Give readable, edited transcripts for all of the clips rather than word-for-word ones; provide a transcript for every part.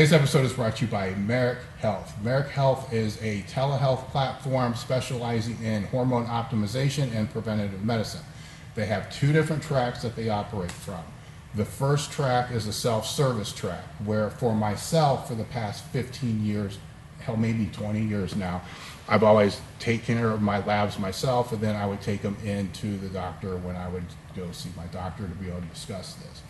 Today's episode is brought to you by Merit Health. Merit Health is a telehealth platform specializing in hormone optimization and preventative medicine. They have two different tracks that they operate from. The first track is a self-service track, where for myself, for the past 15 years, hell, maybe 20 years now, I've always taken care of my labs myself, and then I would take them into the doctor when I would go see my doctor to be able to discuss this.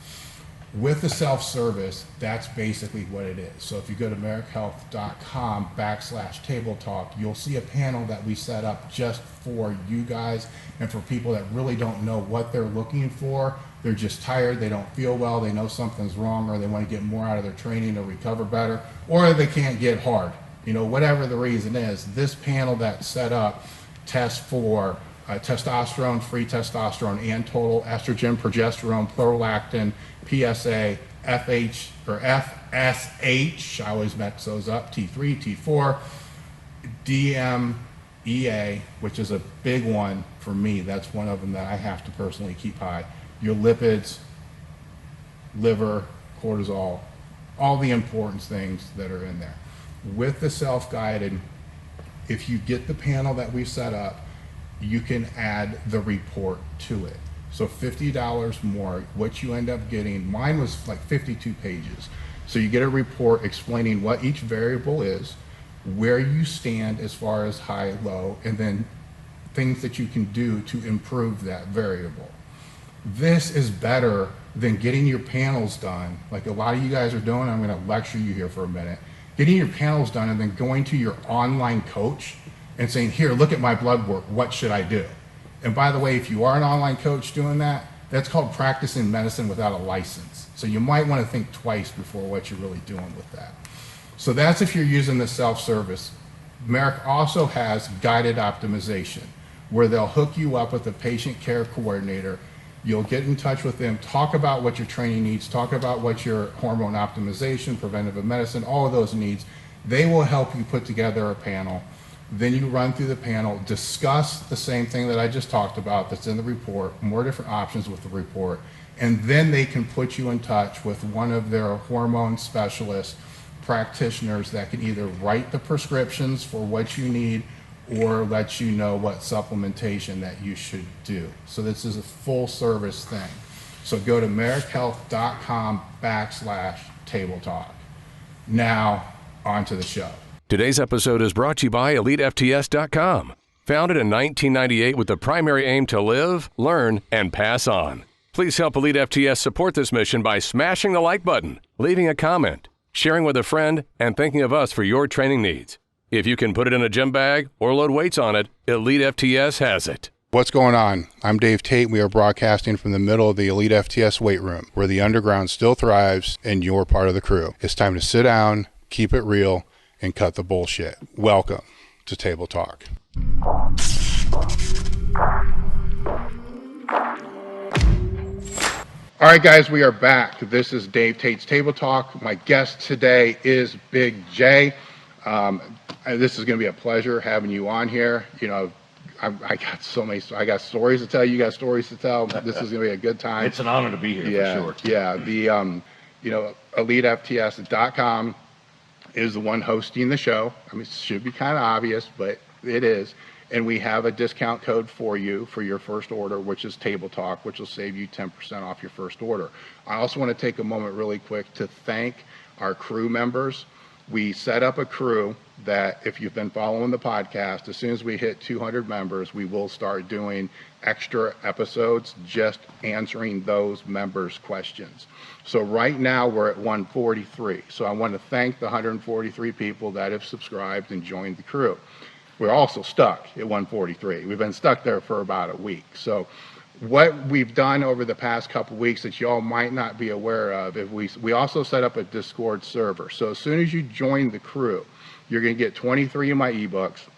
With the self-service, that's basically what it is. So if you go to merithealth.com/table talk, you'll see a panel that we set up just for you guys and for people that really don't know what they're looking for. They're just tired, they don't feel well, they know something's wrong, or they want to get more out of their training to recover better, or they can't get hard. You know, whatever the reason is, this panel that's set up tests for testosterone, free testosterone, and total estrogen, progesterone, prolactin, PSA, FH or FSH, I always mix those up, T3, T4, DMEA, which is a big one for me. That's one of them that I have to personally keep high. Your lipids, liver, cortisol, all the important things that are in there. With the self-guided, if you get the panel that we set up, you can add the report to it. So $50 more, what you end up getting, mine was like 52 pages. So you get a report explaining what each variable is, where you stand as far as high, low, and then things that you can do to improve that variable. This is better than getting your panels done, like a lot of you guys are doing. I'm gonna lecture you here for a minute. Getting your panels done and then going to your online coach and saying, here, look at my blood work, what should I do? And by the way, if you are an online coach doing that, that's called practicing medicine without a license. So you might want to think twice before what you're really doing with that. So that's if you're using the self-service. Merrick also has guided optimization, where they'll hook you up with a patient care coordinator. You'll get in touch with them, talk about what your training needs, talk about what your hormone optimization, preventative medicine, all of those needs. They will help you put together a panel. Then you run through the panel, discuss the same thing that I just talked about that's in the report, more different options with the report, and then they can put you in touch with one of their hormone specialist practitioners that can either write the prescriptions for what you need or let you know what supplementation that you should do. So this is a full service thing. So go to merithealth.com/table talk. Now, on to the show. Today's episode is brought to you by elitefts.com. Founded in 1998 with the primary aim to live, learn, and pass on. Please help Elite FTS support this mission by smashing the like button, leaving a comment, sharing with a friend, and thinking of us for your training needs. If you can put it in a gym bag or load weights on it, Elite FTS has it. What's going on? I'm Dave Tate. We are broadcasting from the middle of the Elite FTS weight room, where the underground still thrives and you're part of the crew. It's time to sit down, keep it real, and cut the bullshit. Welcome to Table Talk. All right, guys, we are back. This is Dave Tate's Table Talk. My guest today is Big J. This is going to be a pleasure having you on here. You know, I got stories to tell. You got stories to tell. This is going to be a good time. It's an honor to be here, for sure. Yeah. The elitefts.com is the one hosting the show. I mean, it should be kind of obvious, but it is. And we have a discount code for you for your first order, which is Table Talk, which will save you 10% off your first order. I also want to take a moment really quick to thank our crew members. We set up a crew that, if you've been following the podcast, as soon as we hit 200 members, we will start doing extra episodes just answering those members' questions. So right now we're at 143. So I want to thank the 143 people that have subscribed and joined the crew. We're also stuck at 143. We've been stuck there for about a week. So what we've done over the past couple weeks that y'all might not be aware of, is we also set up a Discord server. So as soon as you join the crew, you're going to get 23 of my ebooks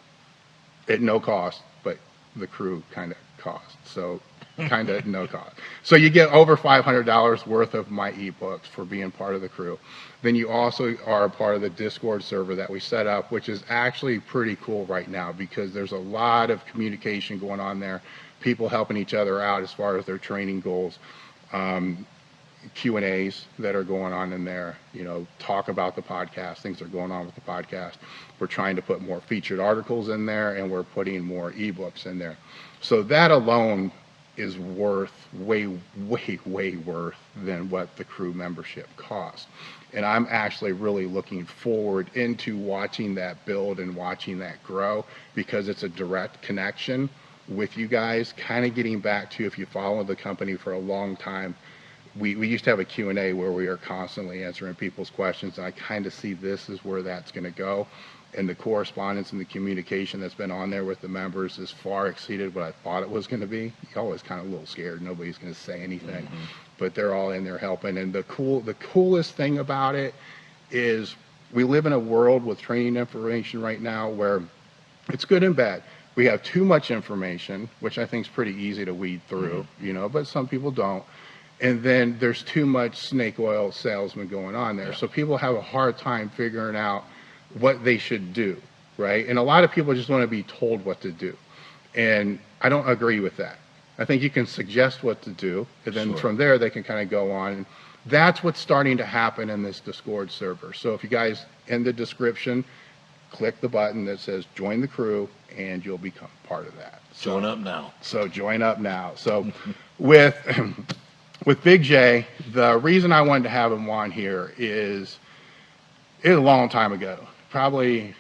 at no cost, but the crew kind of costs. So kind of no cost. So you get over $500 worth of my ebooks for being part of the crew. Then you also are a part of the Discord server that we set up, which is actually pretty cool right now because there's a lot of communication going on there, people helping each other out as far as their training goals. Q&As that are going on in there, talk about the podcast, things that are going on with the podcast. We're trying to put more featured articles in there, and we're putting more ebooks in there. So that alone is worth way worth than what the crew membership costs. And I'm actually really looking forward into watching that build and watching that grow, because it's a direct connection with you guys, kind of getting back to, if you follow the company for a long time, we used to have a Q&A where we are constantly answering people's questions. And I kind of see this is where that's going to go. And the correspondence and the communication that's been on there with the members has far exceeded what I thought it was going to be. You're always kind of a little scared. Nobody's going to say anything, but they're all in there helping. And the coolest thing about it is we live in a world with training information right now where it's good and bad. We have too much information, which I think is pretty easy to weed through, but some people don't. And then there's too much snake oil salesman going on there. So people have a hard time figuring out what they should do, right? And a lot of people just want to be told what to do. And I don't agree with that. I think you can suggest what to do, and then from there they can kind of go on. And that's what's starting to happen in this Discord server. So if you guys, in the description, click the button that says join the crew, and you'll become part of that. So, join up now. So join up now. So with Big J, the reason I wanted to have him on here is it was a long time ago, probably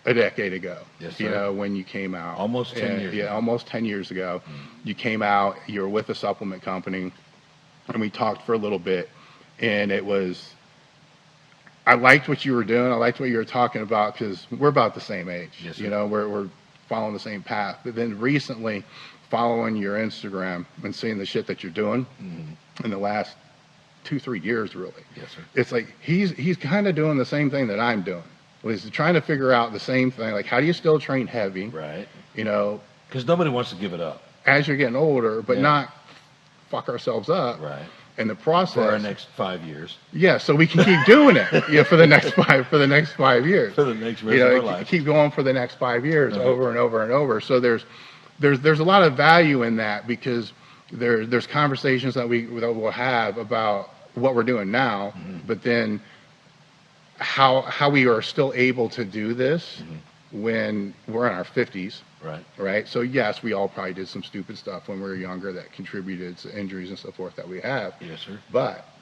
a decade ago. Yes, sir. When you came out. Almost 10 years. Yeah, almost 10 years ago. You came out, you were with a supplement company, and we talked for a little bit, and I liked what you were doing. I liked what you were talking about, because we're about the same age. Yes, sir. We're following the same path. But then recently, following your Instagram and seeing the shit that you're doing in the last 2-3 years, really. Yes, sir. It's like he's kind of doing the same thing that I'm doing. He's trying to figure out the same thing. Like, how do you still train heavy? Right. Because nobody wants to give it up as you're getting older, but not fuck ourselves up. Right. In the process. For our next 5 years. Yeah, so we can keep doing it. For the next 5 years. For the next rest of our life. Keep going for the next 5 years, over and over and over. So there's a lot of value in that, because there's conversations that we'll have about what we're doing now, but then how we are still able to do this when we're in our 50s. Right. So yes, we all probably did some stupid stuff when we were younger that contributed to injuries and so forth that we have. Yes, sir.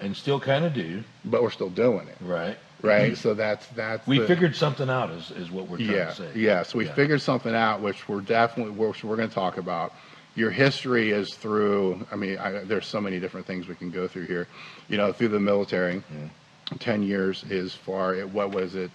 And still kind of do. But we're still doing it. Right. So that's we figured something out is what we're trying to say. Yeah. So we figured something out, which we're going to talk about. Your history is through. There's so many different things we can go through here. Through the military. 10 years is far. What was it?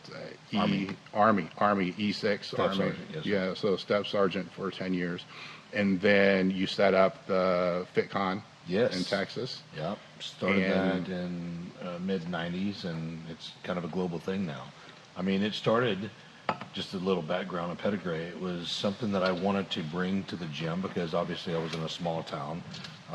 Army E6 Staff Army. Sergeant, yes, Yeah, so Staff Sergeant for 10 years, and then you set up the FitCon in Texas. Yep, started that in mid '90s, and it's kind of a global thing now. It started, just a little background and pedigree. It was something that I wanted to bring to the gym, because obviously I was in a small town.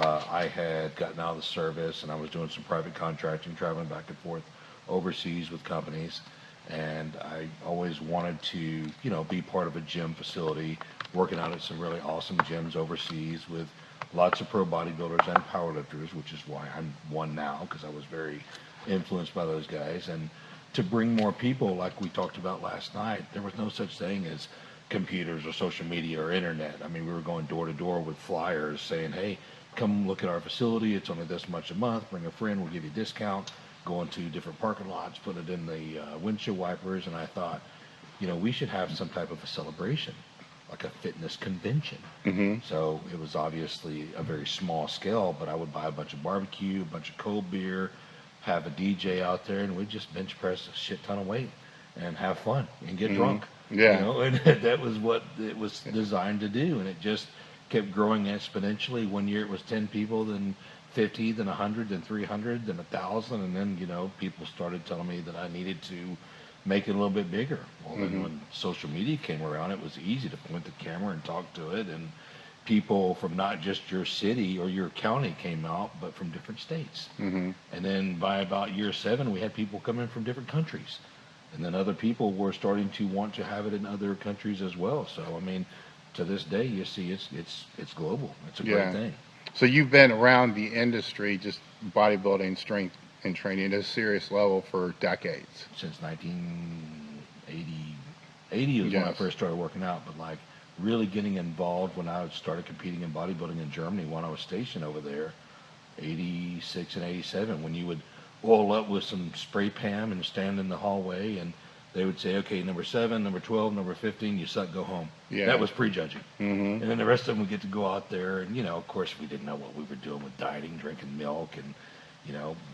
I had gotten out of the service, and I was doing some private contracting, traveling back and forth overseas with companies. And I always wanted to, be part of a gym facility, working out at some really awesome gyms overseas with lots of pro bodybuilders and powerlifters, which is why I'm one now, because I was very influenced by those guys. And to bring more people, like we talked about last night, there was no such thing as computers or social media or internet. We were going door to door with flyers saying, hey, come look at our facility. It's only this much a month. Bring a friend. We'll give you a discount. Going to different parking lots, put it in the windshield wipers. And I thought, we should have some type of a celebration, like a fitness convention. So it was obviously a very small scale, but I would buy a bunch of barbecue, a bunch of cold beer, have a DJ out there, and we'd just bench press a shit ton of weight and have fun and get drunk. And that was what it was designed to do. And it just kept growing exponentially. One year it was 10 people, then 50, then 100, then 300, then 1,000, and then people started telling me that I needed to make it a little bit bigger. Well, then when social media came around, it was easy to point the camera and talk to it, and people from not just your city or your county came out, but from different states. And then by about year 7, we had people come in from different countries, and then other people were starting to want to have it in other countries as well. So to this day, you see, it's global. It's a great thing. So you've been around the industry, just bodybuilding, strength and training at a serious level for decades. Since 1980, 80 was when I Yes. first started working out, but like really getting involved when I started competing in bodybuilding in Germany when I was stationed over there, 86 and 87, when you would oil up with some spray pan and stand in the hallway and they would say, okay, number 7, number 12, number 15, you suck, go home. Yeah. That was pre-judging. Mm-hmm. And then the rest of them would get to go out there and, of course we didn't know what we were doing with dieting, drinking milk and,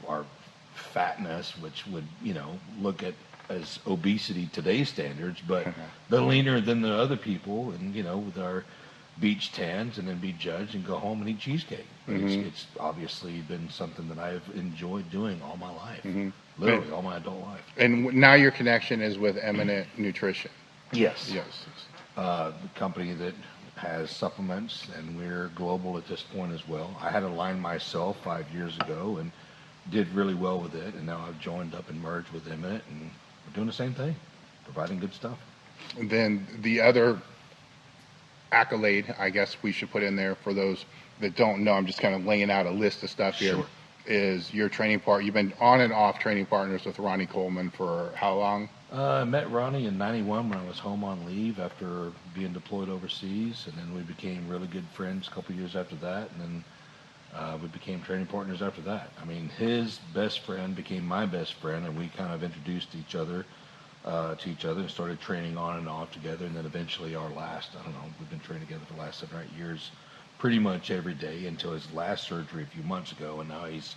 our fatness, which would, look at as obesity today's standards, but the leaner than the other people and, with our beach tans and then be judged and go home and eat cheesecake. Mm-hmm. It's obviously been something that I've enjoyed doing all my life, Mm-hmm. literally all my adult life. And now your connection is with Eminent Nutrition. Yes. Yes. The company that has supplements, and we're global at this point as well. I had a line myself 5 years ago and did really well with it, and now I've joined up and merged with Eminent, and we're doing the same thing, providing good stuff. And then the other accolade, I guess we should put in there for those that don't know, I'm just kind of laying out a list of stuff here, Sure. is your training part. You've been on and off training partners with Ronnie Coleman for how long? I met Ronnie in 91 when I was home on leave after being deployed overseas, and then we became really good friends a couple years after that, and then we became training partners after that. I mean, his best friend became my best friend, and we kind of introduced each other to each other and started training on and off together, and then eventually our last, I don't know, we've been training together for the last 7 or 8 years pretty much every day until his last surgery a few months ago, and now he's,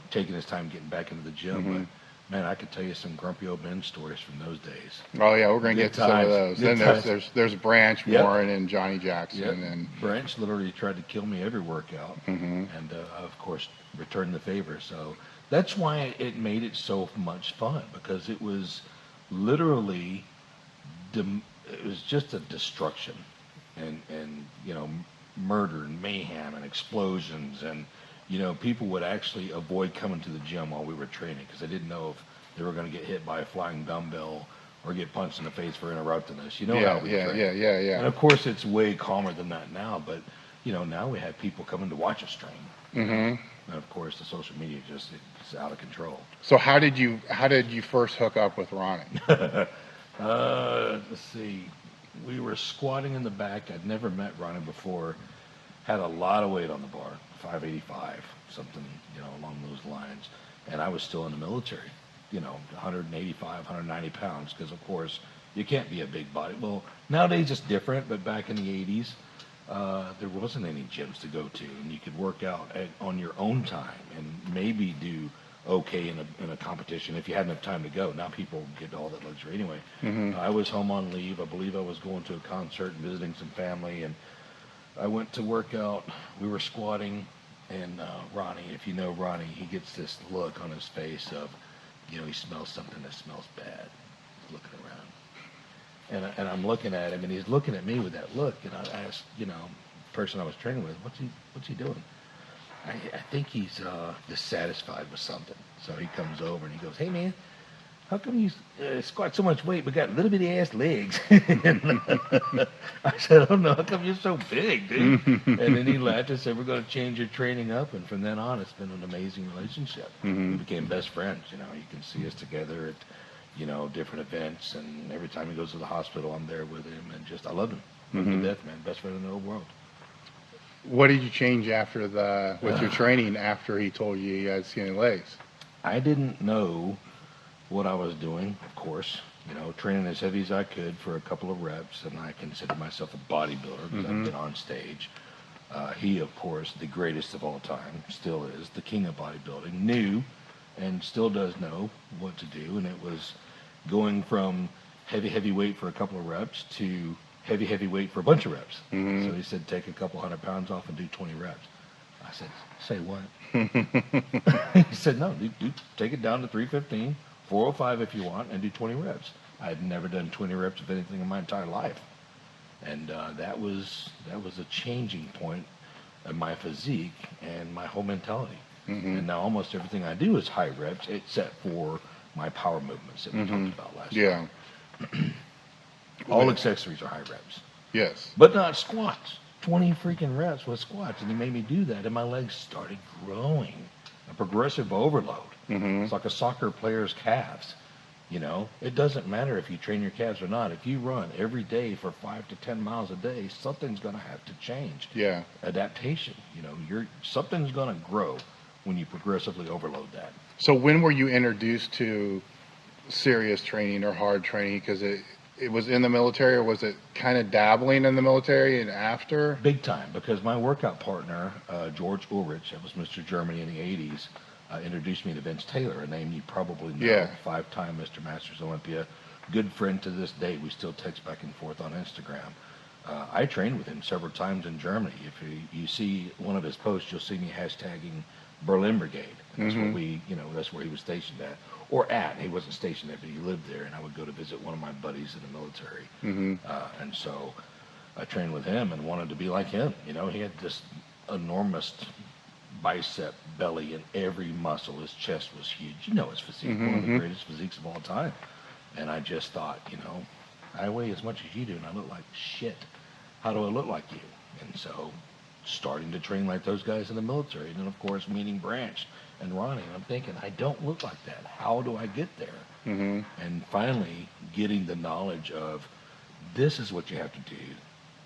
taking his time getting back into the gym. Mm-hmm. But man, I could tell you some grumpy old Ben stories from those days. Oh yeah, we're gonna Good get to some of times. those. Good Then times. there's Branch, Yep. Warren, and Johnnie Jackson, Yep. and Branch literally tried to kill me every workout, mm-hmm. and I, of course, returned the favor. So that's why it made it so much fun, because it was literally, it was just a destruction, and murder and mayhem and explosions, and people would actually avoid coming to the gym while we were training because they didn't know if they were going to get hit by a flying dumbbell or get punched in the face for interrupting us. How we train. Yeah. And of course, it's way calmer than that now. But now we have people coming to watch us train. Mm-hmm. And of course, the social media it's out of control. So how did you first hook up with Ronnie? Let's see. We were squatting in the back. I'd never met Ronnie before. Had a lot of weight on the bar, 585, something along those lines. And I was still in the military. 185, 190 pounds, because of course you can't be a big body. Well, nowadays it's different, but back in the 80s, there wasn't any gyms to go to, and you could work out on your own time and maybe do okay in a competition if you had enough time to go. Now people get all that luxury anyway. Mm-hmm. I was home on leave. I believe I was going to a concert and visiting some family, and I went to work out. We were squatting, and Ronnie, if you know Ronnie, he gets this look on his face of, he smells something that smells bad. He's looking around. And I'm looking at him, and he's looking at me with that look. And I asked, the person I was training with, what's he doing? I think he's dissatisfied with something. So he comes over and he goes, hey man, how come you squat so much weight but got little bitty ass legs? I said, oh no, how come you're so big, dude? And then he laughed and said, we're going to change your training up. And from then on, it's been an amazing relationship. Mm-hmm. We became best friends. You can see us together at, different events. And every time he goes to the hospital, I'm there with him. And I love him. Love him to death, man. Best friend in the whole world. What did you change with your training after he told you you had skinny legs? I didn't know what I was doing, of course. Training as heavy as I could for a couple of reps, and I consider myself a bodybuilder because I've been on stage. He, of course, the greatest of all time, still is the king of bodybuilding, knew and still does know what to do, and it was going from heavy weight for a couple of reps to heavy weight for a bunch of reps. Mm-hmm. So he said, take a couple 100 pounds off and do 20 reps. I said, say what? He said, no, do take it down to 315, 405 if you want, and do 20 reps. I had never done 20 reps of anything in my entire life. And that was a changing point of my physique and my whole mentality. Mm-hmm. And now almost everything I do is high reps, except for my power movements that we talked about last time. All accessories are high reps. Yes. But not squats. 20 freaking reps with squats, and he made me do that, and my legs started growing. A progressive overload. It's like a soccer player's calves. You know, it doesn't matter if you train your calves or not. If you run every day for 5 to 10 miles a day, something's going to have to change. Yeah. Adaptation. You know, something's going to grow when you progressively overload that. So when were you introduced to serious training or hard training? Because it was in the military, or was it kind of dabbling in the military and after? Big time, because my workout partner, George Ulrich, that was Mr. Germany in the 80s, introduced me to Vince Taylor, a name you probably know. Yeah. 5-time Mr. Masters Olympia. Good friend to this day. We still text back and forth on Instagram. I trained with him several times in Germany. If you see one of his posts, you'll see me hashtagging Berlin Brigade. That's what that's where he was stationed at. Or at. He wasn't stationed there, but he lived there, and I would go to visit one of my buddies in the military. And so I trained with him and wanted to be like him. You know, he had this enormous bicep, belly, and every muscle. His chest was huge. You know his physique, one of the greatest physiques of all time. And I just thought, you know, I weigh as much as you do, and I look like shit. How do I look like you? And so starting to train like those guys in the military. And then, of course, meeting Branch and Ronnie. And I'm thinking, I don't look like that. How do I get there? And finally getting the knowledge of this is what you have to do.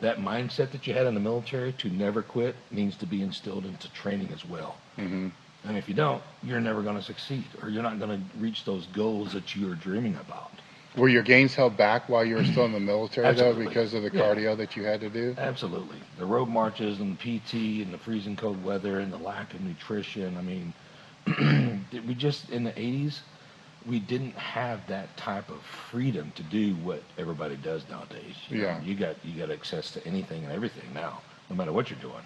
That mindset that you had in the military to never quit needs to be instilled into training as well. And if you don't, you're never going to succeed, or you're not going to reach those goals that you are dreaming about. Were your gains held back while you were still in the military, though, Absolutely. because of the cardio that you had to do? Absolutely. The road marches and the PT and the freezing cold weather and the lack of nutrition. I mean, we just, in the 80s, we didn't have that type of freedom to do what everybody does nowadays. You know, you got access to anything and everything now, no matter what you're doing.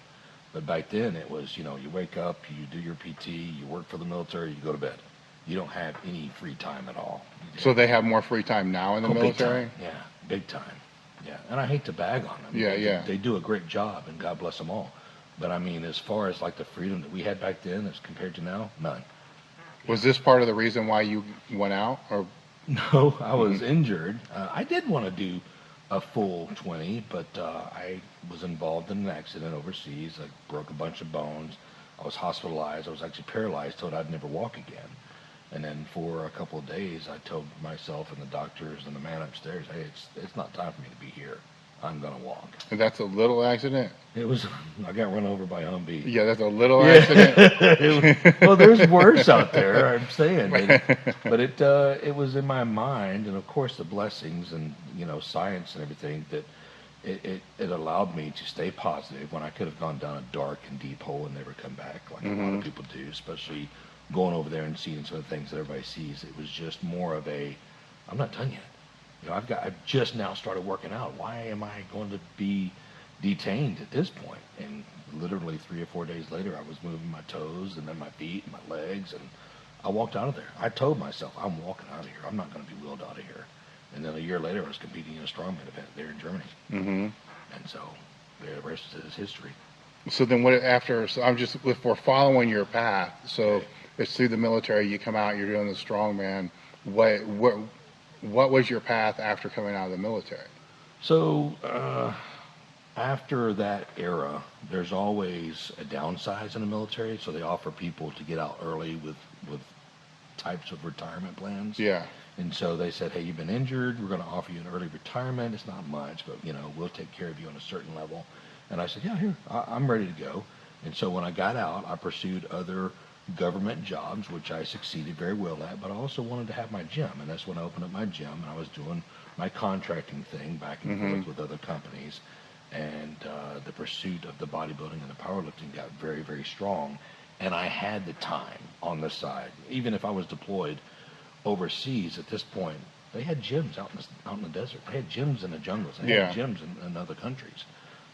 But back then it was, you know, you wake up, you do your PT, you work for the military, you go to bed. You don't have any free time at all. So they have more free time now in the military? Big time. Yeah, big time. Yeah, and I hate to bag on them. They do a great job, and God bless them all. But I mean, as far as like the freedom that we had back then as compared to now, none. Was this part of the reason why you went out? Or no, I was injured. I did want to do a full 20, but I was involved in an accident overseas. I broke a bunch of bones. I was hospitalized. I was actually paralyzed, told I'd never walk again. And then for a couple of days, I told myself and the doctors and the man upstairs, hey, it's not time for me to be here. I'm going to walk. And that's a little accident? It was, I got run over by Humvee. Yeah, that's a little accident. Well, there's worse out there, I'm saying. But it was in my mind, and of course the blessings and, you know, science and everything, that it allowed me to stay positive when I could have gone down a dark and deep hole and never come back, like a lot of people do, especially going over there and seeing some of the things that everybody sees. It was just more of a, I'm not done yet. You know, I've just now started working out. Why am I going to be detained at this point? And literally 3 or 4 days later, I was moving my toes and then my feet and my legs, and I walked out of there. I told myself, I'm walking out of here. I'm not going to be wheeled out of here. And then a year later, I was competing in a strongman event there in Germany. And so the rest is history. So then what after, so I'm just, if we're following your path, so it's through the military, you come out, you're doing the strongman. What was your path after coming out of the military? So after that era, there's always a downsize in the military. So they offer people to get out early with types of retirement plans. Yeah. And so they said, hey, you've been injured. We're going to offer you an early retirement. It's not much, but, you know, we'll take care of you on a certain level. And I said, yeah, here, I'm ready to go. And so when I got out, I pursued other government jobs, which I succeeded very well at, but I also wanted to have my gym. And that's when I opened up my gym, and I was doing my contracting thing back and forth with other companies. And the pursuit of the bodybuilding and the powerlifting got very, very strong. And I had the time on the side. Even if I was deployed overseas at this point, they had gyms out in the desert. They had gyms in the jungles. They had gyms in other countries.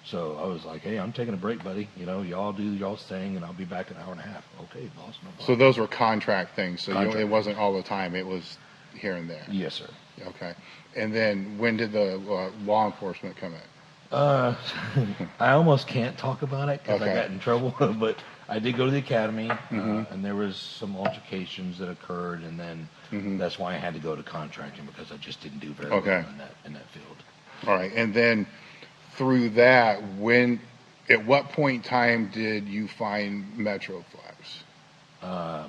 So I was like, hey, I'm taking a break, buddy. You know, y'all do y'all's thing, and I'll be back in an hour and a half. Okay, boss, no problem. So those were contract things. So it wasn't all the time. It was here and there. Yes, sir. Okay. And then when did the law enforcement come in? I almost can't talk about it because I got in trouble. But I did go to the academy, and there was some altercations that occurred, and then that's why I had to go to contracting, because I just didn't do very well in that field. All right. And then through that, when At what point in time did you find Metroflex?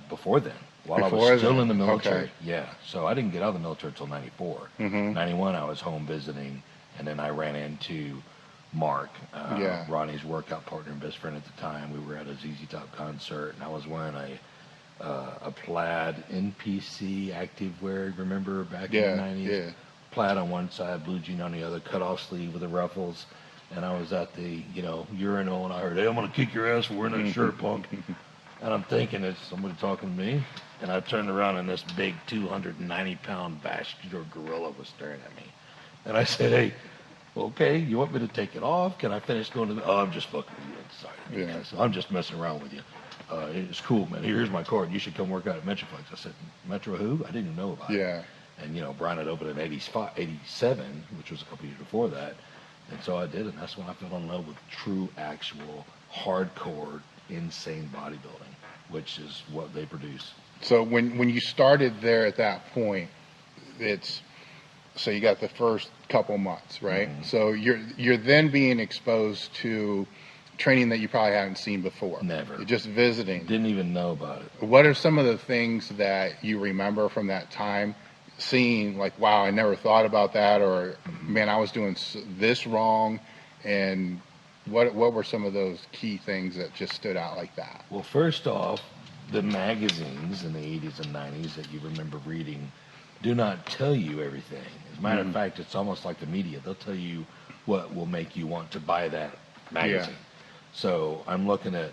Before then, while I was still in the military. Yeah. So I didn't get out of the military until 94. 91, I was home visiting, and then I ran into Mark, Ronnie's workout partner and best friend at the time. We were at a ZZ Top concert, and I was wearing a plaid NPC activewear, remember, back in the 90s? Yeah. Plaid on one side, blue jean on the other, cut off sleeve with the ruffles. And I was at the, urinal, and I heard, "Hey, I'm going to kick your ass for wearing that shirt, punk." And I'm thinking it's somebody talking to me. And I turned around, and this big 290-pound vascular gorilla was staring at me. And I said, "Hey, okay, you want me to take it off? Can I finish going to the..." "Oh, I'm just fucking with you inside." Yeah. I'm just messing around with you. It's cool, man. Here's my card. You should come work out at Metroflex. I said, "Metro who?" I didn't even know about it. Yeah. And, Brian had opened in 87, which was a couple years before that. And so I did, and that's when I fell in love with true, actual, hardcore, insane bodybuilding, which is what they produce. So when you started there at that point, so you got the first couple months, right? Mm-hmm. So you're then being exposed to training that you probably haven't seen before. Never. You're just visiting. Didn't even know about it. What are some of the things that you remember from that time? Seeing like, wow, I never thought about that, or man, I was doing this wrong, and what were some of those key things that just stood out like that? Well, first off, the magazines in the 80s and 90s that you remember reading do not tell you everything. As a matter of fact, it's almost like the media. They'll tell you what will make you want to buy that magazine. Yeah. So I'm looking at,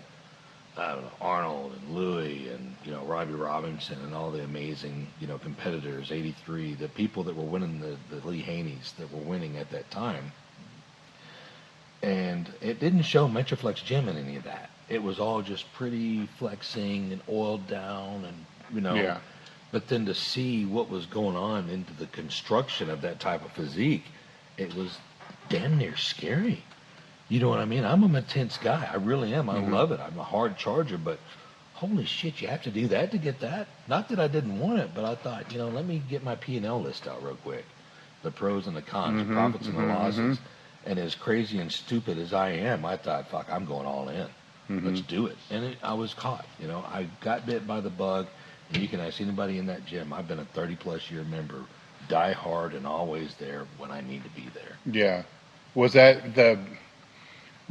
I don't know, Arnold and Louis and, Robbie Robinson and all the amazing, competitors, 83, the people that were winning the Lee Haneys that were winning at that time. And it didn't show Metroflex Gym in any of that. It was all just pretty flexing and oiled down and, Yeah. But then to see what was going on into the construction of that type of physique, it was damn near scary. You know what I mean? I'm an intense guy. I really am. I love it. I'm a hard charger, but holy shit, you have to do that to get that? Not that I didn't want it, but I thought, let me get my P&L list out real quick. The pros and the cons, the profits and the losses. And as crazy and stupid as I am, I thought, fuck, I'm going all in. Let's do it. And I was caught. I got bit by the bug. And you can ask anybody in that gym. I've been a 30-plus year member, die hard and always there when I need to be there. Yeah. Was that the...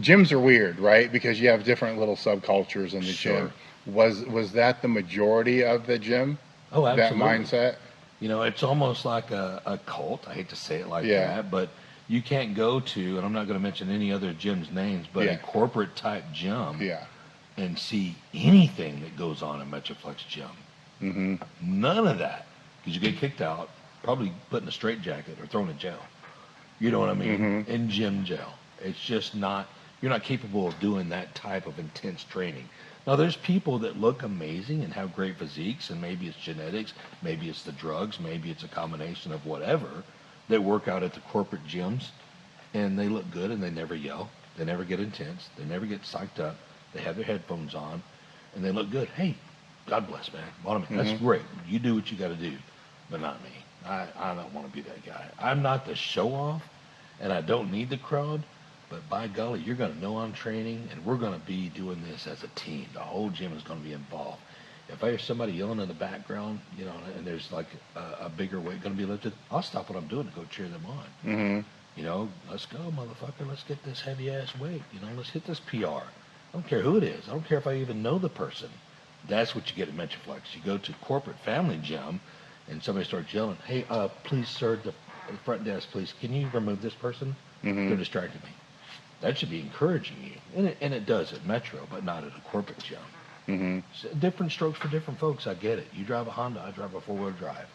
Gyms are weird, right? Because you have different little subcultures in the gym. Was that the majority of the gym? Oh, absolutely. That mindset? It's almost like a cult. I hate to say it like that, but you can't go to, and I'm not going to mention any other gym's names, but a corporate type gym and see anything that goes on in Metroflex Gym. None of that. Because you get kicked out, probably put in a straitjacket or thrown in jail. You know what I mean? In gym jail. It's just not... You're not capable of doing that type of intense training. Now, there's people that look amazing and have great physiques, and maybe it's genetics, maybe it's the drugs, maybe it's a combination of whatever, that work out at the corporate gyms, and they look good, and they never yell, they never get intense, they never get psyched up, they have their headphones on, and they look good. Hey, God bless, man. That's great. You do what you got to do, but not me. I don't want to be that guy. I'm not the show-off, and I don't need the crowd. But by golly, you're going to know I'm training, and we're going to be doing this as a team. The whole gym is going to be involved. If I hear somebody yelling in the background, and there's like a bigger weight going to be lifted, I'll stop what I'm doing to go cheer them on. Let's go, motherfucker. Let's get this heavy-ass weight. Let's hit this PR. I don't care who it is. I don't care if I even know the person. That's what you get at Metroflex. You go to corporate family gym, and somebody starts yelling, "Hey, please, sir, the front desk, please, can you remove this person? They're distracting me." That should be encouraging you. And it does at Metro, but not at a corporate gym. So different strokes for different folks, I get it. You drive a Honda, I drive a four-wheel drive.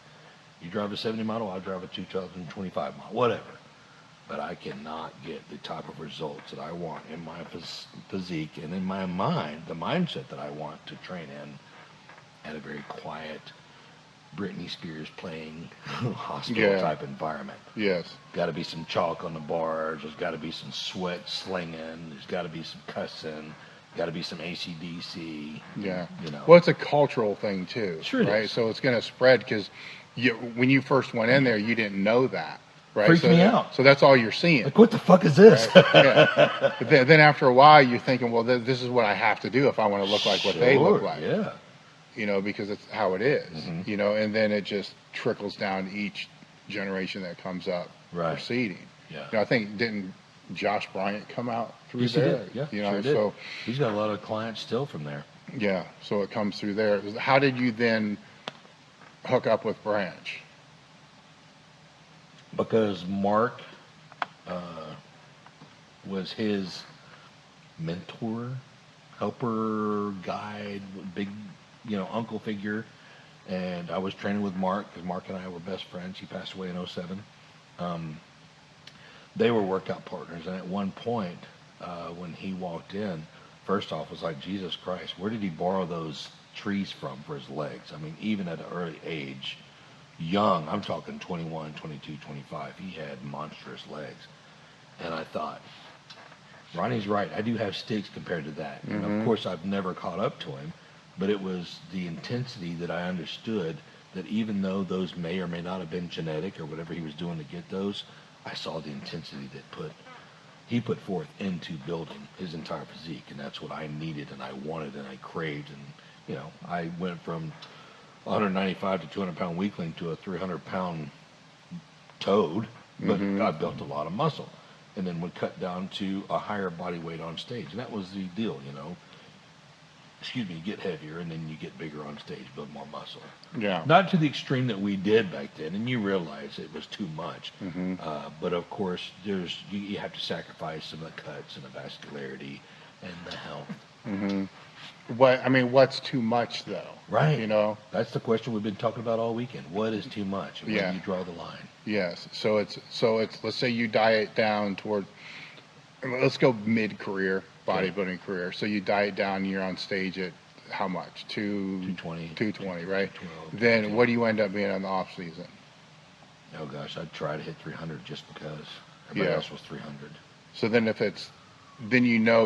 You drive a 70 model, I drive a 2025 model, whatever. But I cannot get the type of results that I want in my physique and in my mind, the mindset that I want to train in at a very quiet, Britney Spears playing hospital type environment. Yes. Got to be some chalk on the bars. There's got to be some sweat slinging. There's got to be some cussing. Got to be some AC/DC. Yeah. Well, it's a cultural thing too. Sure, right? Is. So it's going to spread because when you first went in there, you didn't know that, right? Freaked me out. So that's all you're seeing. Like, what the fuck is this? Right? Yeah. But then after a while, you're thinking, well, this is what I have to do if I want to look like what they look like. Yeah. You know, because it's how it is. You know, and then it just trickles down to each generation that comes up proceeding. Yeah. You know, I think didn't Josh Bryant come out through Yes, there? he did. Yeah, you know, sure did. so He's got a lot of clients still from there. yeah, so it comes through there. How did you then hook up with Branch? Because Mark was his mentor, helper, guide, big, uncle figure. And I was training with Mark because Mark and I were best friends. He passed away in 2007. They were workout partners. And at one point, when he walked in, first off, was like, Jesus Christ, where did he borrow those trees from for his legs? I mean, even at an early age, young, I'm talking 21, 22, 25, he had monstrous legs. And I thought, Ronnie's right. I do have sticks compared to that. And of course, I've never caught up to him, but it was the intensity that I understood that even though those may or may not have been genetic or whatever he was doing to get those, I saw the intensity that he put forth into building his entire physique. And that's what I needed and I wanted and I craved. And, I went from 195 to 200 pound weakling to a 300 pound toad, but I built a lot of muscle. And then would cut down to a higher body weight on stage. And that was the deal, you get heavier and then you get bigger on stage, build more muscle. Yeah. Not to the extreme that we did back then, and you realize it was too much. But of course, you have to sacrifice some of the cuts and the vascularity and the health. What's too much though? Right. That's the question we've been talking about all weekend. What is too much? Where do you draw the line? Yes. So it's let's say you diet down toward, let's go mid-career bodybuilding career. So you diet down and you're on stage at how much? 220, right? 212, then what do you end up being on the off season? Oh gosh, I'd try to hit 300 just because everybody else was 300. So then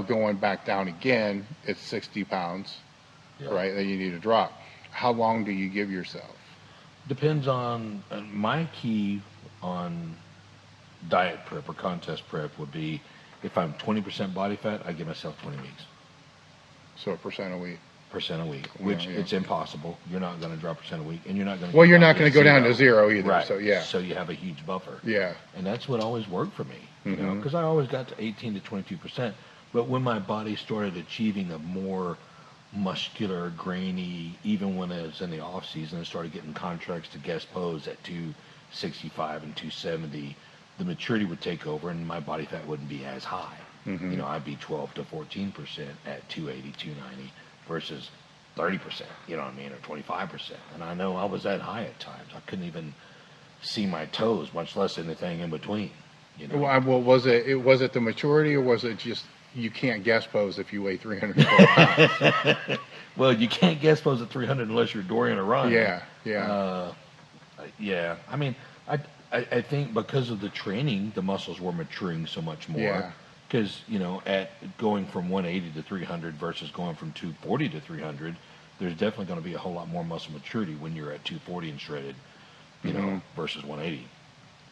going back down again, it's 60 pounds, right? That you need to drop. How long do you give yourself? Depends on my key on diet prep or contest prep would be if I'm 20% body fat, I give myself 20 weeks. So a percent a week. Which it's impossible. You're not going to drop percent a week, and you're not going to. Well, you're not going to go down to zero either. Right. So yeah. So you have a huge buffer. Yeah. And that's what always worked for me, because I always got to 18 to 22%. But when my body started achieving a more muscular, grainy, even when it was in the off season, I started getting contracts to guest pose at 265 and 270. The maturity would take over, and my body fat wouldn't be as high. I'd be 12 to 14% at 280, 290 versus 30%, or 25%. And I know I was that high at times. I couldn't even see my toes, much less anything in between. Well, was it the maturity, or was it just you can't guest pose if you weigh 312 pounds? Well, you can't guest pose at 300 unless you're Dorian or Ronnie. Yeah. Yeah. I think because of the training, the muscles were maturing so much more. Yeah. Because, at going from 180 to 300 versus going from 240 to 300, there's definitely going to be a whole lot more muscle maturity when you're at 240 and shredded, versus 180.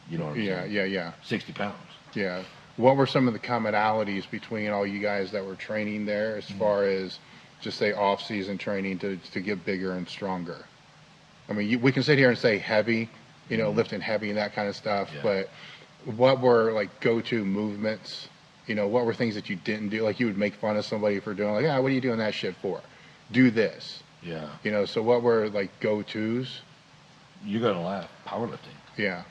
You know what I'm saying? Yeah. 60 pounds. Yeah. What were some of the commonalities between all you guys that were training there as far as just say off-season training to get bigger and stronger? I mean, we can sit here and say heavy, lifting heavy and that kind of stuff, but what were like go-to movements? What were things that you didn't do? Like you would make fun of somebody for doing what are you doing that shit for? Do this. Yeah. So what were like go-tos? You're going to laugh. Powerlifting. Yeah.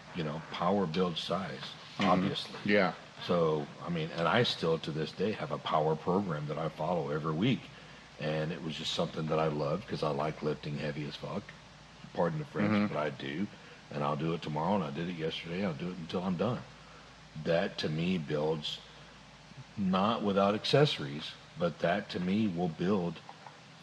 Power builds size, obviously. Yeah. So, and I still to this day have a power program that I follow every week. And it was just something that I loved because I like lifting heavy as fuck. Pardon the French, but I do. And I'll do it tomorrow, and I did it yesterday. I'll do it until I'm done. That, to me, builds, not without accessories, but that, to me, will build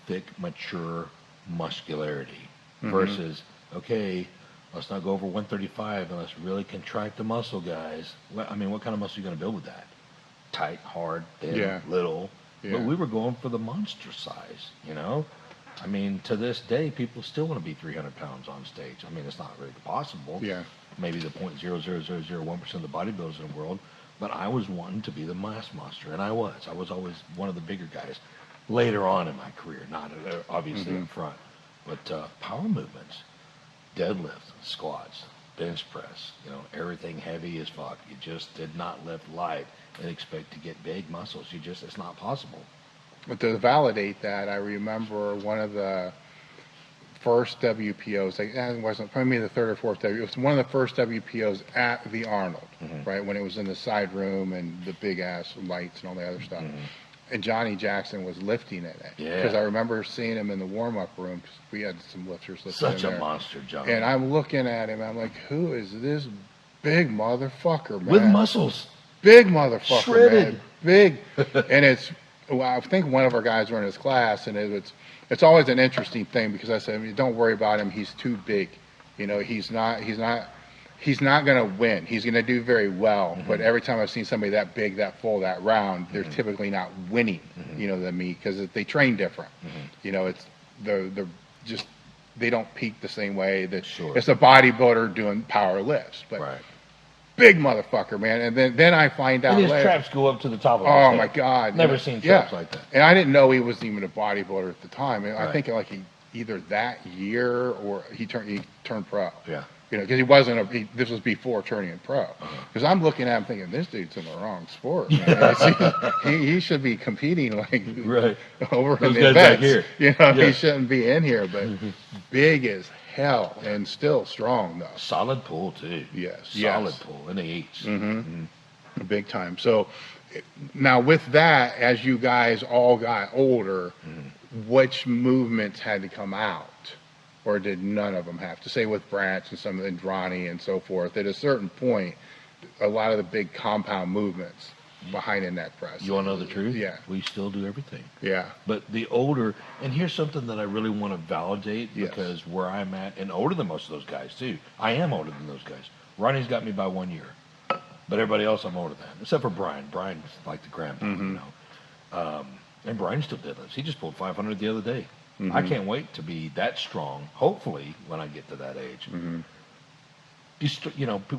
thick, mature muscularity versus, okay, let's not go over 135 and let's really contract the muscle, guys. What kind of muscle are you going to build with that? Tight, hard, thin, little. Yeah. But we were going for the monster size, To this day, people still want to be 300 pounds on stage. It's not really possible. Yeah. maybe the 0.00001% of the bodybuilders in the world, but I was wanting to be the mass monster, and I was always one of the bigger guys later on in my career, not obviously up front, but power movements, deadlifts, squats, bench press, everything heavy as fuck. You just did not lift light and expect to get big muscles. It's not possible. But to validate that, I remember one of the first WPOs, it wasn't probably the third or fourth it was one of the first WPOs at the Arnold, right, when it was in the side room and the big ass lights and all the other stuff. And Johnnie Jackson was lifting in it. Yeah. Because I remember seeing him in the warm-up room, because we had some lifters lifting Such in a there. monster, Johnny. And I'm looking at him, I'm like, who is this big motherfucker, man? With muscles. Big motherfucker, Shredded. man. Big. And I think one of our guys were in his class, and it's always an interesting thing, because I said, don't worry about him, he's too big. He's not going to win. He's going to do very well. But every time I've seen somebody that big, that full, that round, they're typically not winning, than me, because they train different. They're just, they don't peak the same way that it's a bodybuilder doing power lifts. But big motherfucker, man. And then I find out and his later, traps go up to the top of his oh head. my God. Never seen traps like that. And I didn't know he wasn't even a bodybuilder at the time. And I think like either that year or he turned pro. Yeah. Because he wasn't this was before turning pro. Because I'm looking at him thinking, this dude's in the wrong sport. he should be competing like over those in the guys events. Back here. He shouldn't be in here, but big as hell and still strong though. Solid pull too. Yes. Solid pull in the eights. Big time. So now with that, as you guys all got older, which movements had to come out? Or did none of them have to? Say with Branch and some of the Ronnie and so forth, at a certain point, a lot of the big compound movements behind a neck press. You want to know the truth? Yeah. We still do everything. Yeah. But the older, and here's something that I really want to validate, because where I'm at, and older than most of those guys too. I am older than those guys. Ronnie's got me by 1 year. But everybody else I'm older than, except for Brian. Brian's like the grandpa, and Brian still deadlifts. He just pulled 500 the other day. I can't wait to be that strong, hopefully, when I get to that age.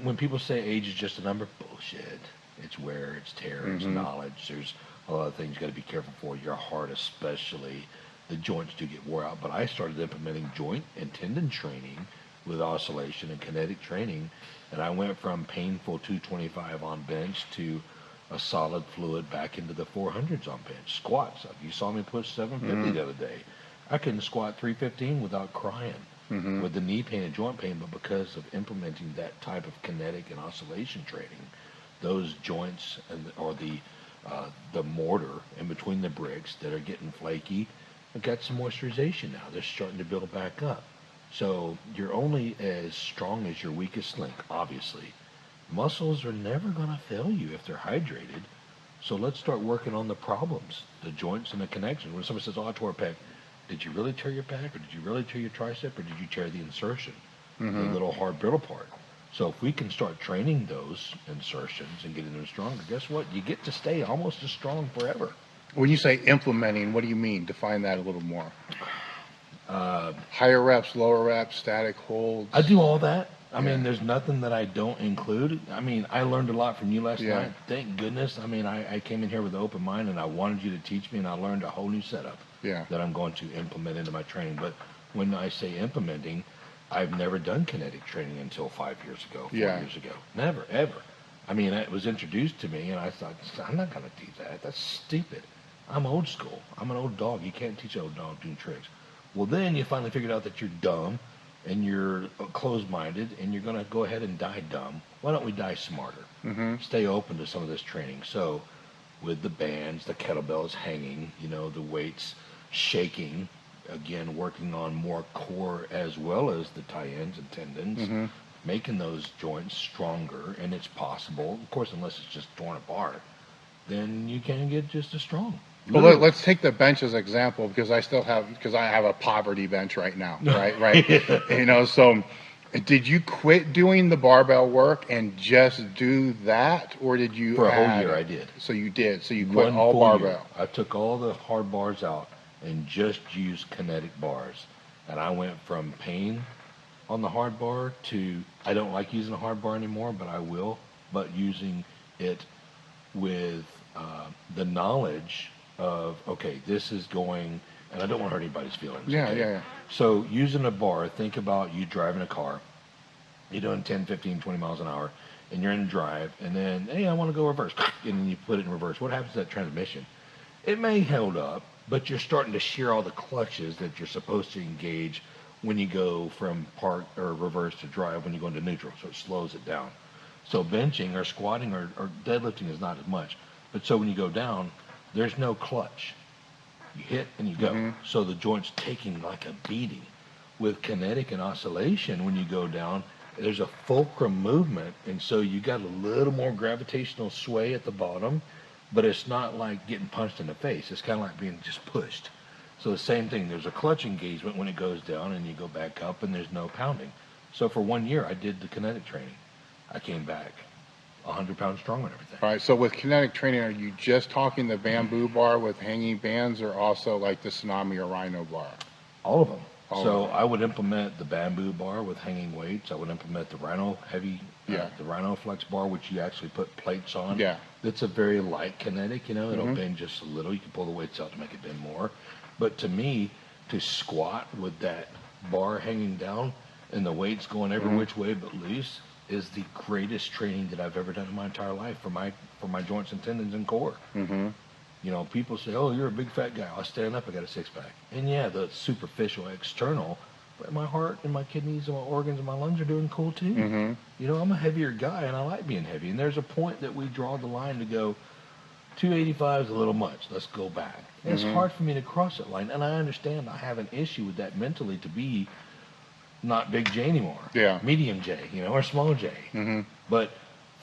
When people say age is just a number, bullshit. It's wear, it's tear, it's knowledge. There's a lot of things you got to be careful for. Your heart especially. The joints do get wore out. But I started implementing joint and tendon training with oscillation and kinetic training. And I went from painful 225 on bench to a solid fluid back into the 400s on bench. Squats. You saw me push 750 the other day. I couldn't squat 315 without crying with the knee pain and joint pain, but because of implementing that type of kinetic and oscillation training, those joints or the mortar in between the bricks that are getting flaky have got some moisturization now. They're starting to build back up. So you're only as strong as your weakest link, obviously. Muscles are never going to fail you if they're hydrated. So let's start working on the problems, the joints and the connection. When someone says, oh, I tore a pec, did you really tear your pec, or did you really tear your tricep, or did you tear the insertion, the little hard brittle part? So if we can start training those insertions and getting them stronger, guess what? You get to stay almost as strong forever. When you say implementing, what do you mean? Define that a little more. Higher reps, lower reps, static holds. I do all that. I mean, there's nothing that I don't include. I mean, I learned a lot from you last night. Thank goodness. I mean, I came in here with an open mind, and I wanted you to teach me, and I learned a whole new setup that I'm going to implement into my training. But when I say implementing, I've never done kinetic training until 5 years ago, 4 years ago. Never, ever. I mean, it was introduced to me, and I thought, I'm not going to teach that. That's stupid. I'm old school. I'm an old dog. You can't teach an old dog doing tricks. Well, then you finally figured out that you're dumb, and you're closed-minded, and you're going to go ahead and die dumb. Why don't we die smarter? Stay open to some of this training. So with the bands, the kettlebells hanging, the weights shaking, again, working on more core as well as the tie-ins and tendons, making those joints stronger, and it's possible, of course, unless it's just torn apart, then you can get just as strong. Well, let's take the bench as an example, because I have a poverty bench right now, right? So did you quit doing the barbell work and just do that, or did you For a whole year, I did. So you did. So you quit all barbell. Year. I took all the hard bars out and just used kinetic bars. And I went from pain on the hard bar to I don't like using a hard bar anymore, but I will. But using it with the knowledge of, okay, this is going, and I don't want to hurt anybody's feelings. Yeah, okay? yeah. So using a bar, think about you driving a car. You're doing 10, 15, 20 miles an hour, and you're in drive, and then, hey, I want to go reverse, and then you put it in reverse. What happens to that transmission? It may hold up, but you're starting to shear all the clutches that you're supposed to engage when you go from park or reverse to drive when you go into neutral, so it slows it down. So benching or squatting or deadlifting is not as much. But so when you go down, there's no clutch. You hit and you go. So the joint's taking like a beating. With kinetic and oscillation, when you go down, there's a fulcrum movement, and so you got a little more gravitational sway at the bottom, but it's not like getting punched in the face. It's kind of like being just pushed. So the same thing, there's a clutch engagement when it goes down, and you go back up, and there's no pounding. So for 1 year, I did the kinetic training. I came back 100 pounds stronger and everything. All right, so with kinetic training, are you just talking the bamboo bar with hanging bands, or also like the Tsunami or Rhino bar? All of them. All So of them. I would implement the bamboo bar with hanging weights. I would implement the Rhino heavy, Yeah. the Rhino Flex bar, which you actually put plates on. Yeah. It's a very light kinetic, you know, it'll bend just a little. You can pull the weights out to make it bend more. But to me, to squat with that bar hanging down and the weights going every which way but loose is the greatest training that I've ever done in my entire life for my joints and tendons and core. You know, people say, "Oh, you're a big fat guy." I stand up, I got a six pack. And yeah, the superficial, external, but my heart and my kidneys and my organs and my lungs are doing cool too. You know, I'm a heavier guy and I like being heavy. And there's a point that we draw the line to go, 285 is a little much. Let's go back. And it's hard for me to cross that line. And I understand I have an issue with that mentally to be not big J anymore. Yeah. Medium J, you know, or small J. But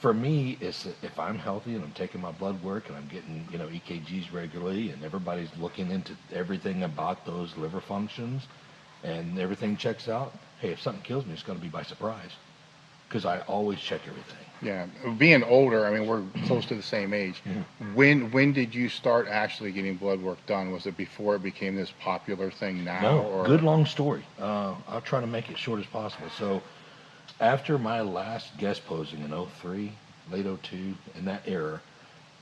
for me, it's if I'm healthy and I'm taking my blood work and I'm getting, you know, EKGs regularly and everybody's looking into everything about those liver functions and everything checks out, hey, if something kills me, it's going to be by surprise because I always check everything. Yeah, being older, I mean, we're close to the same age. When did you start actually getting blood work done? Was it before it became this popular thing now? No, or? good long story. I'll try to make it short as possible. So after my last guest posing in 03, late 02, in that era,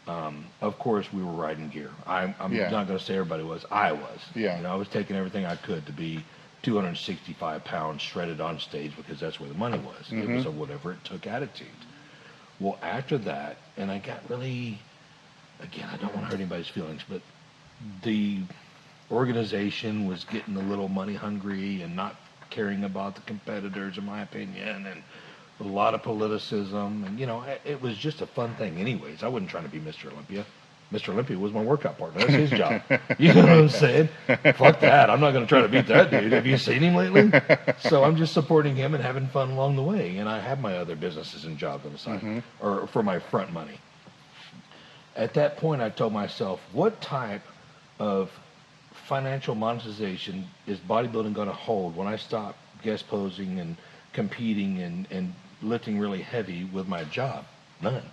of course we were riding gear. I'm not going to say everybody was. I was. Yeah. You know, I was taking everything I could to be 265 pounds shredded on stage because that's where the money was. It was a whatever it took attitude. Well, after that, and I got really, again, I don't want to hurt anybody's feelings, but the organization was getting a little money hungry and not caring about the competitors, in my opinion, and a lot of politicism. And, you know, it was just a fun thing anyways. I wasn't trying to be Mr. Olympia. Mr. Olympia was my workout partner. That's his job. You know what I'm saying? Fuck that. I'm not going to try to beat that dude. Have you seen him lately? So I'm just supporting him and having fun along the way. And I have my other businesses and jobs on the side, or for my front money. At that point, I told myself, what type of financial monetization is bodybuilding going to hold when I stop guest posing and competing and lifting really heavy with my job? None.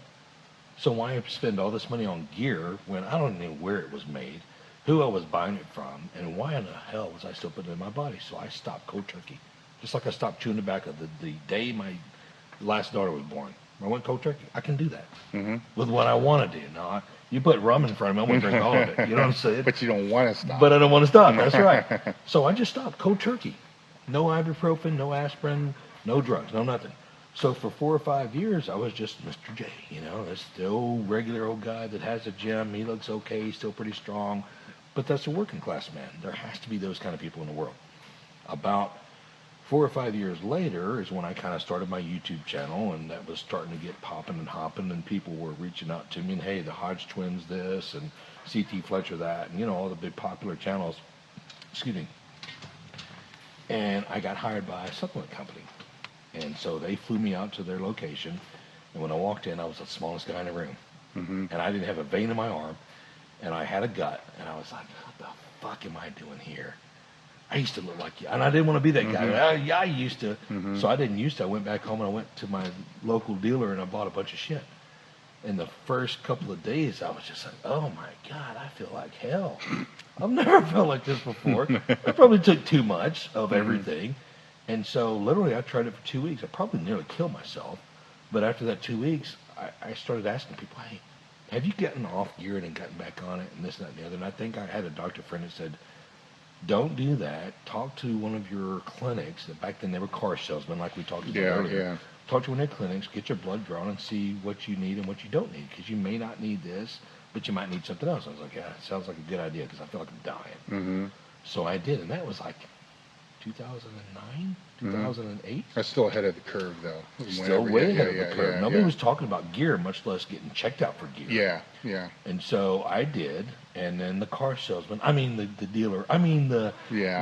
So why spend all this money on gear when I don't know where it was made, who I was buying it from, and why in the hell was I still putting it in my body? So I stopped cold turkey. Just like I stopped chewing tobacco the day my last daughter was born. I went cold turkey. I can do that with what I want to do. Now, you put rum in front of me, I'm going to drink all of it. You know what I'm saying? But you don't want to stop. But I don't want to stop. That's right. So I just stopped cold turkey. No ibuprofen, no aspirin, no drugs, no nothing. So for 4 or 5 years, I was just Mr. J, you know, that's the old regular old guy that has a gym. He looks okay. He's still pretty strong. But that's a working class man. There has to be those kind of people in the world. About 4 or 5 years later is when I kind of started my YouTube channel, and that was starting to get popping and hopping, and people were reaching out to me, and hey, the Hodge twins this, and CT Fletcher that, and, you know, all the big popular channels. Excuse me. And I got hired by a supplement company. And so they flew me out to their location, and when I walked in, I was the smallest guy in the room. And I didn't have a vein in my arm, and I had a gut, and I was like, what the fuck am I doing here? I used to look like you, and I didn't want to be that guy. I used to. So I didn't used to. I went back home, and I went to my local dealer, and I bought a bunch of shit. And the first couple of days, I was just like, oh, my God, I feel like hell. I've never felt like this before. I probably took too much of everything. And so literally I tried it for 2 weeks. I probably nearly killed myself. But after that 2 weeks, I started asking people, hey, have you gotten off gear and gotten back on it and this, that, and the other? And I think I had a doctor friend that said, don't do that. Talk to one of your clinics. Back then they were car salesmen like we talked about earlier. Talk to one of their clinics, get your blood drawn and see what you need and what you don't need. Because you may not need this, but you might need something else. I was like, yeah, it sounds like a good idea because I feel like I'm dying. So I did, and that was like 2009, 2008. That's still ahead of the curve, though. Still way ahead of the curve. Nobody was talking about gear, much less getting checked out for gear. And so I did, and then the car salesman, the dealer,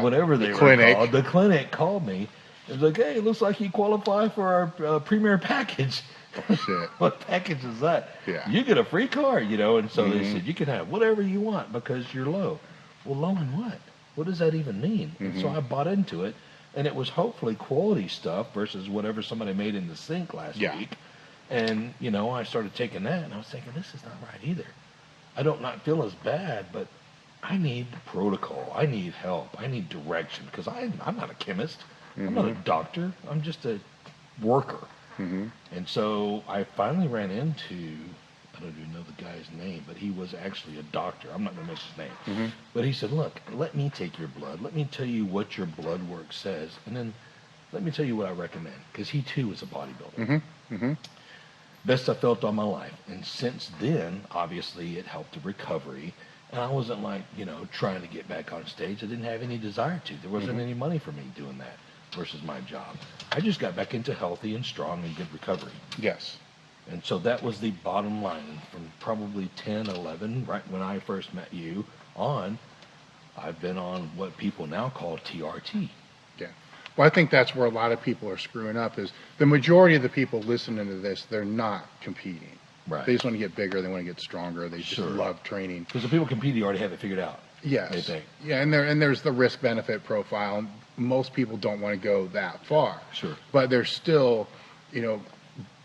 whatever they were called, the clinic called me. It was like, hey, it looks like you qualify for our premier package. Shit. What package is that? You get a free car, and so they said, you can have whatever you want because you're low. Well, low in what? What does that even mean? And so I bought into it, and it was hopefully quality stuff versus whatever somebody made in the sink last week. And, I started taking that, and I was thinking, this is not right either. I don't not feel as bad, but I need protocol. I need help. I need direction because I'm not a chemist. I'm not a doctor. I'm just a worker. And so I finally ran into, I don't even know the guy's name, but he was actually a doctor. I'm not going to mention his name. But he said, look, let me take your blood. Let me tell you what your blood work says. And then let me tell you what I recommend. Because he, too, is a bodybuilder. Best I felt all my life. And since then, obviously, it helped the recovery. And I wasn't like, trying to get back on stage. I didn't have any desire to. There wasn't any money for me doing that versus my job. I just got back into healthy and strong and good recovery. And so that was the bottom line. From probably 10, 11, right when I first met you on, I've been on what people now call TRT. Well, I think that's where a lot of people are screwing up is the majority of the people listening to this, they're not competing. They just want to get bigger. They want to get stronger. They just love training. Because the people competing already have it figured out. They think. And there's the risk-benefit profile. Most people don't want to go that far. But they're still,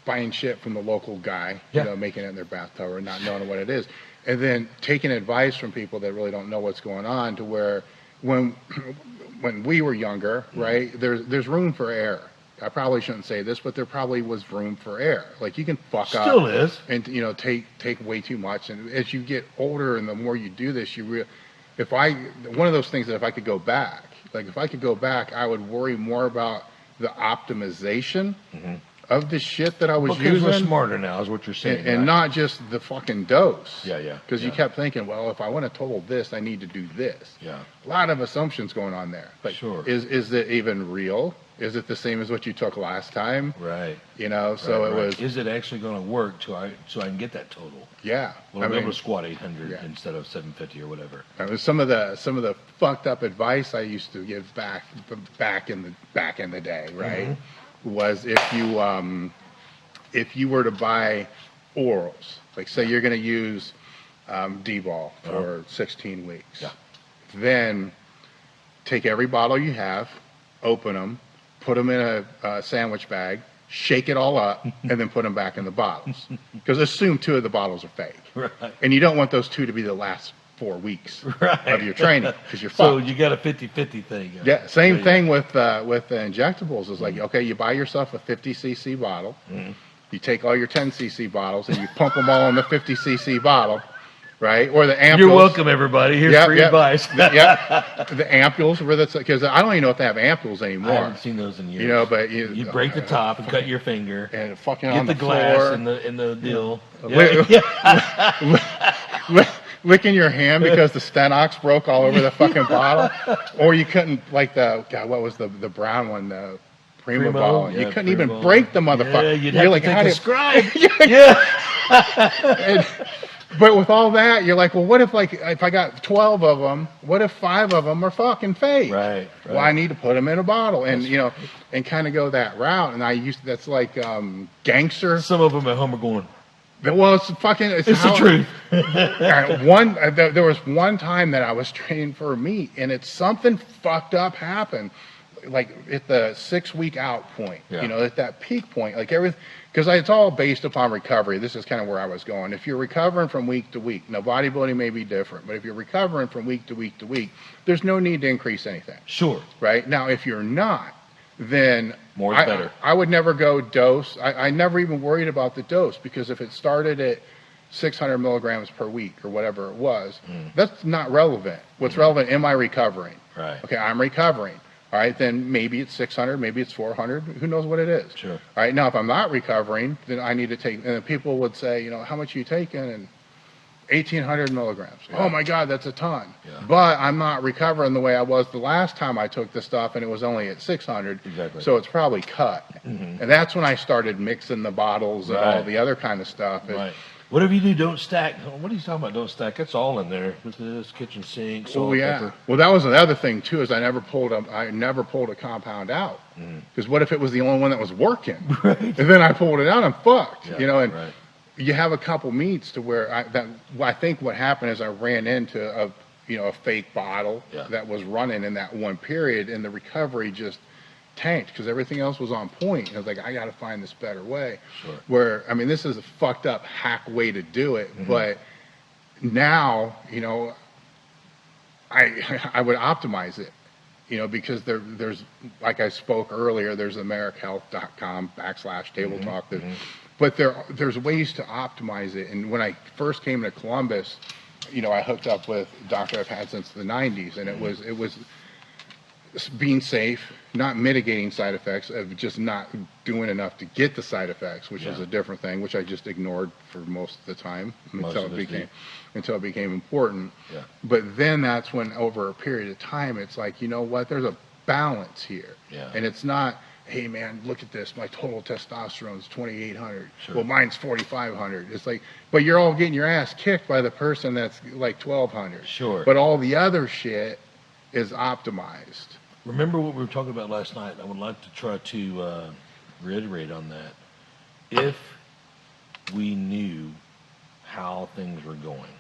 buying shit from the local guy, making it in their bathtub or not knowing what it is. And then taking advice from people that really don't know what's going on to where when we were younger, right, there's room for error. I probably shouldn't say this, but there probably was room for error. Like you can fuck up. Still is. And, take way too much. And as you get older and the more you do this, one of those things that if I could go back, I would worry more about the optimization of the shit that I was using. Because we're smarter now is what you're saying. And not just the fucking dose. Yeah. Because you kept thinking, well, if I want to total this, I need to do this. A lot of assumptions going on there. But is it even real? Is it the same as what you took last time? So it was. Is it actually going to work so I can get that total? Well, I'm able to squat 800 instead of 750 or whatever. Some of the fucked up advice I used to give back in the day, right? Was if you were to buy orals, like say you're going to use D-ball for 16 weeks, then take every bottle you have, open them, put them in a sandwich bag, shake it all up, and then put them back in the bottles. Because assume 2 of the bottles are fake. And you don't want those 2 to be the last 4 weeks of your training because you're fucked. So you got a 50-50 thing. Same thing with the injectables. It's like, okay, you buy yourself a 50cc bottle. You take all your 10cc bottles and you pump them all in the 50cc bottle, right? Or the ampules. You're welcome, everybody. Here's free advice. The ampules, because I don't even know if they have ampules anymore. I haven't seen those in years. But you break the top and cut your finger and fucking get on the glass floor. in the deal. Licking your hand because the Stenox broke all over the fucking bottle, or you couldn't what was the brown one, the Primo ball? You couldn't even break the motherfucker. You'd have to take a scribe. But with all that, you're like, well, what if if I got 12 of them? What if 5 of them are fucking fake? Right. Well, I need to put them in a bottle, and and kind of go that route. And that's like gangster. Some of them at home are going. Well, it's the truth. There was one time that I was training for a meet, and something fucked up happened, like at the 6-week out point. At that peak point, like everything, because it's all based upon recovery. This is kind of where I was going. If you're recovering from week to week, now bodybuilding may be different, but if you're recovering from week to week to week, there's no need to increase anything. Sure. Right now, if you're not, then More is better. I would never go dose. I never even worried about the dose, because if it started at 600 milligrams per week or whatever it was, that's not relevant. What's relevant, am I recovering? Right. Okay, I'm recovering. All right, then maybe it's 600, maybe it's 400. Who knows what it is? Sure. All right, now if I'm not recovering, then I need to take, and people would say, how much are you taking? And 1,800 milligrams. Yeah. Oh my God, that's a ton. Yeah. But I'm not recovering the way I was the last time I took the stuff, and it was only at 600. Exactly. So it's probably cut. And that's when I started mixing the bottles and all the other kind of stuff. Right. Whatever you do, don't stack. What are you talking about? Don't stack. It's all in there. This kitchen sink, salt, pepper. Well, that was another thing too. Is I never pulled a compound out. Because what if it was the only one that was working? Right. And then I pulled it out, I'm fucked. Yeah, And right. you have a couple meets to where I think what happened is I ran into a fake bottle that was running in that one period, and the recovery just tanked because everything else was on point. And I was like, I got to find this better way. Sure. Where, I mean, this is a fucked up hack way to do it, but now, I would optimize it, because there's, like I spoke earlier, there's americhealth.com/table talk. But there's ways to optimize it. And when I first came to Columbus, I hooked up with a doctor I've had since the 90s, and it was being safe, not mitigating side effects, of just not doing enough to get the side effects, which is a different thing, which I just ignored for most of the time until it became important. Yeah. But then that's when, over a period of time, it's like, there's a balance here. Yeah. And it's not, hey man, look at this, my total testosterone is 2,800. Sure. Well, mine's 4,500. It's like, but you're all getting your ass kicked by the person that's like 1,200. Sure. But all the other shit is optimized. Remember what we were talking about last night? I would like to try to reiterate on that. If we knew how things were going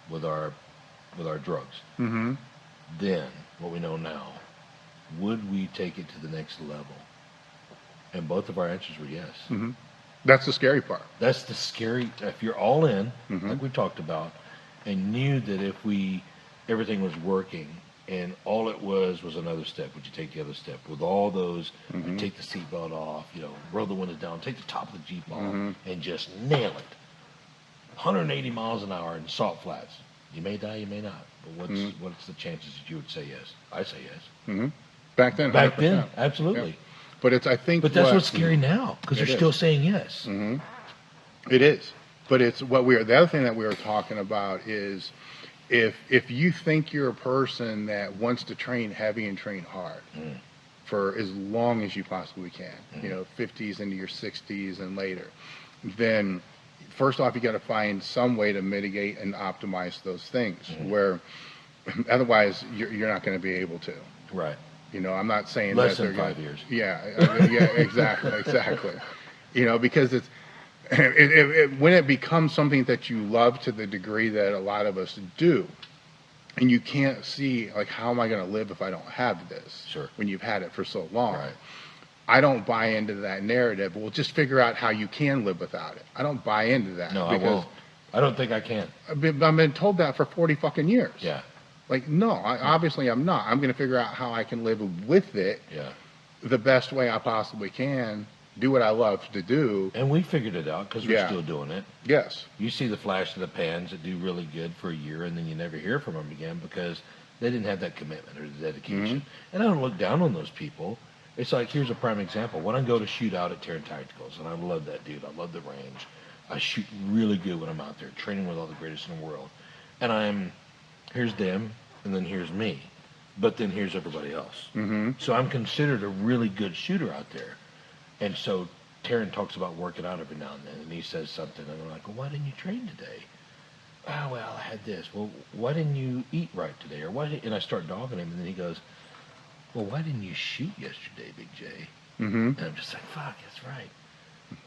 with our drugs, then what we know now, would we take it to the next level? And both of our answers were yes. That's the scary part. That's the scary. If you're all in, like we talked about, and knew that if everything was working, and all it was another step, would you take the other step? With all those, take the seatbelt off, roll the windows down, take the top of the Jeep off, and just nail it. 180 miles an hour in salt flats. You may die, you may not. But what's the chances that you would say yes? I say yes. Back then, 100%. Back then, absolutely. Yeah. But But that's what's scary now, because they're still saying yes. It is. But it's the other thing that we were talking about is, if you think you're a person that wants to train heavy and train hard for as long as you possibly can, 50s into your 60s and later, then first off, you got to find some way to mitigate and optimize those things, where otherwise you're not going to be able to. Right. I'm not saying less that than 5 years. Yeah, exactly. Because it's when it becomes something that you love to the degree that a lot of us do, and you can't see, like, how am I going to live if I don't have this? Sure. When you've had it for so long. Right. I don't buy into that narrative. Well, just figure out how you can live without it. I don't buy into that. No, I won't. I don't think I can. I've been told that for 40 fucking years. Yeah. Like, no, obviously I'm not. I'm going to figure out how I can live with it the best way I possibly can, do what I love to do. And we figured it out because we're still doing it. Yes. You see the flash of the pans that do really good for a year, and then you never hear from them again because they didn't have that commitment or the dedication. And I don't look down on those people. It's like, here's a prime example. When I go to shoot out at Terran Tacticals, and I love that dude, I love the range. I shoot really good when I'm out there, training with all the greatest in the world. And here's them, and then here's me. But then here's everybody else. So I'm considered a really good shooter out there. And so Terran talks about working out every now and then, and he says something, and I'm like, well, why didn't you train today? Oh, well, I had this. Well, why didn't you eat right today? And I start dogging him, and then he goes, well, why didn't you shoot yesterday, Big J? And I'm just like, fuck, that's right.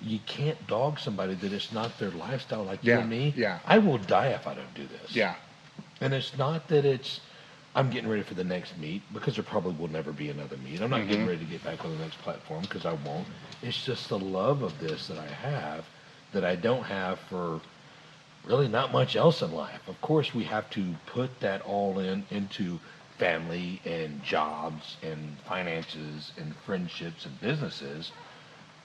You can't dog somebody that it's not their lifestyle, like you and me. Yeah. I will die if I don't do this. Yeah. And it's not that I'm getting ready for the next meet, because there probably will never be another meet. I'm not getting ready to get back on the next platform, because I won't. It's just the love of this that I have that I don't have for really not much else in life. Of course, we have to put that all into family and jobs and finances and friendships and businesses.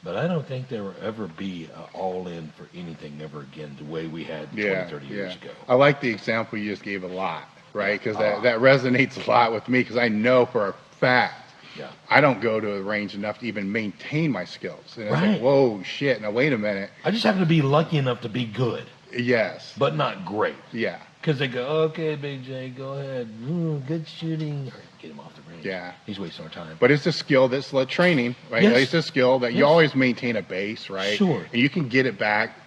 But I don't think there will ever be all in for anything ever again the way we had 20, 30 years ago. I like the example you just gave a lot, right? Because that resonates a lot with me, because I know for a fact I don't go to a range enough to even maintain my skills. And it's like, whoa, shit, now wait a minute. I just happen to be lucky enough to be good. Yes. But not great. Yeah. Because they go, okay, Big J, go ahead. Good shooting. Get him off the range. Yeah. He's wasting our time. But it's a skill that's training, right? Yes. It's a skill that you always maintain a base, right? Sure. And you can get it back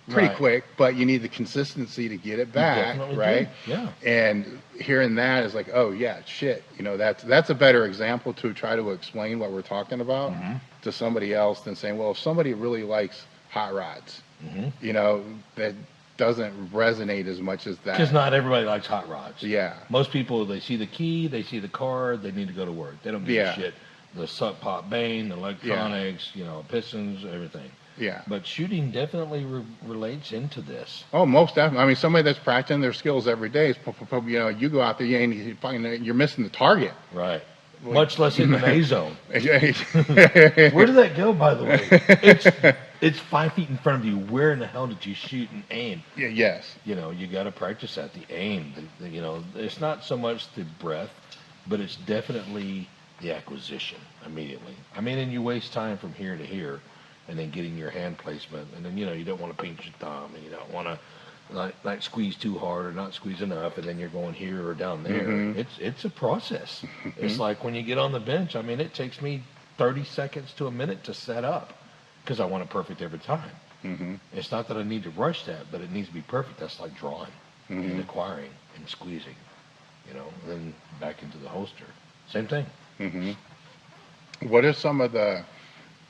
pretty quick, but you need the consistency to get it back, right? Do. Yeah. And hearing that is like, oh yeah, shit. That's a better example to try to explain what we're talking about to somebody else than saying, well, if somebody really likes hot rods, that doesn't resonate as much as that. Because not everybody likes hot rods. Yeah. Most people, they see the key, they see the card, they need to go to work. They don't give a shit. The suck, pop, bane, electronics, pistons, everything. Yeah. But shooting definitely relates into this. Oh, most definitely. I mean, somebody that's practicing their skills every day is, you go out there, you're missing the target. Right. Much less in the A zone. Where did that go, by the way? It's 5 feet in front of you. Where in the hell did you shoot and aim? Yeah, yes. You got to practice that, the aim. It's not so much the breath, but it's definitely the acquisition immediately. I mean, and you waste time from here to here, and then getting your hand placement, and then you don't want to pinch your thumb, and you don't want to like squeeze too hard or not squeeze enough, and then you're going here or down there. It's a process. It's like when you get on the bench. I mean, it takes me 30 seconds to a minute to set up because I want it perfect every time. It's not that I need to rush that, but it needs to be perfect. That's like drawing and acquiring and squeezing, and then back into the holster. Same thing. What are some of the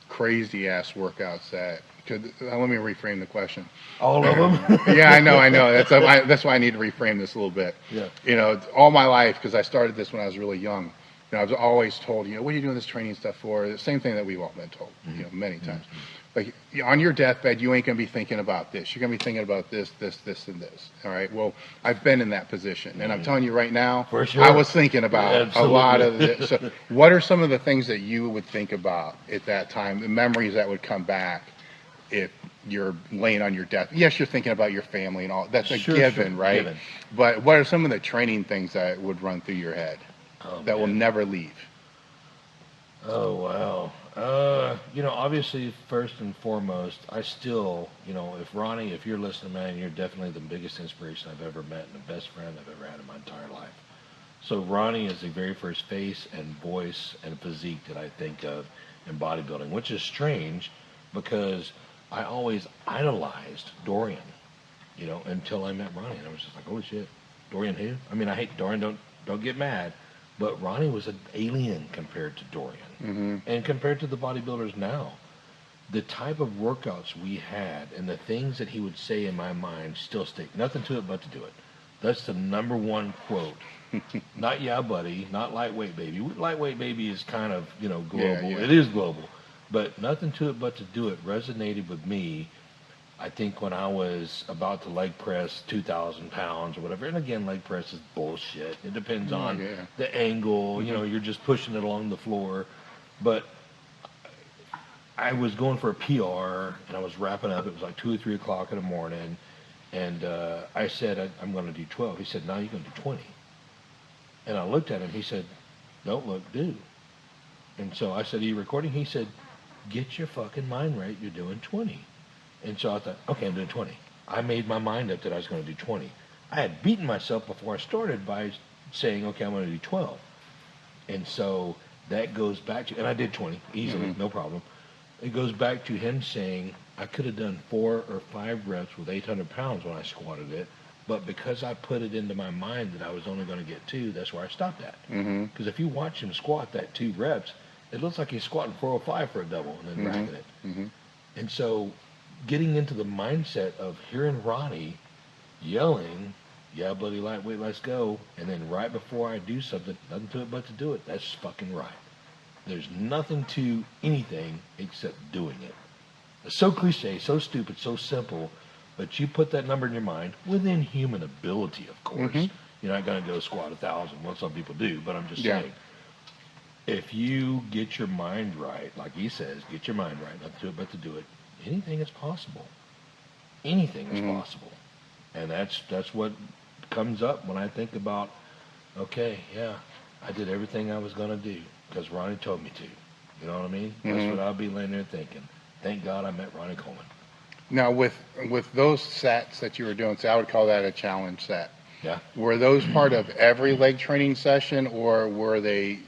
crazy ass workouts that let me reframe the question. All of them? Yeah, I know. That's why I need to reframe this a little bit. Yeah. All my life, because I started this when I was really young, I was always told, what are you doing this training stuff for? The same thing that we've all been told, many times. Like, on your deathbed, you ain't going to be thinking about this. You're going to be thinking about this, this, and this. All right? Well, I've been in that position. And I'm telling you right now, for sure. I was thinking about a lot of this. So what are some of the things that you would think about at that time, the memories that would come back if you're laying on your death? Yes, you're thinking about your family and all. That's a given, right? Given. But what are some of the training things that would run through your head that will never leave? Oh, wow. Obviously, first and foremost, I still, if you're listening, man, you're definitely the biggest inspiration I've ever met and the best friend I've ever had in my entire life. So Ronnie is the very first face and voice and physique that I think of in bodybuilding, which is strange because I always idolized Dorian, until I met Ronnie. And I was just like, holy shit, Dorian who? I mean, I hate Dorian, don't get mad. But Ronnie was an alien compared to Dorian. And compared to the bodybuilders now. The type of workouts we had and the things that he would say in my mind still stick. Nothing to it but to do it. That's the number one quote. Not yeah, buddy. Not lightweight baby. Lightweight baby is kind of, global. Yeah. It is global. But nothing to it but to do it resonated with me. I think when I was about to leg press 2,000 pounds or whatever, and again, leg press is bullshit. It depends on the angle. You're just pushing it along the floor. But I was going for a PR, and I was wrapping up. It was like 2 or 3 o'clock in the morning, and I said, I'm going to do 12. He said, no, you're going to do 20. And I looked at him. He said, don't look, do. And so I said, are you recording? He said, get your fucking mind right. You're doing 20. And so I thought, okay, I'm doing 20. I made my mind up that I was going to do 20. I had beaten myself before I started by saying, okay, I'm going to do 12. And so that goes back to, and I did 20 easily, no problem. It goes back to him saying, I could have done 4 or 5 reps with 800 pounds when I squatted it, but because I put it into my mind that I was only going to get 2, that's where I stopped at. Because if you watch him squat that 2 reps, it looks like he's squatting 405 for a double and then racking it. And so getting into the mindset of hearing Ronnie yelling, yeah, buddy, lightweight, let's go. And then right before I do something, nothing to it but to do it. That's fucking right. There's nothing to anything except doing it. It's so cliche, so stupid, so simple, but you put that number in your mind within human ability, of course. You're not going to go squat 1,000. Well, some people do, but I'm just Yeah. saying, if you get your mind right, like he says, get your mind right, not to do it, but to do it, anything is possible. Anything is possible. And that's what comes up when I think about, okay, yeah, I did everything I was going to do because Ronnie told me to. You know what I mean? That's what I'll be laying there thinking. Thank God I met Ronnie Coleman. Now, with those sets that you were doing, so I would call that a challenge set. Yeah. Were those part of every leg training session, or were they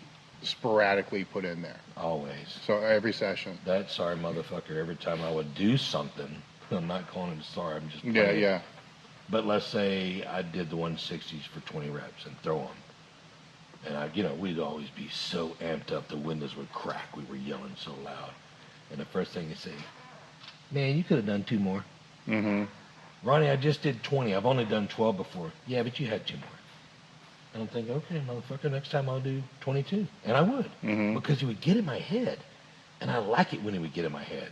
sporadically put in there? Always. So every session. That sorry motherfucker, every time I would do something, I'm not calling him sorry, I'm just Yeah, playing. yeah. But let's say I did the 160s for 20 reps and throw them. And we'd always be so amped up, the windows would crack, we were yelling so loud. And the first thing he'd say, man, you could have done 2 more. Ronnie, I just did 20. I've only done 12 before. Yeah, but you had 2 more. And I'm thinking, okay, motherfucker, next time I'll do 22. And I would. Because he would get in my head. And I like it when he would get in my head.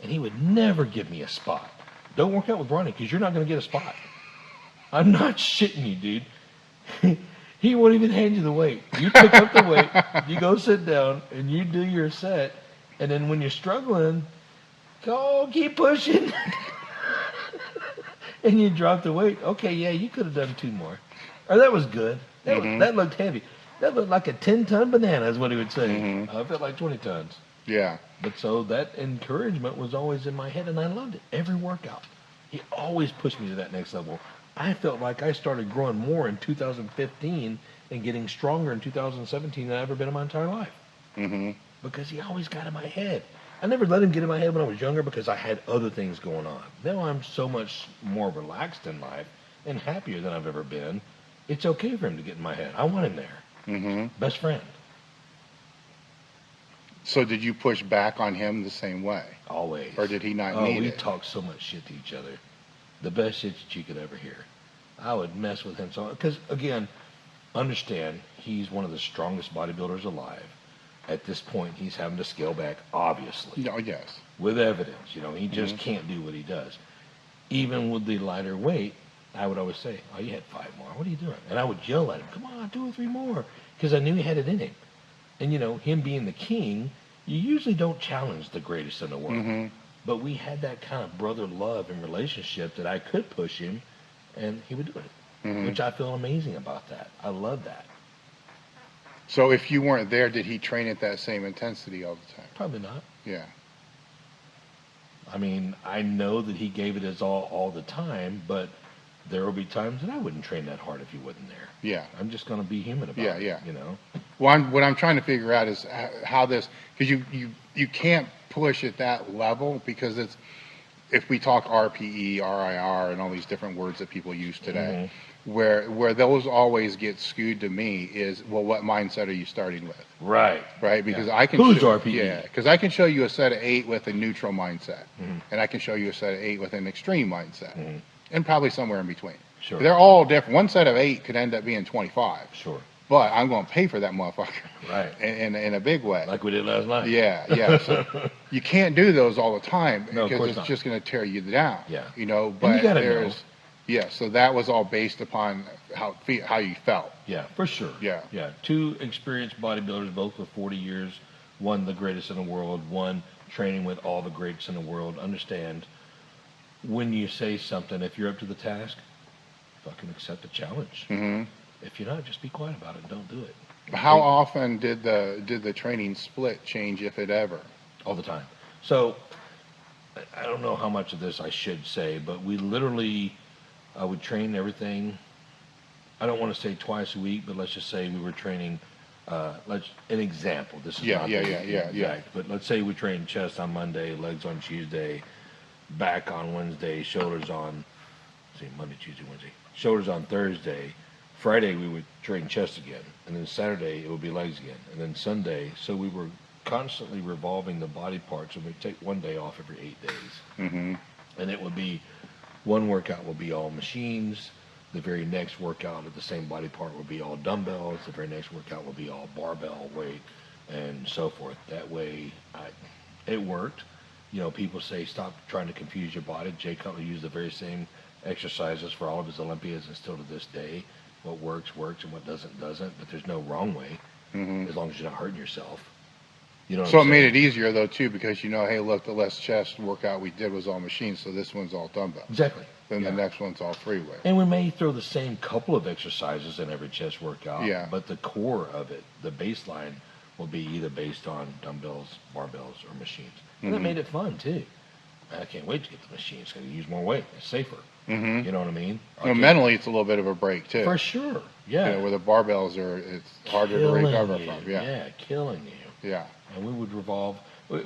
And he would never give me a spot. Don't work out with Ronnie because you're not going to get a spot. I'm not shitting you, dude. He won't even hand you the weight. You pick up the weight, you go sit down, and you do your set. And then when you're struggling, go keep pushing. And you drop the weight. Okay, yeah, you could have done 2 more. Or that was good. That looked heavy. That looked like a 10-ton banana is what he would say. I felt like 20 tons. Yeah. But so that encouragement was always in my head, and I loved it. Every workout. He always pushed me to that next level. I felt like I started growing more in 2015 and getting stronger in 2017 than I've ever been in my entire life. Because he always got in my head. I never let him get in my head when I was younger because I had other things going on. Now I'm so much more relaxed in life and happier than I've ever been. It's okay for him to get in my head. I want him there. Best friend. So did you push back on him the same way? Always. Or did he not need it? We talked so much shit to each other. The best shit that you could ever hear. I would mess with him so, because again, understand, he's one of the strongest bodybuilders alive. At this point, he's having to scale back, obviously. Oh, yes. With evidence, he just can't do what he does. Even with the lighter weight, I would always say, oh, you had 5 more. What are you doing? And I would yell at him, come on, 2 or 3 more. Because I knew he had it in him. And, him being the king, you usually don't challenge the greatest in the world. But we had that kind of brother love and relationship that I could push him, and he would do it, which I feel amazing about that. I love that. So if you weren't there, did he train at that same intensity all the time? Probably not. Yeah. I mean, I know that he gave it his all the time, but there will be times that I wouldn't train that hard if he wasn't there. Yeah. I'm just going to be human about it. Yeah. Well, what I'm trying to figure out is how this, because you can't push at that level, because it's, if we talk RPE, RIR, and all these different words that people use today, where those always get skewed to me is, well, what mindset are you starting with? Right. Because I can Who's RPE? Yeah, because I can show you a set of 8 with a neutral mindset, and I can show you a set of 8 with an extreme mindset, and probably somewhere in between. Sure. They're all different. One set of 8 could end up being 25. Sure. But I'm going to pay for that motherfucker. Right. In a big way. Like we did last night. Yeah. So you can't do those all the time, because it's not. just going to tear you down. Yeah. But and you gotta know. Yeah, so that was all based upon how you felt. Yeah, for sure. Yeah. 2 experienced bodybuilders, both with 40 years, one the greatest in the world, one training with all the greats in the world. Understand, when you say something, if you're up to the task, fucking accept the challenge. If you're not, just be quiet about it and don't do it. How often did the training split change, if it ever? All the time. So I don't know how much of this I should say, but we literally would train everything. I don't want to say twice a week, but let's just say we were training. An example. This is not exact, but let's say we train chest on Monday, legs on Tuesday, back on Wednesday, shoulders on Monday, Tuesday, Wednesday, shoulders on Thursday. Friday we would train chest again, and then Saturday it would be legs again, and then Sunday. So we were constantly revolving the body parts, and we'd take one day off every 8 days. And it would be, one workout will be all machines, the very next workout of the same body part will be all dumbbells, the very next workout will be all barbell weight, and so forth. That way, it worked. People say stop trying to confuse your body. Jay Cutler used the very same exercises for all of his Olympias, and still to this day, What works and what doesn't. But there's no wrong way, as long as you're not hurting yourself. You know. So it made it easier though too, because hey, look, the less chest workout we did was all machines, so this one's all dumbbell. Exactly. Then the next one's all free weight. And we may throw the same couple of exercises in every chest workout. Yeah. But the core of it, the baseline, will be either based on dumbbells, barbells, or machines. And that made it fun too. I can't wait to get the machines. Going to use more weight. It's safer. You know what I mean? Mentally, it's a little bit of a break too. For sure. Yeah. Where the barbells it's harder to recover from. Yeah, killing you. Yeah. And we would revolve.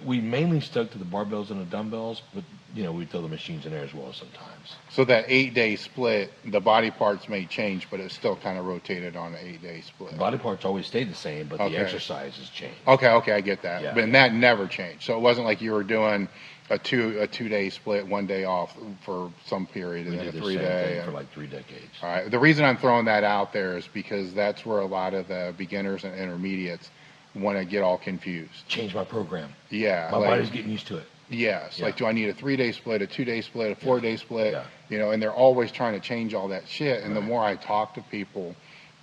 We mainly stuck to the barbells and the dumbbells, but we'd throw the machines in there as well sometimes. So that 8-day split, the body parts may change, but it's still kind of rotated on an 8-day split. The body parts always stayed the same, but the exercises changed. Okay, I get that. Yeah. But that never changed. So it wasn't like you were doing a 2-day split, 1 day off for some period, and then a 3-day. For like 3 decades. All right. The reason I'm throwing that out there is because that's where a lot of the beginners and intermediates want to get all confused. Change my program. Yeah. My body's getting used to it. Yes. Yeah. Like, do I need a 3-day split, a 2-day split, a 4-day split? Yeah. And they're always trying to change all that shit. And the more I talk to people,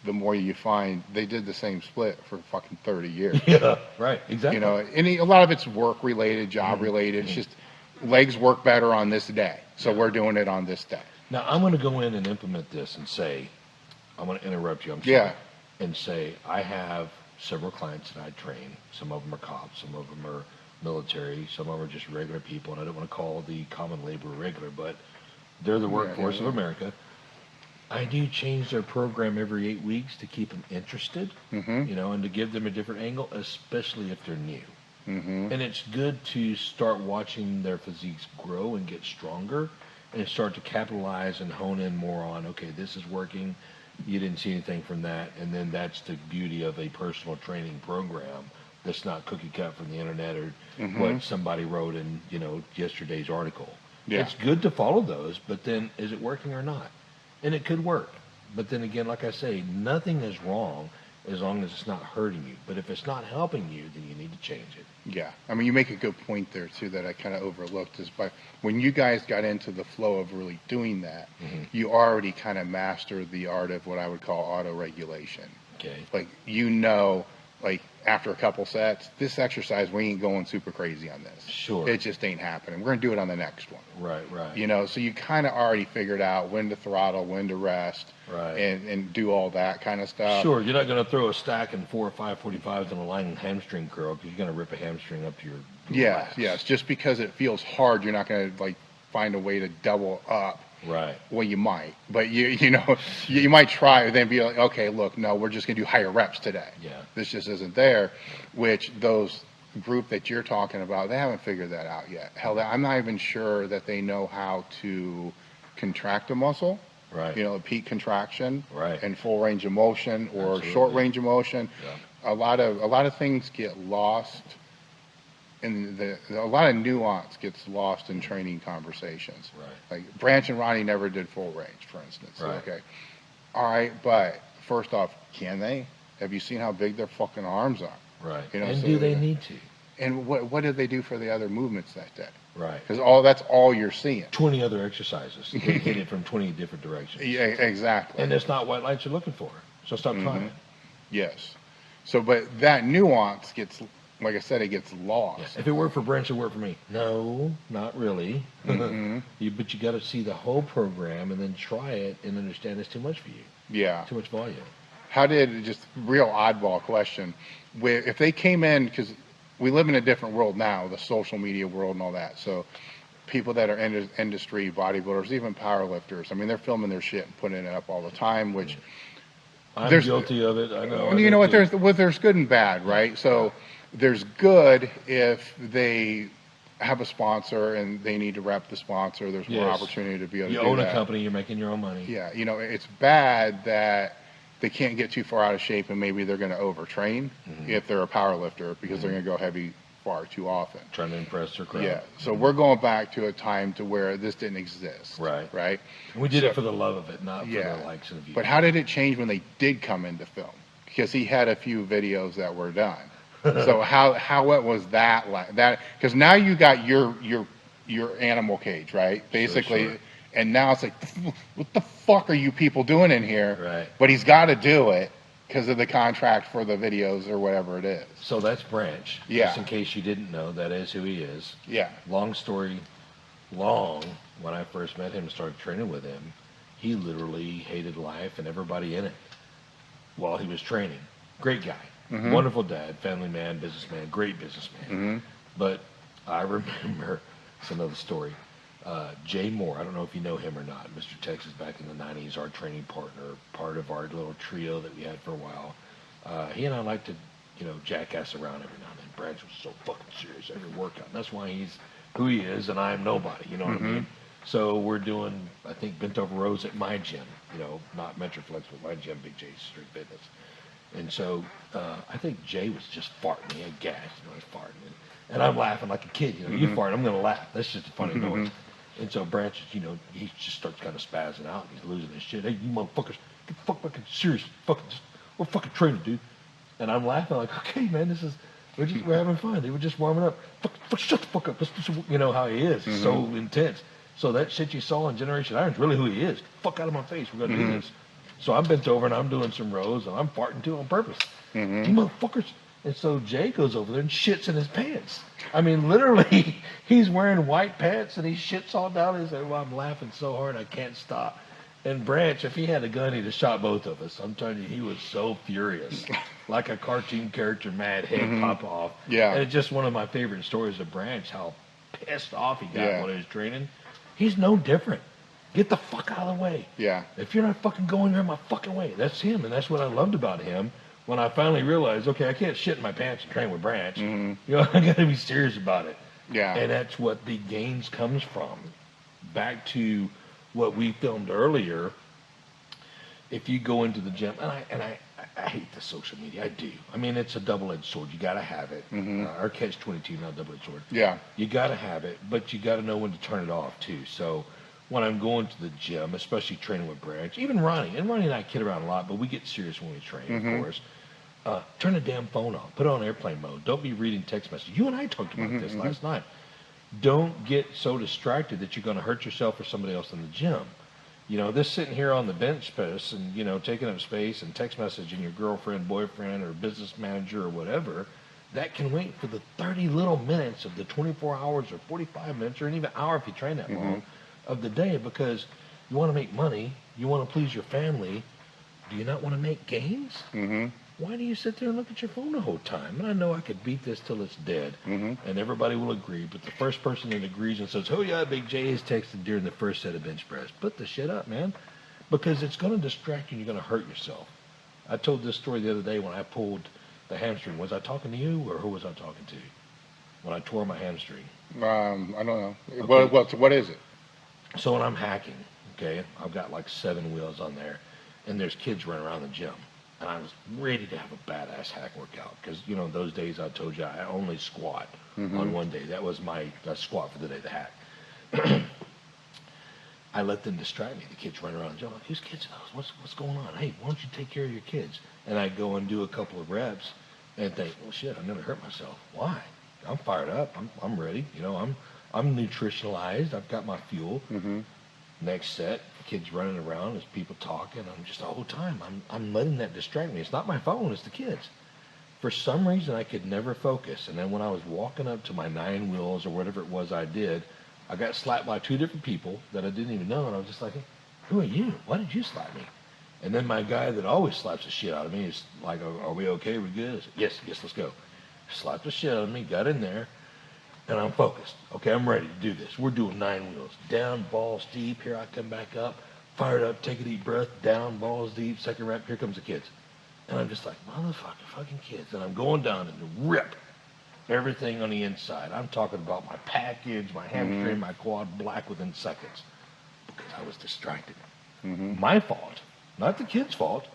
the more you find they did the same split for fucking 30 years. Yeah, right. Exactly. And a lot of it's work related, job related. It's just legs work better on this day. So we're doing it on this day. Now, I'm going to go in and implement this and say, I'm going to interrupt you. I'm sorry. Yeah. And say, I have several clients that I train. Some of them are cops, some of them are military, some of them are just regular people, and I don't want to call the common laborer regular, but they're the workforce of America. I do change their program every 8 weeks to keep them interested, and to give them a different angle, especially if they're new. And it's good to start watching their physiques grow and get stronger and start to capitalize and hone in more on, okay, this is working. You didn't see anything from that, and then that's the beauty of a personal training program that's not cookie cut from the internet or what somebody wrote in yesterday's article. Yeah. It's good to follow those, but then is it working or not? And it could work, but then again, like I say, nothing is wrong as long as it's not hurting you. But if it's not helping you, then you need to change it. Yeah. I mean, you make a good point there too that I kind of overlooked, is when you guys got into the flow of really doing that, you already kind of mastered the art of what I would call auto regulation. Okay. Like, like after a couple sets, this exercise, we ain't going super crazy on this. Sure. It just ain't happening. We're going to do it on the next one. Right. So you kind of already figured out when to throttle, when to rest, and do all that kind of stuff. Sure. You're not going to throw a stack and 4 or 5 45s and a lying hamstring curl because you're going to rip a hamstring up to your lats. Yes. Just because it feels hard, you're not going to find a way to double up. Right. Well, you might, but you might try and then be like, okay, look, no, we're just going to do higher reps today. Yeah. This just isn't there, which those group that you're talking about, they haven't figured that out yet. Hell, I'm not even sure that they know how to contract a muscle. Right. Peak contraction. Right. And full range of motion or Absolutely. short range of motion. Yeah. A lot of things get lost. And a lot of nuance gets lost in training conversations. Right. Like Branch and Ronnie never did full range, for instance. Right. Okay. All right, but first off, can they? Have you seen how big their fucking arms are? Right. And do they need to? And what did they do for the other movements that day? Right. Because that's all you're seeing. 20 other exercises. They hit it from 20 different directions. Yeah, exactly. And that's not what lights you're looking for. So stop trying. Yes. So, but that nuance gets, like I said, it gets lost. Yeah. If it worked for Branch, it worked for me. No, not really. But you got to see the whole program and then try it and understand it's too much for you. Yeah. Too much volume. How did, just real oddball question, if they came in, because we live in a different world now, the social media world and all that. So people that are in industry, bodybuilders, even powerlifters, I mean, they're filming their shit and putting it up all the time, which I'm guilty of it. I know. Well, you know what? There's good and bad, right? So there's good if they have a sponsor and they need to rep the sponsor. There's more opportunity to be able to do that. You own a company, you're making your own money. Yeah, it's bad that they can't get too far out of shape and maybe they're going to overtrain if they're a power lifter because they're going to go heavy far too often. Trying to impress their crowd. Yeah, so we're going back to a time to where this didn't exist. Right. Right? And we did it for the love of it, not for the likes and views. But how did it change when they did come into film? Because he had a few videos that were done. So what was that like? That because now you got your animal cage, right? Basically, Sure. And now it's like, what the fuck are you people doing in here? Right. But he's got to do it because of the contract for the videos or whatever it is. So that's Branch. Yeah. Just in case you didn't know, that is who he is. Yeah. Long story long, when I first met him and started training with him, he literally hated life and everybody in it while he was training. Great guy. Mm-hmm. Wonderful dad, family man, businessman, great businessman. Mm-hmm. But I remember, it's another story. Jay Moore, I don't know if you know him or not, Mr. Texas back in the 90s, our training partner, part of our little trio that we had for a while. He and I like to, jackass around every now and then. Branch was so fucking serious every workout. And that's why he's who he is and I am nobody, you know what I mean? So we're doing, I think, bent over rows at my gym, not Metroflex, but my gym, Big J's Street Fitness. And so I think Jay was just farting. He had gas, he's farting. And I'm laughing like a kid, you fart, I'm going to laugh. That's just a funny noise. And so Branch, he just starts kind of spazzing out. And he's losing his shit. Hey, you motherfuckers, get the fucking serious. We're fucking training, dude. And I'm laughing like, okay, man, we're having fun. They were just warming up. Shut the fuck up. You know how he is. He's so intense. So that shit you saw in Generation Iron is really who he is. Fuck out of my face. We're going to do this. So I'm bent over and I'm doing some rows and I'm farting too on purpose. You motherfuckers. And so Jay goes over there and shits in his pants. I mean, literally, he's wearing white pants and he shits all down. He's like, well, I'm laughing so hard I can't stop. And Branch, if he had a gun, he'd have shot both of us. I'm telling you, he was so furious. Like a cartoon character, mad head pop off. Yeah. And it's just one of my favorite stories of Branch, how pissed off he got when he was training. He's no different. Get the fuck out of the way. Yeah. If you're not fucking going there my fucking way, that's him. And that's what I loved about him. When I finally realized, okay, I can't shit in my pants and train with Branch. I got to be serious about it. Yeah. And that's what the gains comes from. Back to what we filmed earlier. If you go into the gym, and I hate the social media. I do. I mean, it's a double-edged sword. You got to have it. Our catch-22, not double-edged sword. Yeah. You got to have it, but you got to know when to turn it off too. So when I'm going to the gym, especially training with Branch, even Ronnie, and I kid around a lot, but we get serious when we train, of course. Turn the damn phone off. Put it on airplane mode. Don't be reading text messages. You and I talked about this last night. Don't get so distracted that you're going to hurt yourself or somebody else in the gym. This sitting here on the bench press and, taking up space and text messaging your girlfriend, boyfriend, or business manager or whatever, that can wait for the 30 little minutes of the 24 hours or 45 minutes or even an hour if you train that long of the day, because you want to make money, you want to please your family. Do you not want to make gains? Why do you sit there and look at your phone the whole time? And I know I could beat this till it's dead, and everybody will agree, but the first person that agrees and says, oh yeah, Big J is texted during the first set of bench press, put the shit up, man, because it's going to distract you and you're going to hurt yourself. I told this story the other day when I pulled the hamstring. Was I talking to you or who was I talking to when I tore my hamstring? I don't know. Okay. What is it? So when I'm hacking, okay, I've got like 7 wheels on there, and there's kids running around the gym. And I was ready to have a badass hack workout because, those days I told you I only squat on one day. That was my squat for the day, the hack. I let them distract me. The kids running around the gym. I'm like, whose kids are those? What's going on? Hey, why don't you take care of your kids? And I go and do a couple of reps and think, well, shit, I never hurt myself. Why? I'm fired up. I'm ready. I'm nutritionalized. I've got my fuel. Next set, kids running around, there's people talking. I'm just the whole time. I'm letting that distract me. It's not my phone, it's the kids. For some reason, I could never focus. And then when I was walking up to my 9 wheels or whatever it was I did, I got slapped by 2 different people that I didn't even know. And I was just like, hey, who are you? Why did you slap me? And then my guy that always slaps the shit out of me is like, are we okay? We good? I said, yes, let's go. Slapped the shit out of me, got in there. And I'm focused. Okay, I'm ready to do this. We're doing 9 wheels. Down, balls deep. Here I come back up. Fired up, take a deep breath. Down, balls deep. Second rep, here comes the kids. And I'm just like, motherfucking fucking kids. And I'm going down and rip everything on the inside. I'm talking about my package, my hamstring, my quad, black within seconds. Because I was distracted. My fault. Not the kids' fault.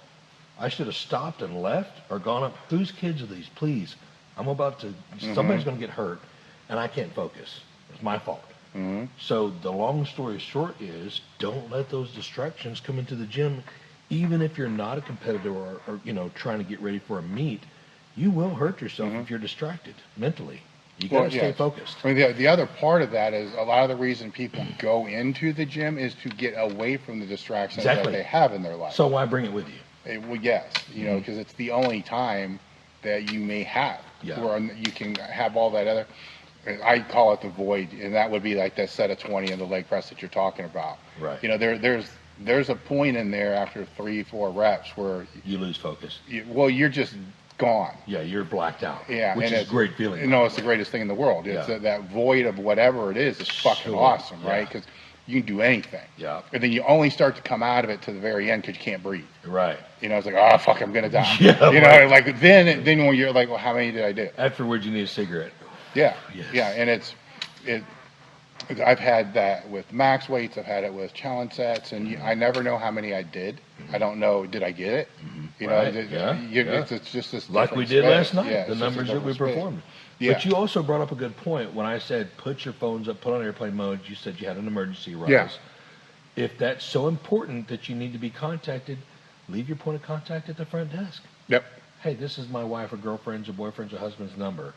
I should have stopped and left or gone up. Whose kids are these? Please. I'm about to, somebody's going to get hurt. And I can't focus. It's my fault. So the long story short is, don't let those distractions come into the gym. Even if you're not a competitor or trying to get ready for a meet, you will hurt yourself if you're distracted mentally. You got to stay yes. focused. I mean, the other part of that is a lot of the reason people go into the gym is to get away from the distractions that they have in their life. So why bring it with you? Well, yes, because it's the only time that you may have where you can have all that other. I call it the void, and that would be like that set of 20 in the leg press that you're talking about. Right. There's a point in there after 3-4 reps where you lose focus. You're just gone. Yeah, you're blacked out. Yeah, which is a great feeling. It's the greatest thing in the world. It's that void of whatever it is. It's fucking awesome, right? Because you can do anything. Yeah. And then you only start to come out of it to the very end because you can't breathe. Right. It's like, oh fuck, I'm gonna die. Like then when you're like, well, how many did I do? Afterwards, you need a cigarette. Yeah. Yes. Yeah, and I've had that with max weights. I've had it with challenge sets, and I never know how many I did. I don't know. Did I get it? It's just this like we did last night. The numbers that we performed. Yeah. But you also brought up a good point when I said put your phones up, put on airplane mode. You said you had an emergency rise. Yeah. If that's so important that you need to be contacted, leave your point of contact at the front desk. Yep. Hey, this is my wife or girlfriend's or boyfriend's or husband's number.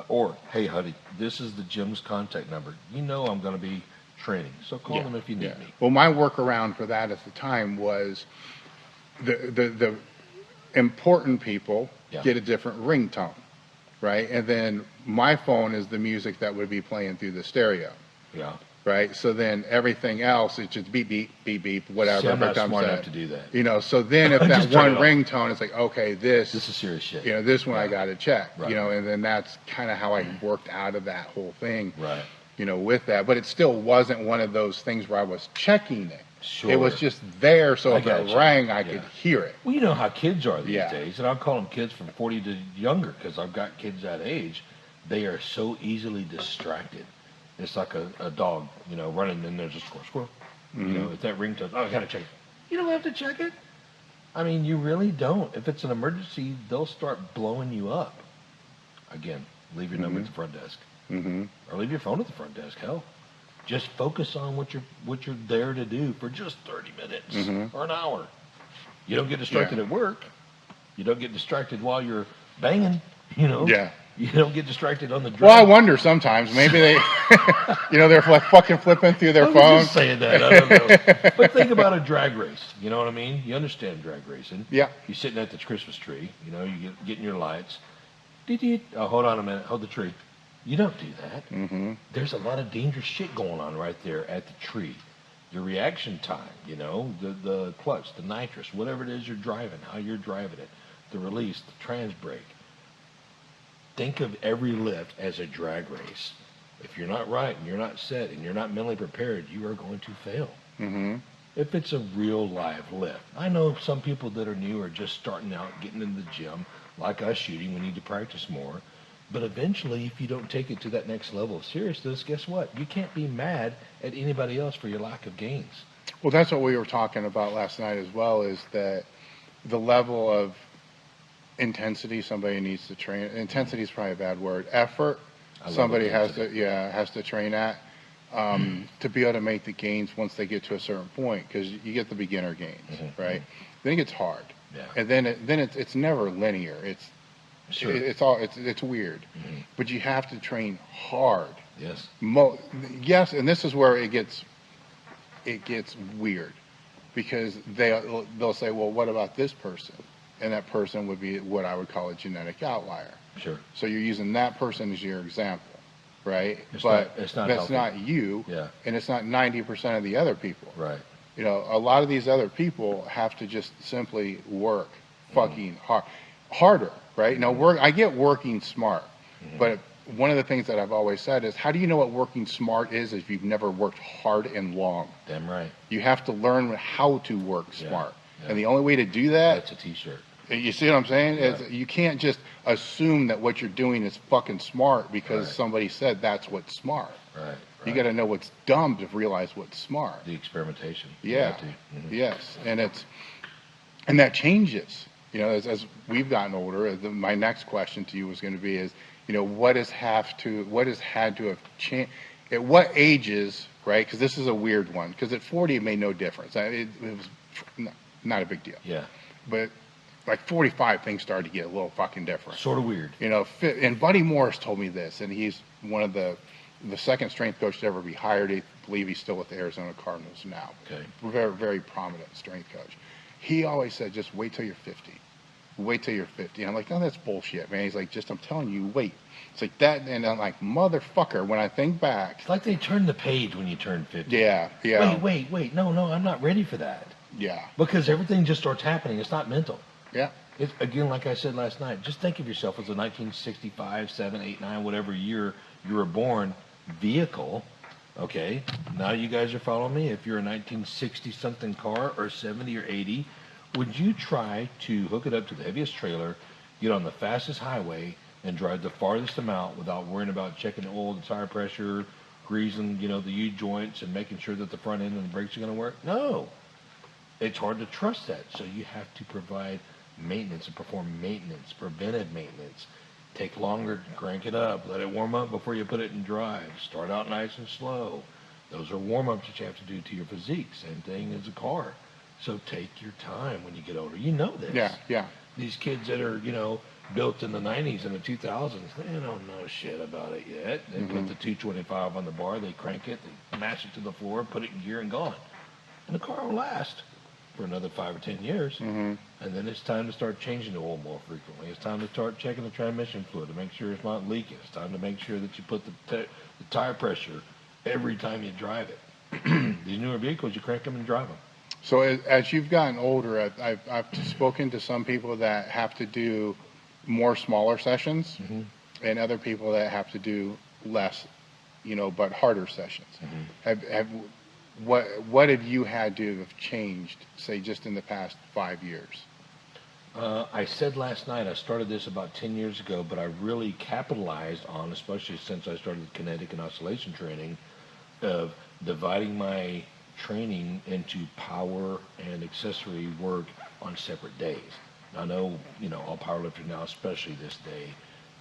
Or, hey, honey, this is the gym's contact number. I'm going to be training, so call them if you need me. Well, my workaround for that at the time was the important people get a different ringtone, right? And then my phone is the music that would be playing through the stereo. Yeah. Right. So then everything else, it's just beep, beep, beep, beep, whatever. See, I'm not smart enough to do that. So then if that one ringtone is like, okay, this is serious shit. This one I got to check, right. And then that's kind of how I worked out of that whole thing, right. With that. But it still wasn't one of those things where I was checking it. Sure. It was just there. So if it rang, I could hear it. Well, you know how kids are these days. And I'll call them kids from 40 to younger because I've got kids that age. They are so easily distracted. It's like a dog, running and there's a squirrel. Mm-hmm. If that ringtone, I got to check it. You don't have to check it. I mean, you really don't. If it's an emergency, they'll start blowing you up. Again, leave your number at the front desk. Mm-hmm. Or leave your phone at the front desk. Hell, just focus on what you're there to do for just 30 minutes or an hour. You don't get distracted at work. You don't get distracted while you're banging, Yeah. You don't get distracted on the drive. Well, I wonder sometimes. Maybe they, they're fucking flipping through their phone. I was just saying that. I don't know. But think about a drag race. You know what I mean? You understand drag racing. Yeah. You're sitting at the Christmas tree. You getting your lights. Oh, hold on a minute. Hold the tree. You don't do that. Mm-hmm. There's a lot of dangerous shit going on right there at the tree. The reaction time, the clutch, the nitrous, whatever it is you're driving, how you're driving it, the release, the trans brake. Think of every lift as a drag race. If you're not right and you're not set and you're not mentally prepared, you are going to fail. Mm-hmm. If it's a real live lift. I know some people that are new are just starting out, getting into the gym, like us shooting, we need to practice more. But eventually, if you don't take it to that next level of seriousness, guess what? You can't be mad at anybody else for your lack of gains. Well, that's what we were talking about last night as well, is that the level of intensity somebody needs to train. Intensity is probably a bad word. Effort somebody has to train at to be able to make the gains once they get to a certain point, because you get the beginner gains, right? Then it gets hard, and then it's never linear. It's weird, but you have to train hard. Yes. Yes, and this is where it gets weird, because they'll say, well, what about this person? And that person would be what I would call a genetic outlier. Sure. So you're using that person as your example, right? It's that's healthy. not you, and it's not 90% of the other people. Right. A lot of these other people have to just simply work fucking harder, right? I get working smart, but one of the things that I've always said is, how do you know what working smart is if you've never worked hard and long? Damn right. You have to learn how to work smart. Yeah. And the only way to do that's a t-shirt. You see what I'm saying? Yeah. You can't just assume that what you're doing is fucking smart because somebody said that's what's smart. Right. You got to know what's dumb to realize what's smart. The experimentation. Yeah. Yes. And that changes. As we've gotten older, my next question to you was going to be is, what has had to have changed? At what ages, right? Because this is a weird one. Because at 40 it made no difference. It was not a big deal. Yeah. But like 45, things started to get a little fucking different. Sort of weird. You know, and Buddy Morris told me this, and he's one of the second strength coach to ever be hired. I believe he's still with the Arizona Cardinals now. Okay. Very, very prominent strength coach. He always said, just wait till you're 50. Wait till you're 50. And I'm like, no, that's bullshit, man. He's like, I'm telling you, wait. It's like that, and I'm like, motherfucker, when I think back. It's like they turn the page when you turn 50. Yeah. Wait. No, I'm not ready for that. Yeah. Because everything just starts happening. It's not mental. Yeah. It's, again, like I said last night, just think of yourself as a 1965, 7, 8, 9, whatever year you were born vehicle. Okay, now you guys are following me. If you're a 1960-something car or 70 or 80, would you try to hook it up to the heaviest trailer, get on the fastest highway, and drive the farthest amount without worrying about checking the oil, the tire pressure, greasing, the U-joints, and making sure that the front end and the brakes are going to work? No. It's hard to trust that. So you have to provide maintenance and perform maintenance, preventive maintenance. Take longer, crank it up, let it warm up before you put it in drive. Start out nice and slow. Those are warm-ups that you have to do to your physique. Same thing as a car. So take your time when you get older. You know this. Yeah. These kids that are, built in the 90s and the 2000s, they don't know shit about it yet. They put the 225 on the bar, they crank it, they mash it to the floor, put it in gear and gone. And the car will last for another 5 or 10 years. And then it's time to start changing the oil more frequently. It's time to start checking the transmission fluid to make sure it's not leaking. It's time to make sure that you put the tire pressure every time you drive it. These newer vehicles, you crank them and drive them. So as you've gotten older, I've spoken to some people that have to do more smaller sessions, and other people that have to do less, but harder sessions. What have you had to have changed, say, just in the past 5 years? I said last night, I started this about 10 years ago, but I really capitalized on, especially since I started kinetic and oscillation training, of dividing my training into power and accessory work on separate days. I know, all powerlifters now, especially this day,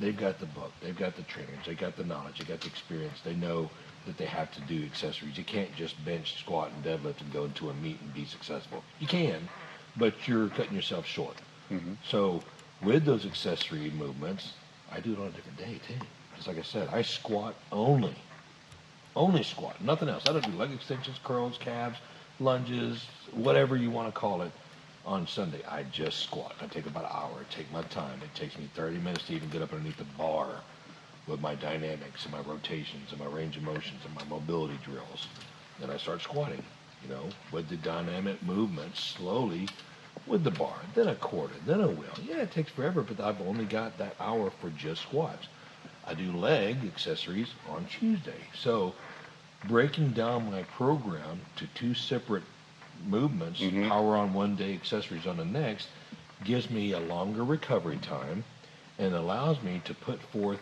they've got the book, they've got the trainers, they got the knowledge, they got the experience, they know that they have to do accessories. You can't just bench, squat, and deadlift and go into a meet and be successful. You can, but you're cutting yourself short. So with those accessory movements, I do it on a different day too. Just like I said, I squat only squat, nothing else. I don't do leg extensions, curls, calves, lunges, whatever you want to call it. On Sunday, I just squat. I take about an hour. I take my time. It takes me 30 minutes to even get up underneath the bar with my dynamics and my rotations and my range of motions and my mobility drills. Then I start squatting, with the dynamic movements slowly with the bar, then a quarter, then a wheel. Yeah, it takes forever, but I've only got that hour for just squats. I do leg accessories on Tuesday. So breaking down my program to 2 separate movements, power on one day, accessories on the next, gives me a longer recovery time and allows me to put forth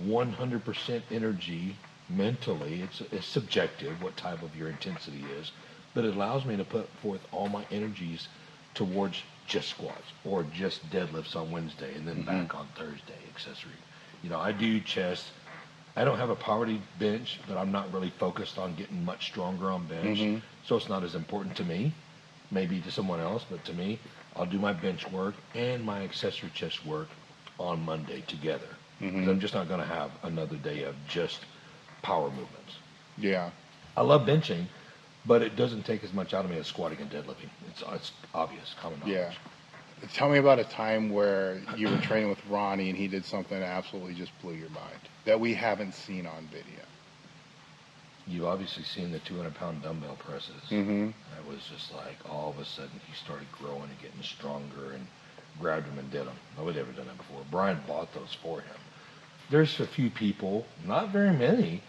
100% energy mentally. It's subjective what type of your intensity is, but it allows me to put forth all my energies towards just squats or just deadlifts on Wednesday and then back on Thursday, accessory. I do chest. I don't have a poverty bench, but I'm not really focused on getting much stronger on bench. So it's not as important to me, maybe to someone else, but to me, I'll do my bench work and my accessory chest work on Monday together. Because I'm just not going to have another day of just power movements. Yeah. I love benching, but it doesn't take as much out of me as squatting and deadlifting. It's obvious, common knowledge. Yeah. Tell me about a time where you were training with Ronnie and he did something that absolutely just blew your mind that we haven't seen on video. You've obviously seen the 200-pound dumbbell presses. That was just like all of a sudden he started growing and getting stronger and grabbed them and did them. Nobody had ever done that before. Brian bought those for him. There's a few people, not very many,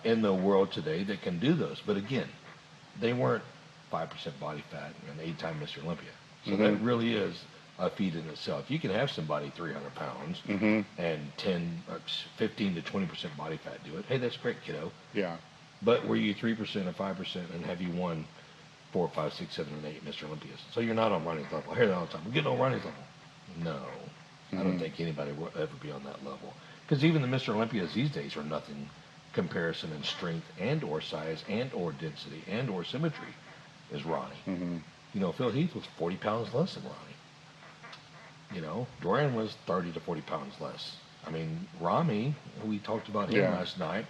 in the world today that can do those. But again, they weren't 5% body fat and 8-time Mr. Olympia. So that really is a feat in itself. You can have somebody 300 pounds and 15 to 20% body fat do it. Hey, that's great, kiddo. Yeah. But were you 3% or 5% and have you won 4, 5, 6, 7, and 8 Mr. Olympias? So you're not on Ronnie's level. I hear that all the time. We're getting on Ronnie's level. No. I don't think anybody will ever be on that level. Because even the Mr. Olympias these days are nothing comparison in strength and or size and or density and or symmetry as Ronnie. Phil Heath was 40 pounds less than Ronnie. You know, Dorian was 30 to 40 pounds less. I mean, Rami, we talked about him last night.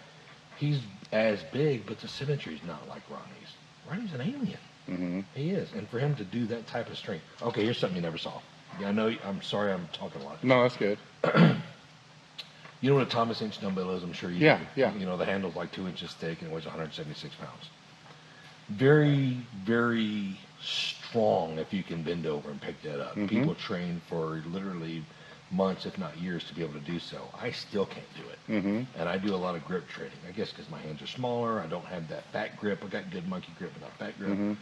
He's as big, but the symmetry's not like Ronnie's. Ronnie's an alien. Mm-hmm. He is. And for him to do that type of strength. Okay, here's something you never saw. Yeah, I know. I'm sorry I'm talking a lot. No, that's good. You know what a Thomas inch dumbbell is? I'm sure you do. Yeah. You know, the handle's like 2 inches thick and it weighs 176 pounds. Very, very strong if you can bend over and pick that up. Mm-hmm. People train for literally months, if not years, to be able to do so. I still can't do it. Mm-hmm. And I do a lot of grip training. I guess because my hands are smaller. I don't have that fat grip. I got good monkey grip, but not fat grip. Mm-hmm.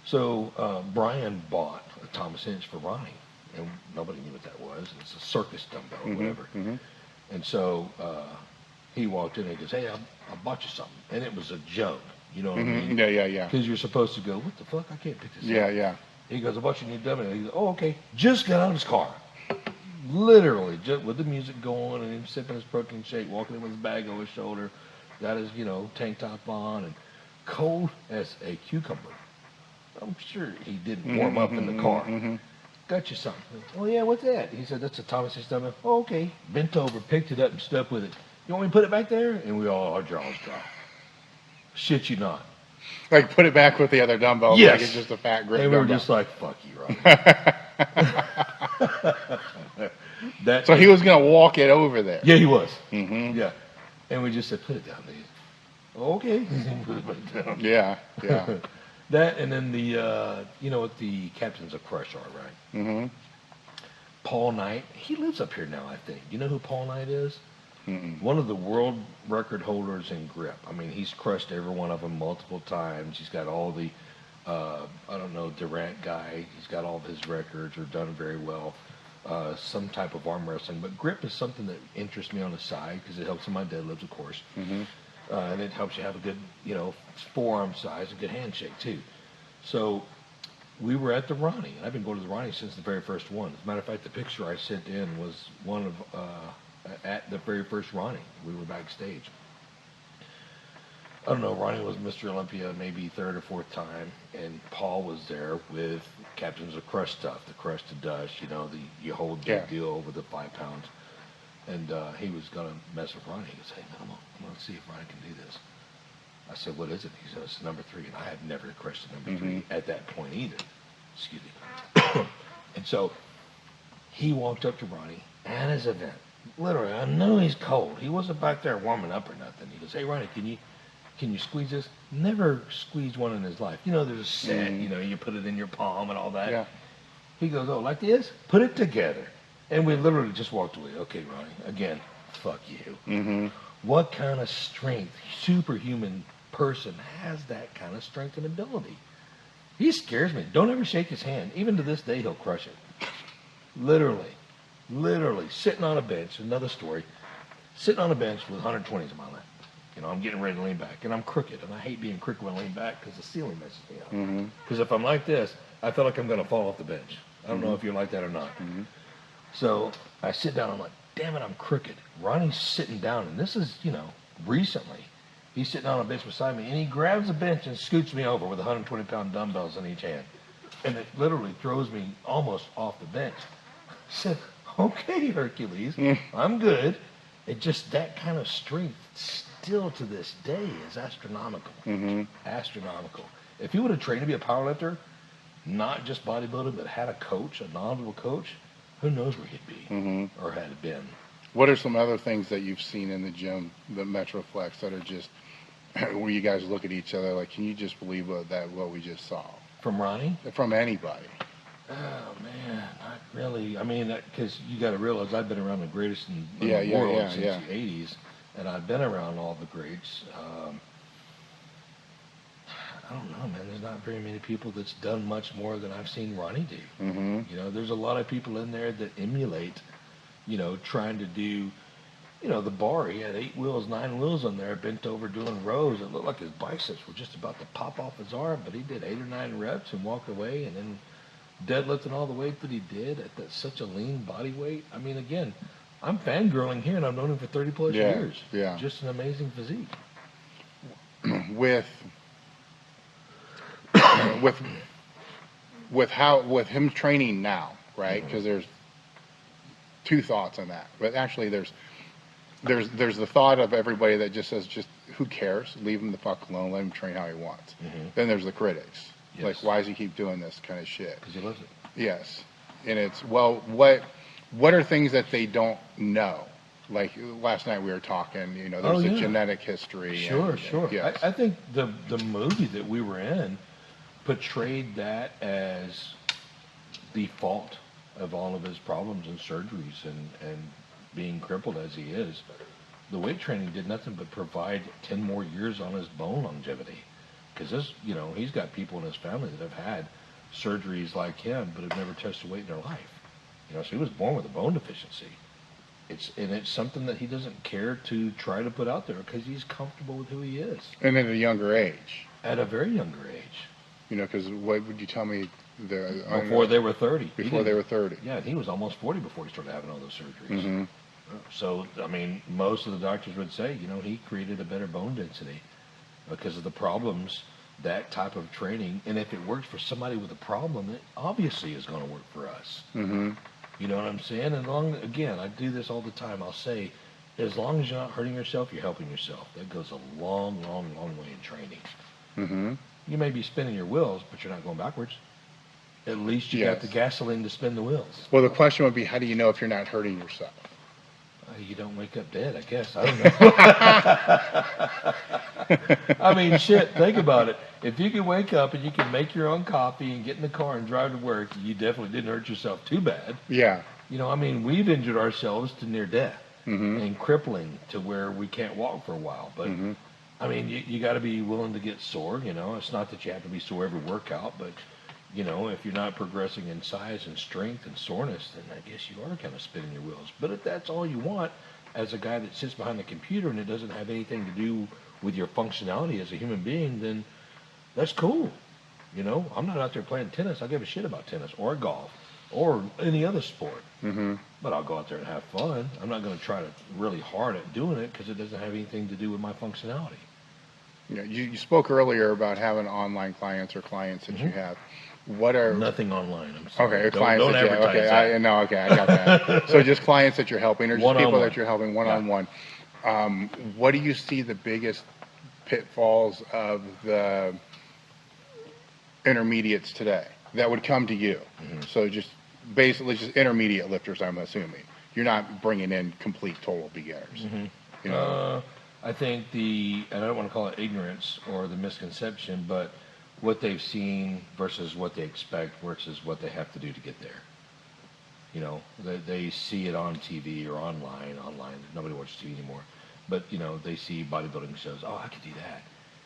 So Brian bought a Thomas inch for Ronnie. And nobody knew what that was. It's a circus dumbbell or whatever. Mm-hmm. And so he walked in and he goes, hey, I bought you something. And it was a joke. You know what I mean? Yeah. Because you're supposed to go, what the fuck? I can't pick this up. Yeah. He goes, I bought you a new dumbbell. He goes, oh, okay. Just got out of his car. Literally, just with the music going and him sipping his protein shake, walking in with his bag over his shoulder, got his, tank top on, and cold as a cucumber. I'm sure he didn't warm up in the car. Mm-hmm. Got you something. Oh, yeah, what's that? He said, that's a Thomas inch dumbbell. Oh, okay. Bent over, picked it up, and stuck with it. You want me to put it back there? And we all, our jaws dropped. Shit you not. Like, put it back with the other dumbbell. Yes. Like it's just a fat grip And we were dumbbell. just like, fuck you, Ronnie. So he was going to walk it over there. Yeah, he was. Mm-hmm. Yeah. And we just said, put it down, please. Okay. Put it back down. Yeah. That, and then the, you know what the captains of Crush are, right? Mm-hmm. Paul Knight. He lives up here now, I think. You know who Paul Knight is? Mm-mm. One of the world record holders in grip. I mean, he's crushed every one of them multiple times. He's got all the, Durant guy. He's got all of his records, are done very well. Some type of arm wrestling. But grip is something that interests me on the side because it helps in my deadlifts, of course. Mm-hmm. And it helps you have a good, forearm size, a good handshake, too. So we were at the Ronnie. I've been going to the Ronnie since the very first one. As a matter of fact, the picture I sent in was one of, at the very first Ronnie. We were backstage. I don't know, Ronnie was Mr. Olympia maybe third or fourth time, and Paul was there with captains of Crush stuff, the Crush to Dust, you hold the deal over the 5 pounds. And he was going to mess with Ronnie. He goes, hey, man, I'm going to see if Ronnie can do this. I said, what is it? He said, it's number 3. And I had never crushed the number 3 at that point either. Excuse me. And so he walked up to Ronnie at his event. Literally, I know he's cold. He wasn't back there warming up or nothing. He goes, hey, Ronnie, can you squeeze this? Never squeezed one in his life. There's a set, you put it in your palm and all that. Yeah. He goes, oh, like this? Put it together. And we literally just walked away. Okay, Ronnie, again, fuck you. Mm-hmm. What kind of strength, superhuman person has that kind of strength and ability? He scares me. Don't ever shake his hand. Even to this day, he'll crush it. Literally, sitting on a bench, another story, sitting on a bench with 120s in my lap. I'm getting ready to lean back, and I'm crooked, and I hate being crooked when I lean back because the ceiling messes me up. Because if I'm like this, I feel like I'm going to fall off the bench. I don't know if you're like that or not. Mm-hmm. So I sit down, I'm like, damn it, I'm crooked. Ronnie's sitting down, and this is, recently. He's sitting on a bench beside me, and he grabs a bench and scoots me over with 120-pound dumbbells in each hand. And it literally throws me almost off the bench. I said, okay, Hercules, I'm good. It just, that kind of strength still to this day is astronomical. Mm-hmm. Astronomical. If he would have trained to be a powerlifter, not just bodybuilding, but had a coach, a knowledgeable coach, who knows where he'd be or had been. What are some other things that you've seen in the gym, the Metroflex, that are just where you guys look at each other like, can you just believe what we just saw? From Ronnie? From anybody. Oh, man, not really. I mean, because you got to realize I've been around the greatest in the world since the 80s, and I've been around all the greats. I don't know, man. There's not very many people that's done much more than I've seen Ronnie do. Mm-hmm. There's a lot of people in there that emulate, trying to do, the bar. He had 8 wheels, 9 wheels on there, bent over doing rows. It looked like his biceps were just about to pop off his arm, but he did 8 or 9 reps and walked away, and then deadlifting all the weight that he did at such a lean body weight. I mean, again, I'm fangirling here, and I've known him for 30 plus years. Yeah. Just an amazing physique. With him training now, right? Because there's two thoughts on that. But actually, there's the thought of everybody that just says, just who cares? Leave him the fuck alone. Let him train how he wants. Then there's the critics. Yes. Like, why does he keep doing this kind of shit? Because he loves it. Yes. And it's, well, what are things that they don't know? Like last night we were talking, you know, there's a genetic history. Sure. Yes. I think the movie that we were in portrayed that as the fault of all of his problems and surgeries and being crippled as he is. The weight training did nothing but provide 10 more years on his bone longevity. Because this, you know, he's got people in his family that have had surgeries like him, but have never touched a weight in their life. You know, so he was born with a bone deficiency. It's something that he doesn't care to try to put out there because he's comfortable with who he is. And at a younger age. At a very younger age. You know, because what would you tell me? Before they were 30. Before they were 30. Yeah, he was almost 40 before he started having all those surgeries. So, I mean, most of the doctors would say, you know, he created a better bone density because of the problems that type of training. And if it works for somebody with a problem, it obviously is going to work for us. You know what I'm saying? And again, I do this all the time. I'll say, as long as you're not hurting yourself, you're helping yourself. That goes a long, long, long way in training. You may be spinning your wheels, but you're not going backwards. At least you got the gasoline to spin the wheels. Well, the question would be, how do you know if you're not hurting yourself? You don't wake up dead, I guess. I don't know. I mean, shit, think about it. If you can wake up and you can make your own coffee and get in the car and drive to work, you definitely didn't hurt yourself too bad. Yeah. You know, I mean, we've injured ourselves to near death and crippling to where we can't walk for a while. But, I mean, you got to be willing to get sore, you know. It's not that you have to be sore every workout, but, you know, if you're not progressing in size and strength and soreness, then I guess you are kind of spinning your wheels. But if that's all you want as a guy that sits behind the computer and it doesn't have anything to do with your functionality as a human being, then that's cool. You know, I'm not out there playing tennis. I give a shit about tennis or golf or any other sport. But I'll go out there and have fun. I'm not going to try to really hard at doing it because it doesn't have anything to do with my functionality. Yeah, you spoke earlier about having online clients or clients that you have. What are nothing online? I'm sorry. Okay, clients don't that you have. advertise Okay, that. I got that. So just clients that you're helping, or just One-on-one. people that you're helping one-on-one. What do you see the biggest pitfalls of the intermediates today that would come to you? So just basically just intermediate lifters, I'm assuming. You're not bringing in complete total beginners. You know? I think and I don't want to call it ignorance or the misconception, but what they've seen versus what they expect versus what they have to do to get there. You know, they see it on TV or online. Nobody watches TV anymore. But, you know, they see bodybuilding shows. Oh, I could do that.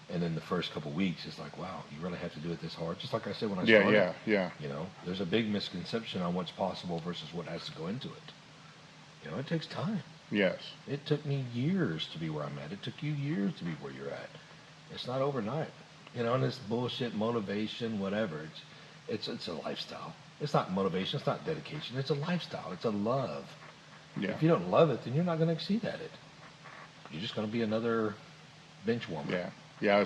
And then the first couple of weeks, it's like, wow, you really have to do it this hard? Just like I said when I started. Yeah. You know, there's a big misconception on what's possible versus what has to go into it. You know, it takes time. Yes. It took me years to be where I'm at. It took you years to be where you're at. It's not overnight. You know, and this bullshit motivation, whatever. It's a lifestyle. It's not motivation. It's not dedication. It's a lifestyle. It's a love. Yeah. If you don't love it, then you're not going to exceed at it. You're just going to be another bench warmer. Yeah. Yeah.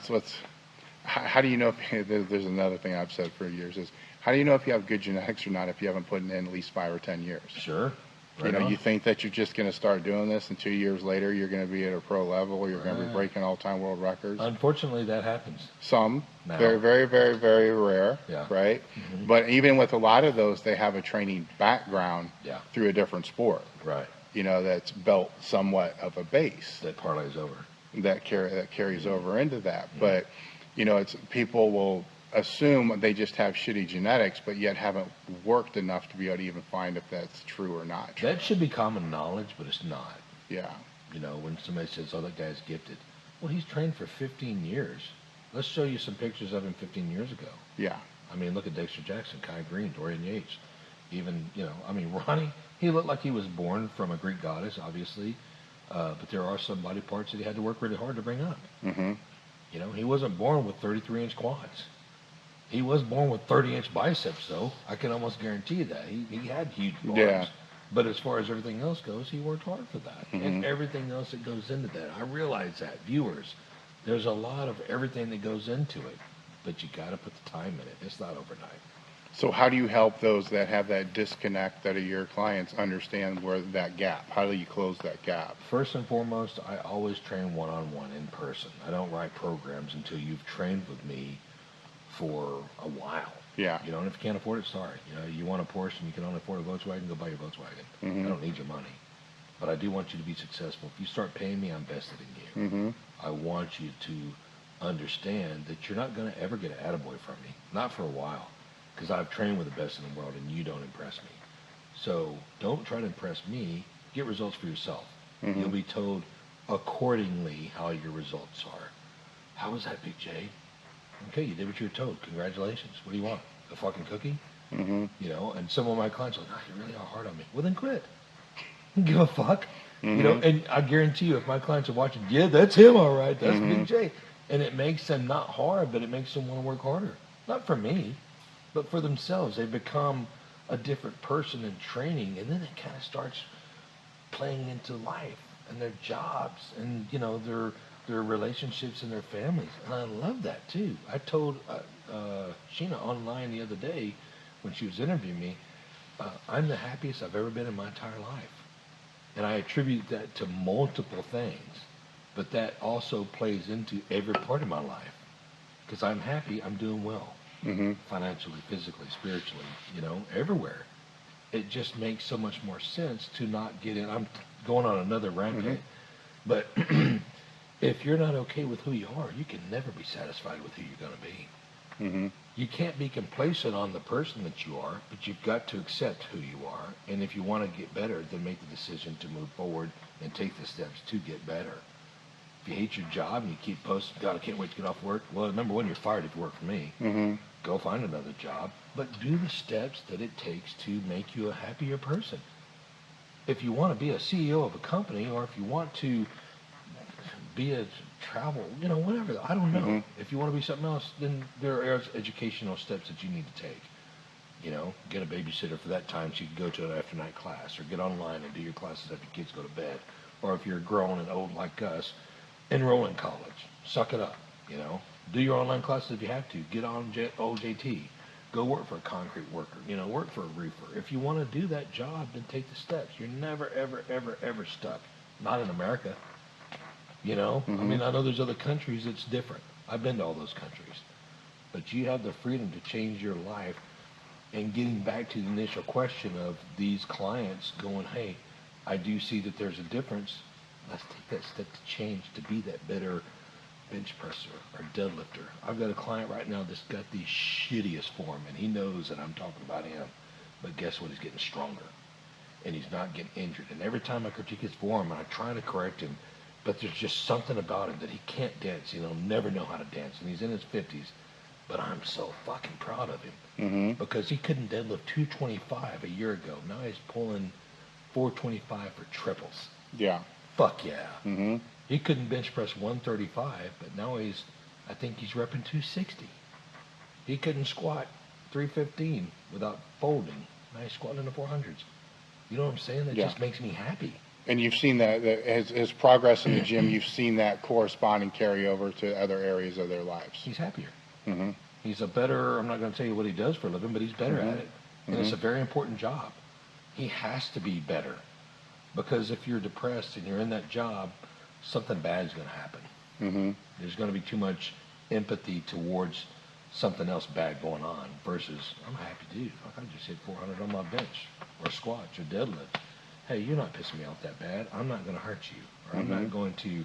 How do you know if there's another thing I've said for years is, how do you know if you have good genetics or not if you haven't put in at least 5 or 10 years? Sure. Right, you know, you think that you're just going to start doing this, and 2 years later you're going to be at a pro level, you're going to be breaking all-time world records. Unfortunately, that happens. Some, now. very, very, very, very rare, right? But even with a lot of those, they have a training background through a different sport, right? You know, that's built somewhat of a base that parlays over, that carries over into that. But you know, it's people will assume they just have shitty genetics, but yet haven't worked enough to be able to even find if that's true or not true. That should be common knowledge, but it's not. Yeah. You know, when somebody says, oh, that guy's gifted. Well, he's trained for 15 years. Let's show you some pictures of him 15 years ago. Yeah. I mean, look at Dexter Jackson, Kai Green, Dorian Yates. Even, you know, I mean, Ronnie, he looked like he was born from a Greek goddess, obviously. But there are some body parts that he had to work really hard to bring up. You know, he wasn't born with 33-inch quads. He was born with 30-inch biceps, though. I can almost guarantee you that. He had huge bars. Yeah. But as far as everything else goes, he worked hard for that. And everything else that goes into that. I realize that, viewers. There's a lot of everything that goes into it. But you got to put the time in it. It's not overnight. So how do you help those that have that disconnect that are your clients understand where that gap? How do you close that gap? First and foremost, I always train one-on-one in person. I don't write programs until you've trained with me for a while. Yeah. You know, and if you can't afford it, sorry. You know, you want a Porsche and you can only afford a Volkswagen, go buy your Volkswagen. Mm-hmm. I don't need your money. But I do want you to be successful. If you start paying me, I'm vested in you. Mm-hmm. I want you to understand that you're not going to ever get an attaboy from me. Not for a while. Because I've trained with the best in the world and you don't impress me. So don't try to impress me. Get results for yourself. Mm-hmm. You'll be told accordingly how your results are. How was that, Big J? Okay, you did what you were told. Congratulations. What do you want? A fucking cookie? Mm-hmm. You know, and some of my clients are like, you really are hard on me. Well, then quit. Give a fuck. Mm-hmm. You know, and I guarantee you, if my clients are watching, yeah, that's him, all right. That's Mm-hmm. Big J. And it makes them not hard, but it makes them want to work harder. Not for me, but for themselves. They become a different person in training, and then it kind of starts playing into life and their jobs and, you know, their relationships and their families. And I love that, too. I told Sheena online the other day when she was interviewing me, I'm the happiest I've ever been in my entire life. And I attribute that to multiple things, but that also plays into every part of my life. Because I'm happy, I'm doing well. Mm-hmm. Financially, physically, spiritually, you know, everywhere. It just makes so much more sense to not get in. I'm going on another rampage, but if you're not okay with who you are, you can never be satisfied with who you're going to be. Mm-hmm. You can't be complacent on the person that you are, but you've got to accept who you are. And if you want to get better, then make the decision to move forward and take the steps to get better. If you hate your job and you keep posting, God, I can't wait to get off work. Well, number one, you're fired if you work for me. Mm-hmm. Go find another job, but do the steps that it takes to make you a happier person. If you want to be a CEO of a company, or if you want to be a travel, you know, whatever, I don't know. Mm-hmm. If you want to be something else, then there are educational steps that you need to take. You know, get a babysitter for that time so you can go to an after night class, or get online and do your classes after kids go to bed. Or if you're grown and old like us, enroll in college. Suck it up, you know. Do your online classes if you have to. Get on OJT. Go work for a concrete worker. You know, work for a roofer. If you want to do that job, then take the steps. You're never, ever, ever, ever stuck. Not in America. You know? Mm-hmm. I mean, I know there's other countries that's different. I've been to all those countries. But you have the freedom to change your life. And getting back to the initial question of these clients going, hey, I do see that there's a difference. Let's take that step to change, to be that better bench presser or deadlifter. I've got a client right now that's got the shittiest form, and he knows that I'm talking about him. But guess what? He's getting stronger, and he's not getting injured. And every time I critique his form, and I try to correct him, but there's just something about him that he can't dance. He'll never know how to dance, and he's in his 50s. But I'm so fucking proud of him because he couldn't deadlift 225 a year ago. Now he's pulling 425 for triples. Yeah. Fuck yeah. Mm-hmm. He couldn't bench press 135, but now I think he's repping 260. He couldn't squat 315 without folding. Now he's squatting in the 400s. You know what I'm saying? That just makes me happy. And you've seen that his progress in the gym, you've seen that correspond and carry over to other areas of their lives. He's happier. Mm-hmm. He's a better, I'm not going to tell you what he does for a living, but he's better at it. And it's a very important job. He has to be better. Because if you're depressed and you're in that job, something bad is going to happen. Mm-hmm. There's going to be too much empathy towards something else bad going on versus, I'm a happy dude. I just hit 400 on my bench or squats or deadlift. Hey, you're not pissing me off that bad. I'm not going to hurt you. Or I'm not going to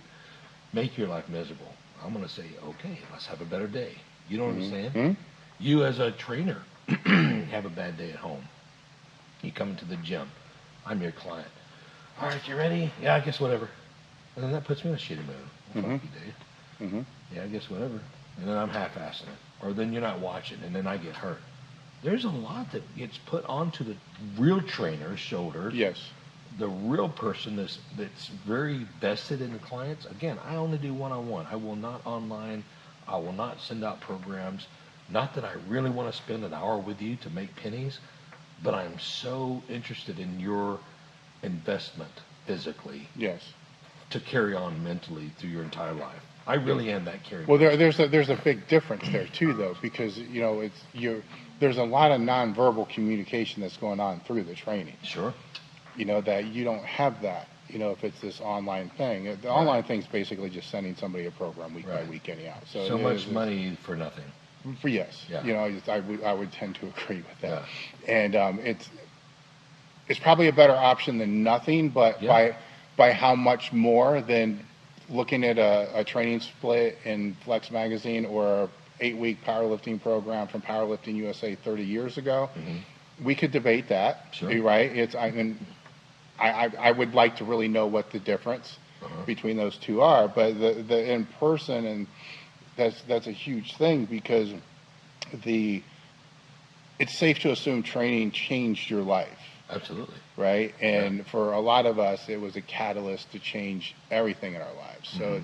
make your life miserable. I'm going to say, okay, let's have a better day. You know what I'm saying? Mm-hmm. You as a trainer have a bad day at home. You come into the gym. I'm your client. All right, you ready? Yeah, I guess whatever. And then that puts me in a shitty mood. Well, fuck you, Dave. Mm-hmm. Yeah, I guess whatever. And then I'm half-assing it. Or then you're not watching, and then I get hurt. There's a lot that gets put onto the real trainer's shoulders. Yes. The real person that's very vested in the clients. Again, I only do one-on-one. I will not online. I will not send out programs. Not that I really want to spend an hour with you to make pennies, but I'm so interested in your investment physically Yes. to carry on mentally through your entire life. I really am that caring. Well, there's a big difference there too, though, because there's a lot of nonverbal communication that's going on through the training. Sure. That you don't have that. If it's this online thing, the online thing's basically just sending somebody a program week by week anyhow. So much money for nothing. Yes. Yeah. I would tend to agree with that. Yeah. And it's probably a better option than nothing, but by how much more than looking at a training split in Flex Magazine or a 8-week powerlifting program from Powerlifting USA 30 years ago. We could debate that, sure. Right? I would like to really know what the difference between those two are, but the in person, and that's a huge thing, because it's safe to assume training changed your life. Absolutely. Right? And for a lot of us, it was a catalyst to change everything in our lives. So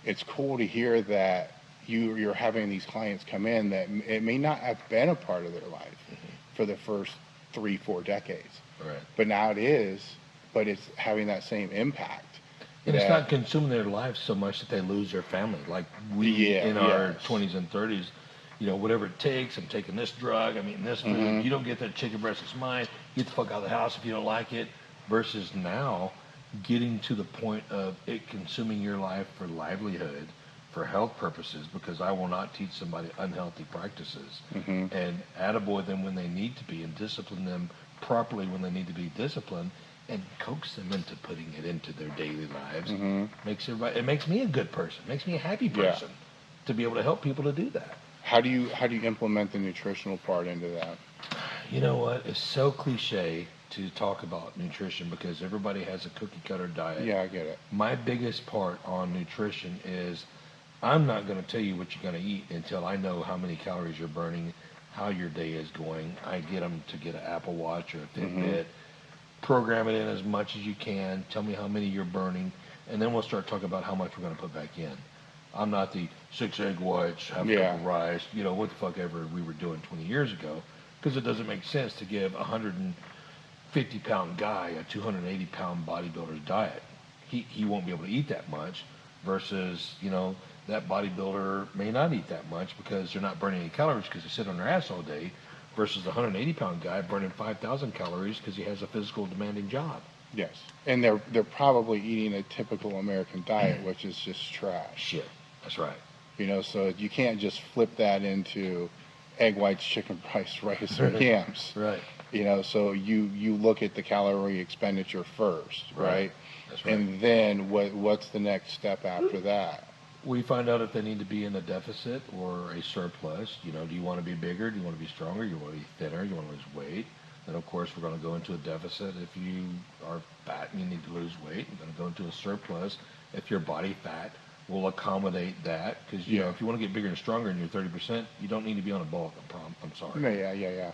it's cool to hear that you're having these clients come in that it may not have been a part of their life for the first 3-4 decades. Right. But now it is, but it's having that same impact. And it's not consuming their lives so much that they lose their family. Like we in our 20s and 30s, whatever it takes, I'm taking this drug, I'm eating this food, you don't get that chicken breast, it's mine, get the fuck out of the house if you don't like it, versus now getting to the point of it consuming your life for livelihood, for health purposes, because I will not teach somebody unhealthy practices, and attaboy them when they need to be, and discipline them properly when they need to be disciplined, and coax them into putting it into their daily lives. It makes me a good person, makes me a happy person to be able to help people to do that. How do you implement the nutritional part into that? You know what? It's so cliche to talk about nutrition because everybody has a cookie cutter diet. Yeah, I get it. My biggest part on nutrition is I'm not going to tell you what you're going to eat until I know how many calories you're burning, how your day is going. I get them to get an Apple Watch or a Fitbit, program it in as much as you can, tell me how many you're burning, and then we'll start talking about how much we're going to put back in. I'm not the 6 egg whites, half a cup of rice, what the fuck ever we were doing 20 years ago, because it doesn't make sense to give a 150-pound guy a 280-pound bodybuilder's diet. He won't be able to eat that much, versus, that bodybuilder may not eat that much because they're not burning any calories because they sit on their ass all day, versus the 180-pound guy burning 5,000 calories because he has a physical demanding job. Yes, and they're probably eating a typical American diet, which is just trash. Shit, that's right. So you can't just flip that into egg whites, chicken rice, or yams. Right. So you look at the calorie expenditure first, right? That's right. And then what's the next step after that? We find out if they need to be in a deficit or a surplus. Do you want to be bigger? Do you want to be stronger? Do you want to be thinner? Do you want to lose weight? Then, of course, we're going to go into a deficit if you are fat and you need to lose weight. We're going to go into a surplus if your body fat will accommodate that. Because, if you want to get bigger and stronger and you're 30%, you don't need to be on a bulk. I'm sorry. Yeah.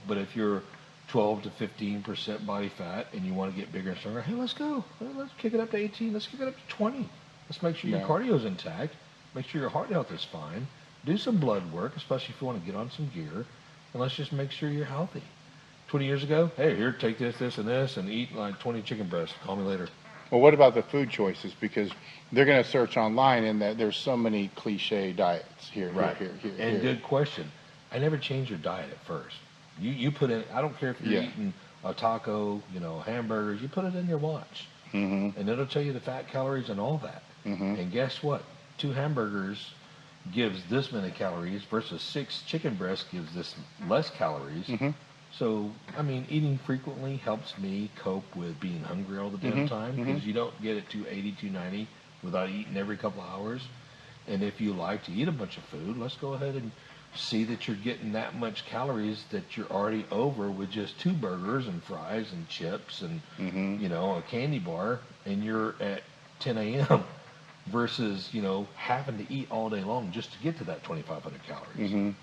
But if you're 12 to 15% body fat and you want to get bigger and stronger, hey, let's go. Let's kick it up to 18. Let's kick it up to 20. Let's make sure your cardio's intact. Make sure your heart health is fine. Do some blood work, especially if you want to get on some gear. And let's just make sure you're healthy. 20 years ago, hey, here, take this, and eat like 20 chicken breasts. Call me later. Well, what about the food choices? Because they're going to search online, and that there's so many cliche diets here. And good question. I never change your diet at first. You put in, I don't care if you're eating a taco, hamburgers, you put it in your watch. And it'll tell you the fat, calories, and all that. And guess what? 2 hamburgers gives this many calories versus 6 chicken breasts gives this less calories. So, eating frequently helps me cope with being hungry all the damn time, because you don't get it to 80, 290 without eating every couple of hours. And if you like to eat a bunch of food, let's go ahead and see that you're getting that much calories that you're already over with just 2 burgers and fries and chips and, a candy bar, and you're at 10 a.m. versus, having to eat all day long just to get to that 2,500 calories.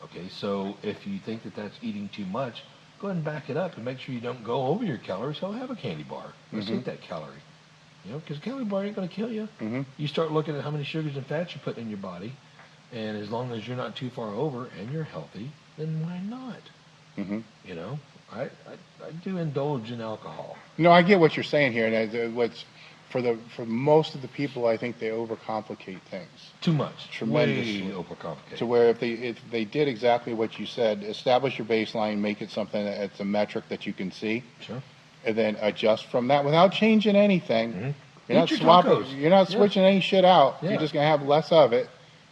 Okay, so if you think that that's eating too much, go ahead and back it up and make sure you don't go over your calories. So have a candy bar. Let's eat that calorie. Because a calorie bar ain't going to kill you. You start looking at how many sugars and fats you're putting in your body, and as long as you're not too far over and you're healthy, then why not? I do indulge in alcohol. No, I get what you're saying here, and for most of the people, I think they overcomplicate things. Too much. Tremendously. Way overcomplicated. To where if they did exactly what you said, establish your baseline, make it something that's a metric that you can see, Sure. and then adjust from that without changing anything. Mm-hmm. You're not swapping. You're not switching any shit out. Yeah. You're just gonna have less of it,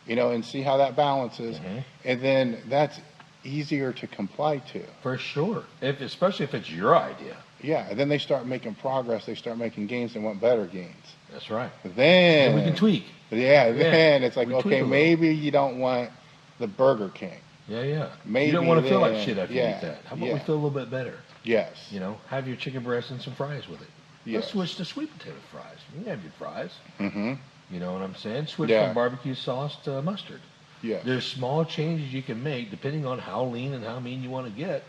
and see how that balances, and then that's easier to comply to. For sure. Especially if it's your idea. Yeah, and then they start making progress. They start making gains. They want better gains. That's right. Then we can tweak. Yeah, then it's like, We tweak okay, a little. maybe you don't want the Burger King. Yeah. Maybe you don't want to feel like then- shit after you eat that. How about we feel a little bit better? Yes. Have your chicken breast and some fries with it. Yes. Let's switch to sweet potato fries. You can have your fries. Mm-hmm. You know what I'm saying? Switch Yeah. from barbecue sauce to mustard. Yes. There's small changes you can make depending on how lean and how mean you want to get.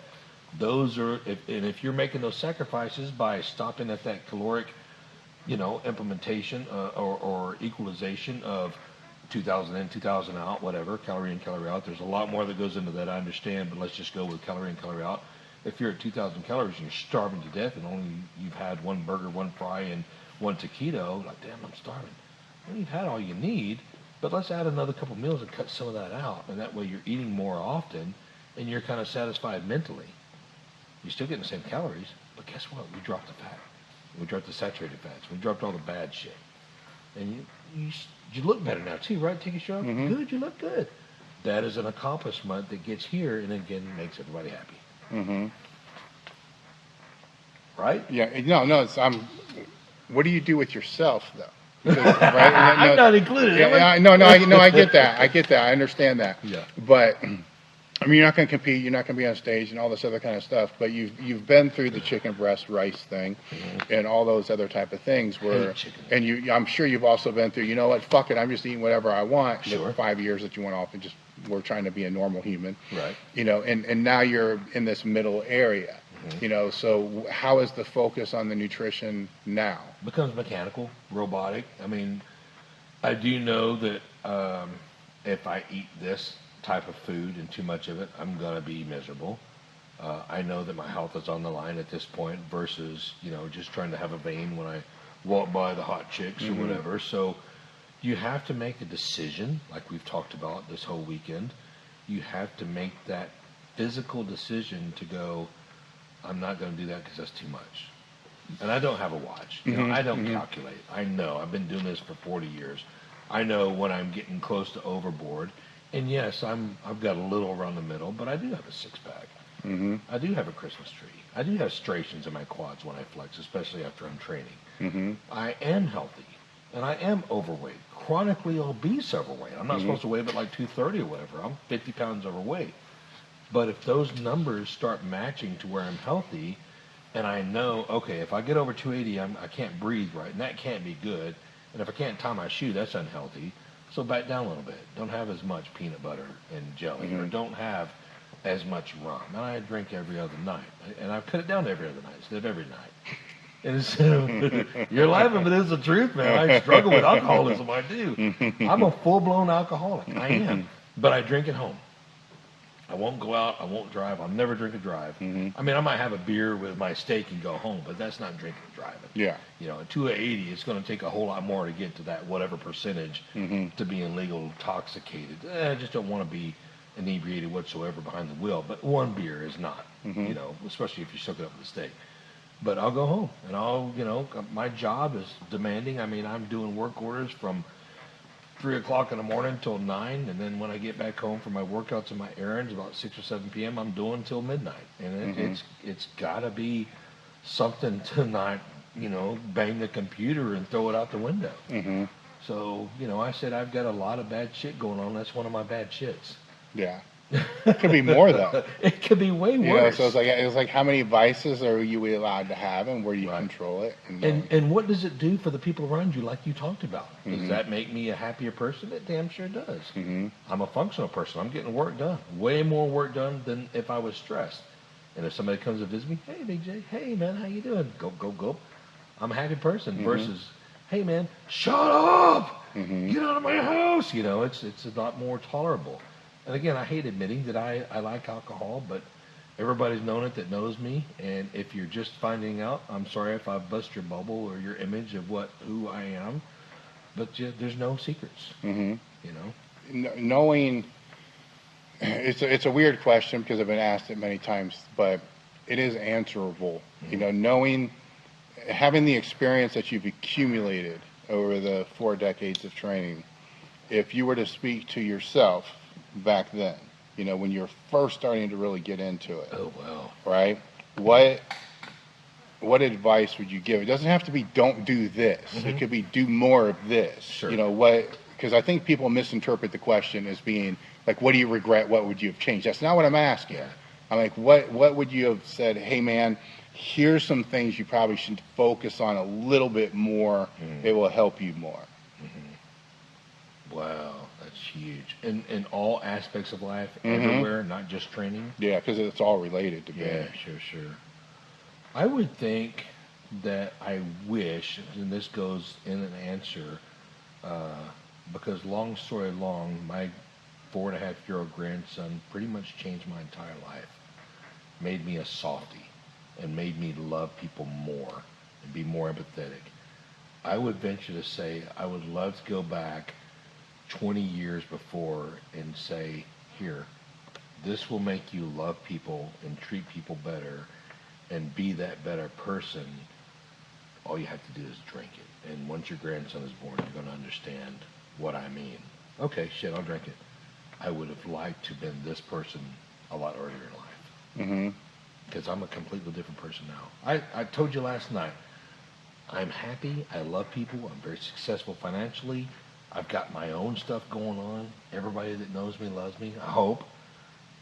Those are, if you're making those sacrifices by stopping at that caloric, implementation or equalization of 2,000 in, 2,000 out, whatever, calorie in, calorie out. There's a lot more that goes into that, I understand, but let's just go with calorie in, calorie out. If you're at 2,000 calories and you're starving to death and only you've had one burger, one fry, and one taquito, like, damn, I'm starving. Well, you've had all you need, but let's add another couple meals and cut some of that out, and that way you're eating more often and you're kind of satisfied mentally. You're still getting the same calories, but guess what? We dropped the fat. We dropped the saturated fats. We dropped all the bad shit. And you look better now too, right? Take a shower. Mm-hmm. Good, you look good. That is an accomplishment that gets here and again makes everybody happy. Mm-hmm. Right? Yeah. No. What do you do with yourself though? Because, right? I'm not included. Yeah, no. I get that. I understand that. Yeah. But I mean, you're not going to compete. You're not going to be on stage and all this other kind of stuff. But you've been through the chicken breast rice thing, and all those other type of things. And I'm sure you've also been through. You know what? Fuck it. I'm just eating whatever I want. Sure. The 5 years that you went off and just were trying to be a normal human. Right. And now you're in this middle area. So how is the focus on the nutrition now? Becomes mechanical, robotic. I mean, I do know that if I eat this type of food and too much of it, I'm gonna be miserable. I know that my health is on the line at this point versus just trying to have a vein when I walk by the hot chicks or whatever. So you have to make a decision, like we've talked about this whole weekend. You have to make that physical decision to go, I'm not going to do that because that's too much. And I don't have a watch. I don't calculate. I know. I've been doing this for 40 years. I know when I'm getting close to overboard. And yes, I've got a little around the middle, but I do have a six-pack. I do have a Christmas tree. I do have striations in my quads when I flex, especially after I'm training. I am healthy, and I am overweight, chronically obese overweight. I'm not supposed to weigh but like 230 or whatever. I'm 50 pounds overweight. But if those numbers start matching to where I'm healthy, and I know, okay, if I get over 280, I can't breathe right, and that can't be good. And if I can't tie my shoe, that's unhealthy. So back down a little bit. Don't have as much peanut butter and jelly, or don't have as much rum. And I drink every other night. And I've cut it down to every other night instead of every night. And so, you're laughing, but it's the truth, man. I struggle with alcoholism. I do. I'm a full-blown alcoholic. I am. But I drink at home. I won't go out. I won't drive. I'll never drink and drive. I mean, I might have a beer with my steak and go home, but that's not drinking and driving. Yeah. At 280, it's going to take a whole lot more to get to that whatever percentage to being legal intoxicated. I just don't want to be inebriated whatsoever behind the wheel. But one beer is not, especially if you soak it up with a steak. But I'll go home, and my job is demanding. I mean, I'm doing work orders from 3 o'clock in the morning till 9, and then when I get back home for my workouts and my errands about 6 or 7 p.m., I'm doing till midnight. And it's got to be something to not, bang the computer and throw it out the window. So, I said I've got a lot of bad shit going on. That's one of my bad shits. Yeah. It could be more though. It could be way worse. So it's like how many vices are you allowed to have, and where do you control it? And what does it do for the people around you, like you talked about? Does that make me a happier person? It damn sure does. I'm a functional person. I'm getting work done. Way more work done than if I was stressed. And if somebody comes to visit me, hey, Big J, hey, man, how you doing? Go. I'm a happy person versus, hey, man, shut up! Get out of my house! It's a lot more tolerable. And again, I hate admitting that I like alcohol, but Everybody's known it that knows me, and if you're just finding out, I'm sorry if I bust your bubble or your image of who I am, but there's no secrets. You know, Knowing, it's a weird question because I've been asked it many times, but it is answerable. You know, knowing, having the experience that you've accumulated over the 4 decades of training, if you were to speak to yourself back then, you know, when you're first starting to really get into it. Oh, wow. Right? What advice would you give? It doesn't have to be don't do this. It could be do more of this. Sure. You know, because I think people misinterpret the question as being like, what do you regret? What would you have changed? That's not what I'm asking. Yeah. I'm like, what would you have said, hey man, here's some things you probably should focus on a little bit more. It will help you more. Wow, that's huge. In all aspects of life, everywhere, not just training. Yeah, because it's all related to me. Yeah, sure. I would think that I wish, and this goes in an answer, because long story long, my 4.5-year-old grandson pretty much changed my entire life. Made me a softie and made me love people more and be more empathetic. I would venture to say I would love to go back 20 years before and say, here, this will make you love people and treat people better and be that better person. All you have to do is drink it. And once your grandson is born, you're going to understand what I mean. Okay, shit, I'll drink it. I would have liked to have been this person a lot earlier in life. Because I'm a completely different person now. I told you last night, I'm happy, I love people, I'm very successful financially, I've got my own stuff going on. Everybody that knows me loves me, I hope.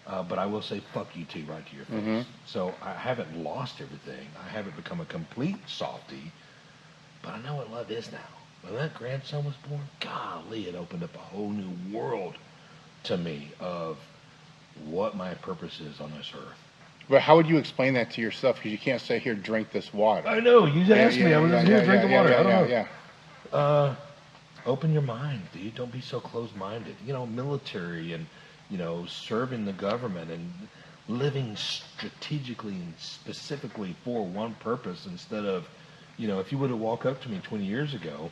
But I will say fuck you too right to your face. So I haven't lost everything. I haven't become a complete softie. But I know what love is now. When that grandson was born, golly, it opened up a whole new world to me of what my purpose is on this earth. But how would you explain that to yourself? Because you can't say, here, drink this water. I know, you asked me. I was just here, drink the water. I don't know. Yeah. Open your mind, dude. Don't be so closed-minded. You know, military and, you know, serving the government and living strategically and specifically for one purpose instead of, you know, if you would have walked up to me 20 years ago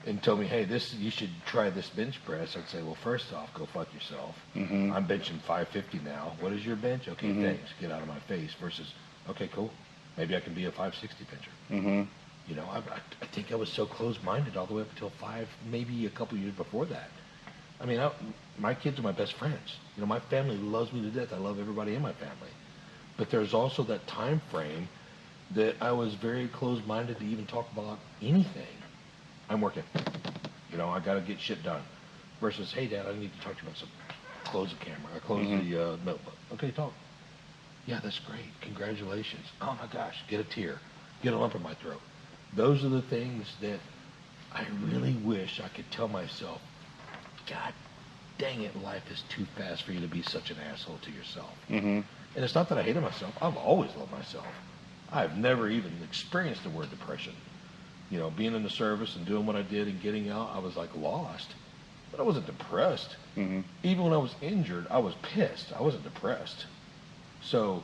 and told me, hey, you should try this bench press, I'd say, well, first off, go fuck yourself. I'm benching 550 now. What is your bench? Okay, thanks. Get out of my face. Versus, okay, cool. Maybe I can be a 560 bencher. You know, I think I was so closed-minded all the way up until maybe a couple years before that. I mean, my kids are my best friends. You know, my family loves me to death. I love everybody in my family. But there's also that time frame that I was very closed-minded to even talk about anything. I'm working. You know, I got to get shit done. Versus, hey, Dad, I need to talk to you about something. Close the camera. I close the notebook. Okay, talk. Yeah, that's great. Congratulations. Oh, my gosh. Get a tear. Get a lump in my throat. Those are the things that I really wish I could tell myself, God dang it, life is too fast for you to be such an asshole to yourself. And it's not that I hated myself. I've always loved myself. I've never even experienced the word depression. You know, being in the service and doing what I did and getting out, I was like lost. But I wasn't depressed. Even when I was injured, I was pissed. I wasn't depressed. So,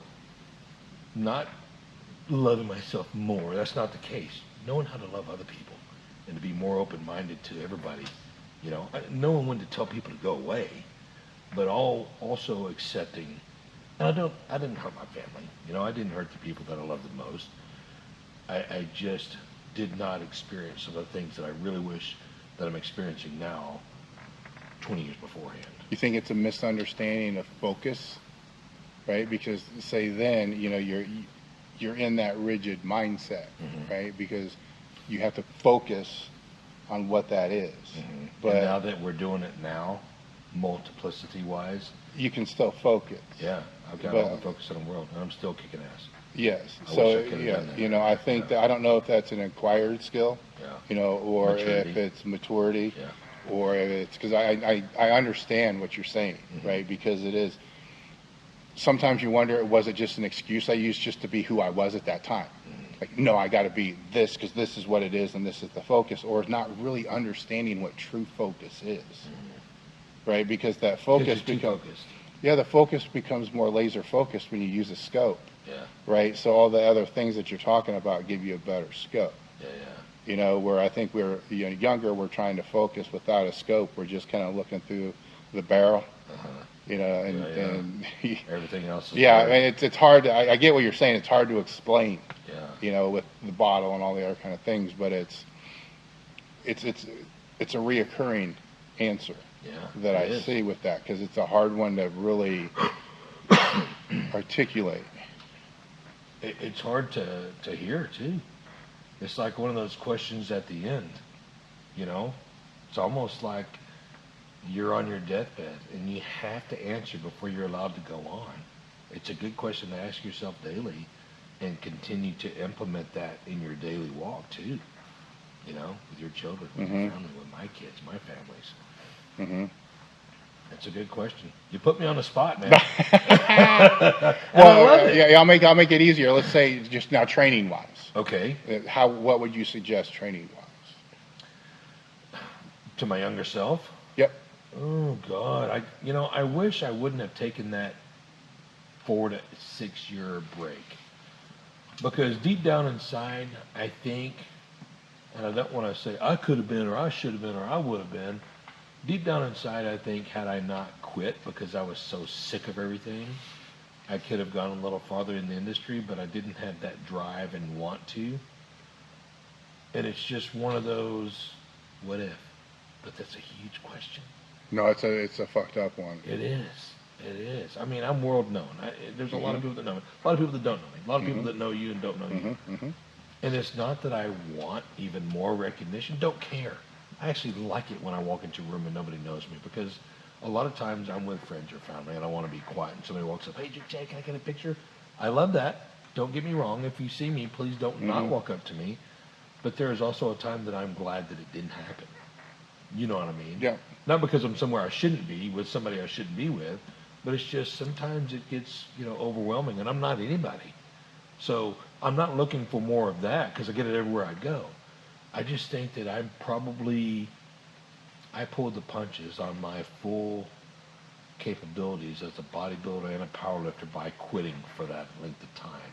not loving myself more, that's not the case. Knowing how to love other people and to be more open-minded to everybody. You know, knowing when to tell people to go away, but also accepting. And I didn't hurt my family. You know, I didn't hurt the people that I love the most. I just did not experience some of the things that I really wish that I'm experiencing now 20 years beforehand. You think it's a misunderstanding of focus, right? Because say then, you know, you're in that rigid mindset, right? Because you have to focus on what that is. But and now that we're doing it now, multiplicity-wise, you can still focus. Yeah, I've got all the focus in the world, and I'm still kicking ass. Yes. So, yeah, you know, I think that I don't know if that's an acquired skill, you know, or maturity. If it's maturity, or if it's because I understand what you're saying, right? Because it is. Sometimes you wonder, was it just an excuse I used just to be who I was at that time? Like, no, I got to be this because this is what it is and this is the focus, or not really understanding what true focus is, right? Because that focus becomes, Yeah, the focus becomes more laser focused when you use a scope. Yeah. Right? So all the other things that you're talking about give you a better scope. Yeah. You know, where I think we're younger, we're trying to focus without a scope. We're just kind of looking through the barrel. You know, and everything else is I mean, it's hard to, I get what you're saying. It's hard to explain. Yeah. You know, with the bottle and all the other kind of things, but it's a reoccurring answer that I see with that, because it's a hard one to really articulate. It's hard to hear too. It's like one of those questions at the end, you know? It's almost like you're on your deathbed and you have to answer before you're allowed to go on. It's a good question to ask yourself daily and continue to implement that in your daily walk too, you know, with your children, with your family, with my kids, my families. That's a good question. You put me on the spot, man. Well, I'll make it easier. Let's say just now training wise. Okay. What would you suggest training wise? To my younger self? Yep. Oh God, I wish I wouldn't have taken that 4 to 6 year break, because deep down inside, I think, and I don't want to say I could have been or I should have been or I would have been. Deep down inside, I think, had I not quit because I was so sick of everything, I could have gone a little farther in the industry, but I didn't have that drive and want to. And it's just one of those, what if? But that's a huge question. No, it's a fucked up one. It is. I mean, I'm world known. There's a lot of people that know me. A lot of people that don't know me. A lot of people that know you and don't know you. And it's not that I want even more recognition. Don't care. I actually like it when I walk into a room and nobody knows me, because a lot of times I'm with friends or family and I want to be quiet and somebody walks up, hey, Jay, can I get a picture? I love that. Don't get me wrong. If you see me, please don't not walk up to me. But there is also a time that I'm glad that it didn't happen. You know what I mean? Yeah. Not because I'm somewhere I shouldn't be with somebody I shouldn't be with, but it's just sometimes it gets, overwhelming, and I'm not anybody. So I'm not looking for more of that because I get it everywhere I go. I just think that I pulled the punches on my full capabilities as a bodybuilder and a powerlifter by quitting for that length of time.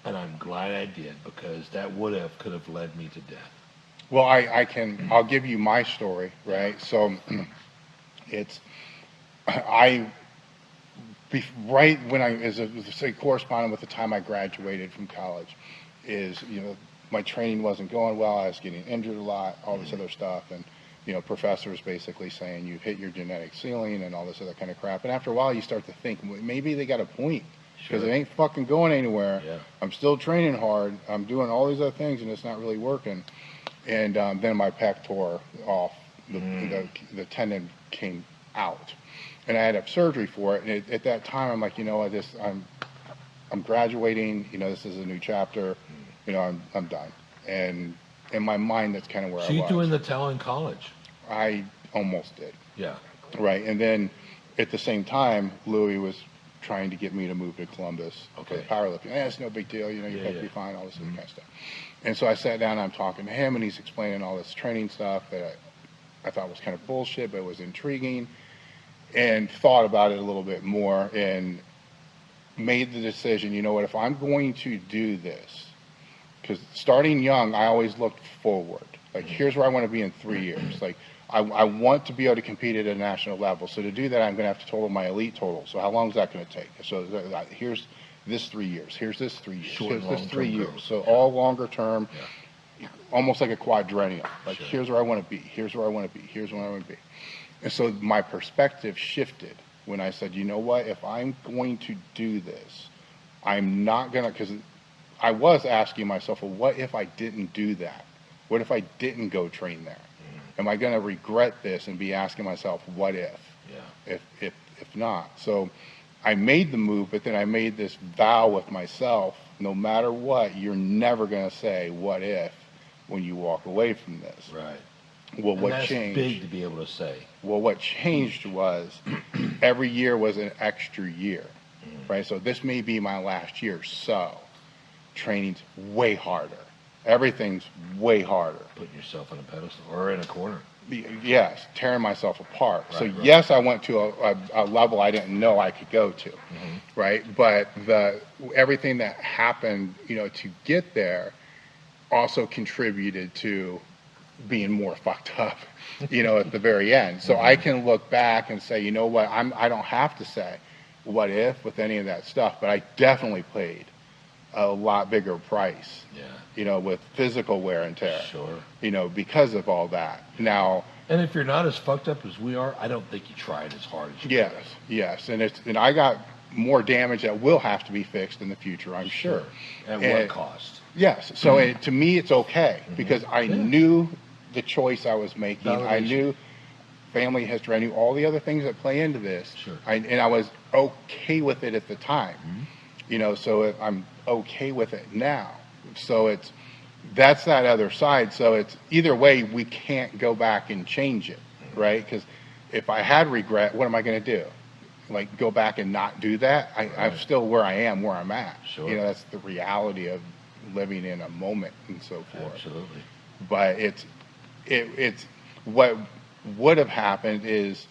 And I'm glad I did, because that could have led me to death. Well, I'll give you my story, right? So right when as a corresponding with the time I graduated from college, my training wasn't going well. I was getting injured a lot, all this other stuff, and professors basically saying you've hit your genetic ceiling and all this other kind of crap. And after a while, you start to think, well, maybe they got a point, because it ain't fucking going anywhere. Yeah. I'm still training hard. I'm doing all these other things, and it's not really working. And then my pec tore off. The tendon came out, and I had to have surgery for it. And at that time, I'm like, I'm graduating. This is a new chapter. I'm done. And in my mind, that's kind of where I was. So you threw in the towel in college? I almost did. Yeah. Right. And then at the same time, Louis was trying to get me to move to Columbus for the powerlifting. It's no big deal. You're going to be fine, all this kind of stuff. And so I sat down and I'm talking to him, and he's explaining all this training stuff that I thought was kind of bullshit, but it was intriguing, and thought about it a little bit more and made the decision, if I'm going to do this, because starting young, I always looked forward. Like, here's where I want to be in 3 years. Like, I want to be able to compete at a national level. So to do that, I'm going to have to total my elite total. So how long is that going to take? So here's this 3 years. Here's this 3 years. Short here's this 3 years. Goals. So all longer term, almost like a quadrennial. Like, here's where I want to be. Here's where I want to be. Here's where I want to be. And so my perspective shifted when I said, you know what? If I'm going to do this, I'm not going to, because I was asking myself, well, what if I didn't do that? What if I didn't go train there? Am I going to regret this and be asking myself, what if? Yeah. If not. So I made the move, but then I made this vow with myself, no matter what, you're never going to say, what if, when you walk away from this. Right. Well, what that's changed? Big to be able to say. Well, what changed was every year was an extra year, right? So this may be my last year, so training's way harder. Everything's way harder. Putting yourself on a pedestal or in a corner. Yes, tearing myself apart. Right, So right. yes, I went to a level I didn't know I could go to, right? But everything that happened, to get there also contributed to being more fucked up, at the very end. So I can look back and say, you know what, I don't have to say what if with any of that stuff, but I definitely paid a lot bigger price, with physical wear and tear, Sure. because of all that. Now, And if you're not as fucked up as we are, I don't think you tried as hard as you could. yes, and I got more damage that will have to be fixed in the future, I'm sure. At what cost? Yes, so to me it's okay because I knew the choice I was making. I Validation. knew family history. I knew all the other things that play into this. Sure. And I was okay with it at the time. So I'm okay with it now. So that's that other side. So it's either way, we can't go back and change it, right? Because if I had regret, what am I going to do? Like go back and not do that? I'm still where I am, where I'm at. Sure. That's the reality of living in a moment and so forth. Absolutely. But it's what would have happened is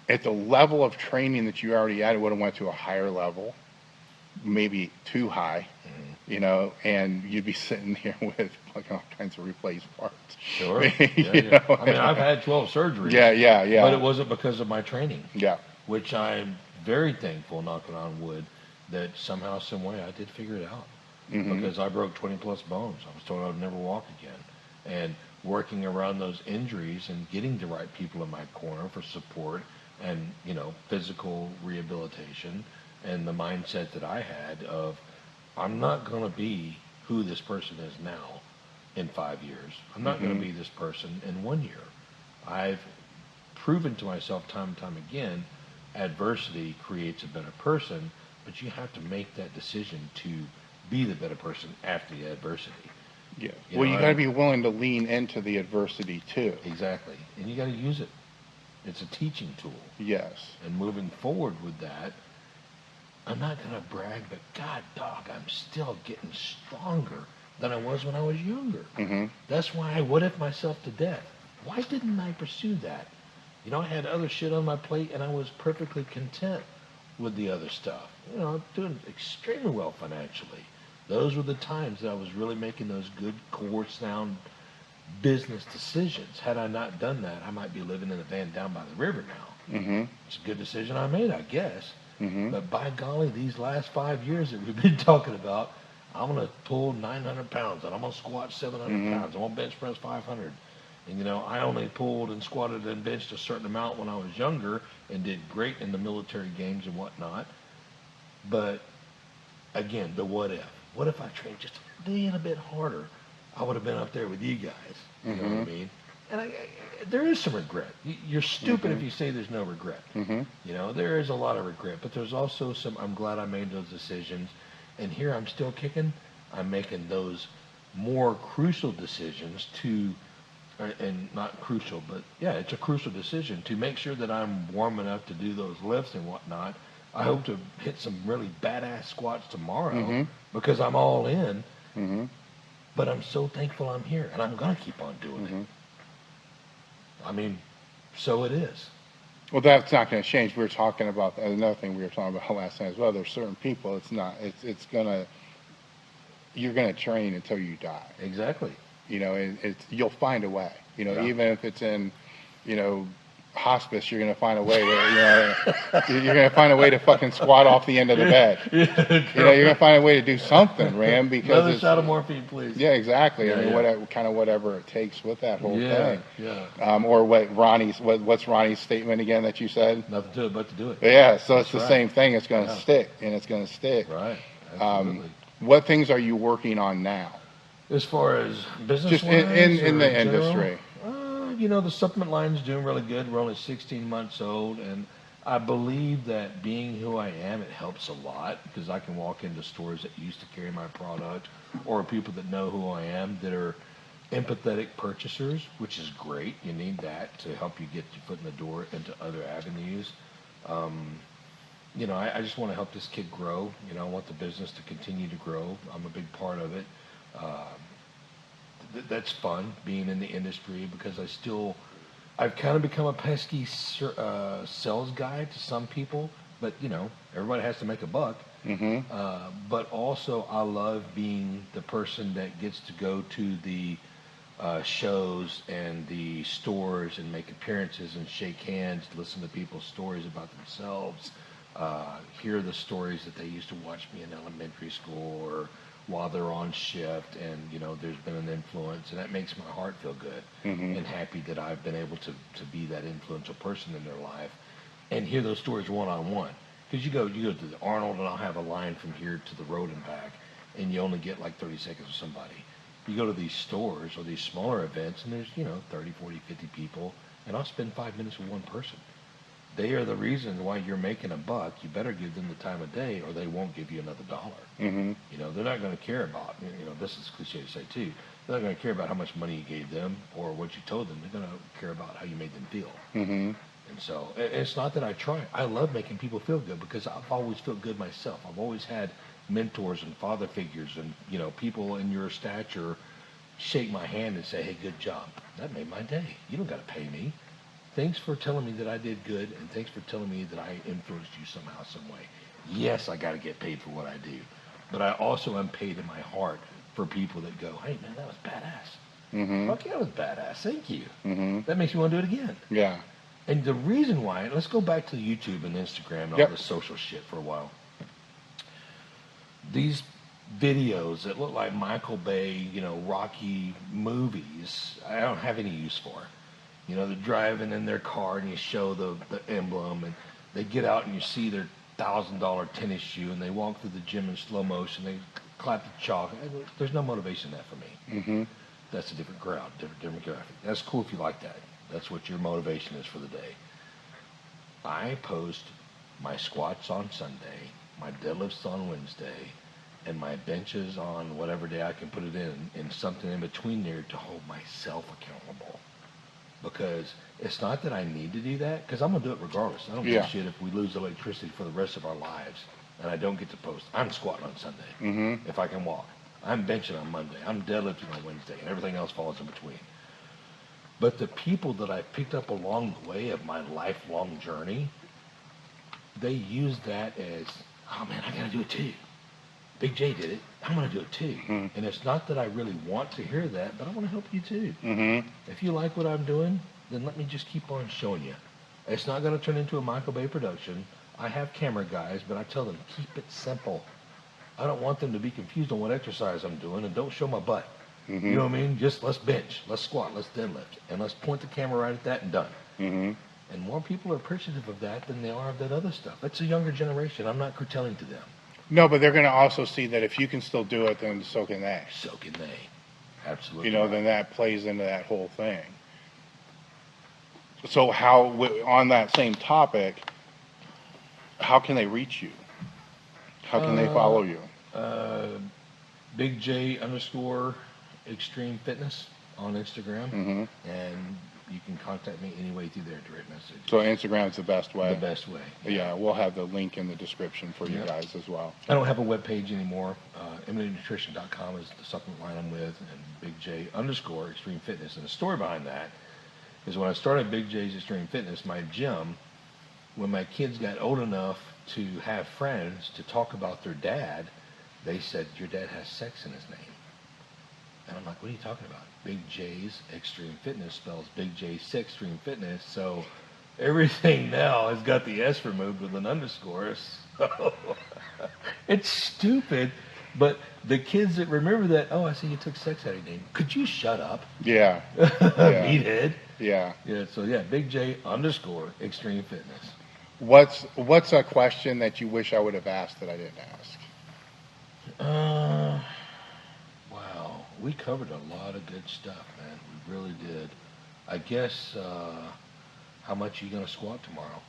at the level of training that you already had, it would have went to a higher level, maybe too high, and you'd be sitting here with like all kinds of replaced parts. Sure. Yeah. I mean, I've had 12 surgeries. Yeah. But it wasn't because of my training. Yeah. Which I'm very thankful, knocking on wood, that somehow, some way, I did figure it out. Because I broke 20 plus bones. I was told I would never walk again. And working around those injuries and getting the right people in my corner for support and, physical rehabilitation and the mindset that I had of, I'm not going to be who this person is now in 5 years. I'm not going to be this person in 1 year. I've proven to myself time and time again, adversity creates a better person, but you have to make that decision to be the better person after the adversity. Yeah. You got to be willing to lean into the adversity too. Exactly. And you got to use it. It's a teaching tool. Yes. And moving forward with that, I'm not going to brag, but God, dog, I'm still getting stronger than I was when I was younger. That's why I what if myself to death. Why didn't I pursue that? I had other shit on my plate, and I was perfectly content with the other stuff. Doing extremely well financially. Those were the times that I was really making those good, core, sound business decisions. Had I not done that, I might be living in a van down by the river now. It's a good decision I made, I guess. But by golly, these last 5 years that we've been talking about, I'm going to pull 900 pounds, and I'm going to squat 700 pounds. I'm going to bench press 500. And, I only pulled and squatted and benched a certain amount when I was younger and did great in the military games and whatnot. But, again, the what if. What if I trained just a little bit harder? I would have been up there with you guys. You know what I mean? And there is some regret. You're stupid if you say there's no regret. There is a lot of regret. But there's also some, I'm glad I made those decisions. And here I'm still kicking. I'm making those more crucial decisions and not crucial, but yeah, it's a crucial decision to make sure that I'm warm enough to do those lifts and whatnot. I hope to hit some really badass squats tomorrow because I'm all in. But I'm so thankful I'm here, and I'm going to keep on doing it. I mean, so it is. Well, that's not going to change. We were talking about another thing we were talking about last night as well. There's certain people. You're going to train until you die. Exactly. You'll find a way. Even if it's in, hospice, you're going to find a way to, you're going to find a way to fucking squat off the end of the bed. You're going to find a way to do something, Ram, because another shot of morphine, please. Yeah, exactly. Whatever it takes with that whole thing. Yeah. Or what's Ronnie's statement again that you said? Nothing to it but to do it. Yeah. So it's the same thing. It's going to stick, and it's going to stick. Right. Absolutely. What things are you working on now? As far as business, just in the industry. The supplement line is doing really good. We're only 16 months old, and I believe that being who I am, it helps a lot because I can walk into stores that used to carry my product or people that know who I am that are empathetic purchasers, which is great. You need that to help you get your foot in the door into other avenues. I just want to help this kid grow. I want the business to continue to grow. I'm a big part of it. That's fun being in the industry because I still I've kind of become a pesky sales guy to some people, but you know, everybody has to make a buck. But also, I love being the person that gets to go to the shows and the stores and make appearances and shake hands, listen to people's stories about themselves, hear the stories that they used to watch me in elementary school or while they're on shift, and you know, there's been an influence, and that makes my heart feel good and happy that I've been able to be that influential person in their life and hear those stories one-on-one. Because you go to the Arnold, and I'll have a line from here to the road and back, and you only get like 30 seconds with somebody. You go to these stores or these smaller events, and there's, you know, 30, 40, 50 people, and I'll spend 5 minutes with one person. They are the reason why you're making a buck. You better give them the time of day, or they won't give you another dollar. You know, they're not going to care about, you know, this is cliche to say too, they're not going to care about how much money you gave them or what you told them. They're going to care about how you made them feel. And so it's not that I try. I love making people feel good because I've always felt good myself. I've always had mentors and father figures and, you know, people in your stature shake my hand and say, hey, good job. That made my day. You don't got to pay me. Thanks for telling me that I did good, and thanks for telling me that I influenced you somehow, some way. Yes, I got to get paid for what I do, but I also am paid in my heart for people that go, hey, man, that was badass. Fuck yeah, that was badass. Thank you. That makes me want to do it again. Yeah. And the reason why, let's go back to YouTube and Instagram and all this social shit for a while. These videos that look like Michael Bay, you know, Rocky movies, I don't have any use for. You know, they're driving in their car and you show the emblem, and they get out and you see their $1,000 tennis shoe, and they walk through the gym in slow motion, they clap the chalk. There's no motivation in that for me. That's a different crowd, different demographic. That's cool if you like that. That's what your motivation is for the day. I post my squats on Sunday, my deadlifts on Wednesday, and my benches on whatever day I can put it in, and something in between there to hold myself accountable. Because it's not that I need to do that, because I'm going to do it regardless. I don't give a shit if we lose electricity for the rest of our lives and I don't get to post. I'm squatting on Sunday if I can walk. I'm benching on Monday. I'm deadlifting on Wednesday, and everything else falls in between. But the people that I picked up along the way of my lifelong journey, they use that as, oh man, I got to do it too. Big J did it. I'm going to do it too. And it's not that I really want to hear that, but I want to help you too. If you like what I'm doing, then let me just keep on showing you. It's not going to turn into a Michael Bay production. I have camera guys, but I tell them, keep it simple. I don't want them to be confused on what exercise I'm doing, and don't show my butt. You know what I mean? Just let's bench, let's squat, let's deadlift, and let's point the camera right at that and done. And more people are appreciative of that than they are of that other stuff. That's a younger generation. I'm not curtailing to them. No, but they're going to also see that if you can still do it, then so can they. So can they. Absolutely. You know, then that plays into that whole thing. So how, on that same topic, how can they reach you? How can they follow you? Big J _ Extreme Fitness on Instagram. And you can contact me anyway through there, direct message. So Instagram's the best way? The best way. Yeah, we'll have the link in the description for you guys as well. I don't have a web page anymore. EminentNutrition.com is the supplement line I'm with, and Big J _ Extreme Fitness. And the story behind that is when I started Big J's Extreme Fitness, my gym, when my kids got old enough to have friends to talk about their dad, they said, your dad has sex in his name. And I'm like, what are you talking about? Big J's Extreme Fitness spells Big J 6 Extreme Fitness. So everything now has got the S removed with an underscore. So it's stupid. But the kids that remember that, oh, I see you took sex out of your name. Could you shut up? Yeah. Meathead. Yeah. Yeah. So yeah, Big J _ Extreme Fitness. What's a question that you wish I would have asked that I didn't ask? Wow, we covered a lot of good stuff, man. We really did. I guess, how much are you going to squat tomorrow?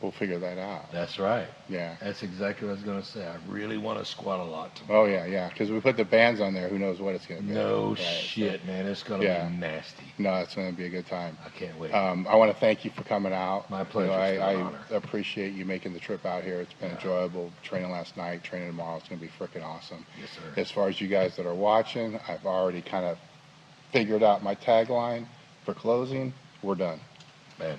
We'll figure that out. That's right. Yeah. That's exactly what I was going to say. I really want to squat a lot tomorrow. Oh, yeah. Because we put the bands on there. Who knows what it's going to be. No shit, man. It's going to be nasty. No, it's going to be a good time. I can't wait. I want to thank you for coming out. My pleasure. I appreciate you making the trip out here. It's been enjoyable. Training last night, training tomorrow. It's going to be freaking awesome. Yes, sir. As far as you guys that are watching, I've already kind of figured out my tagline for closing. we're done. Man.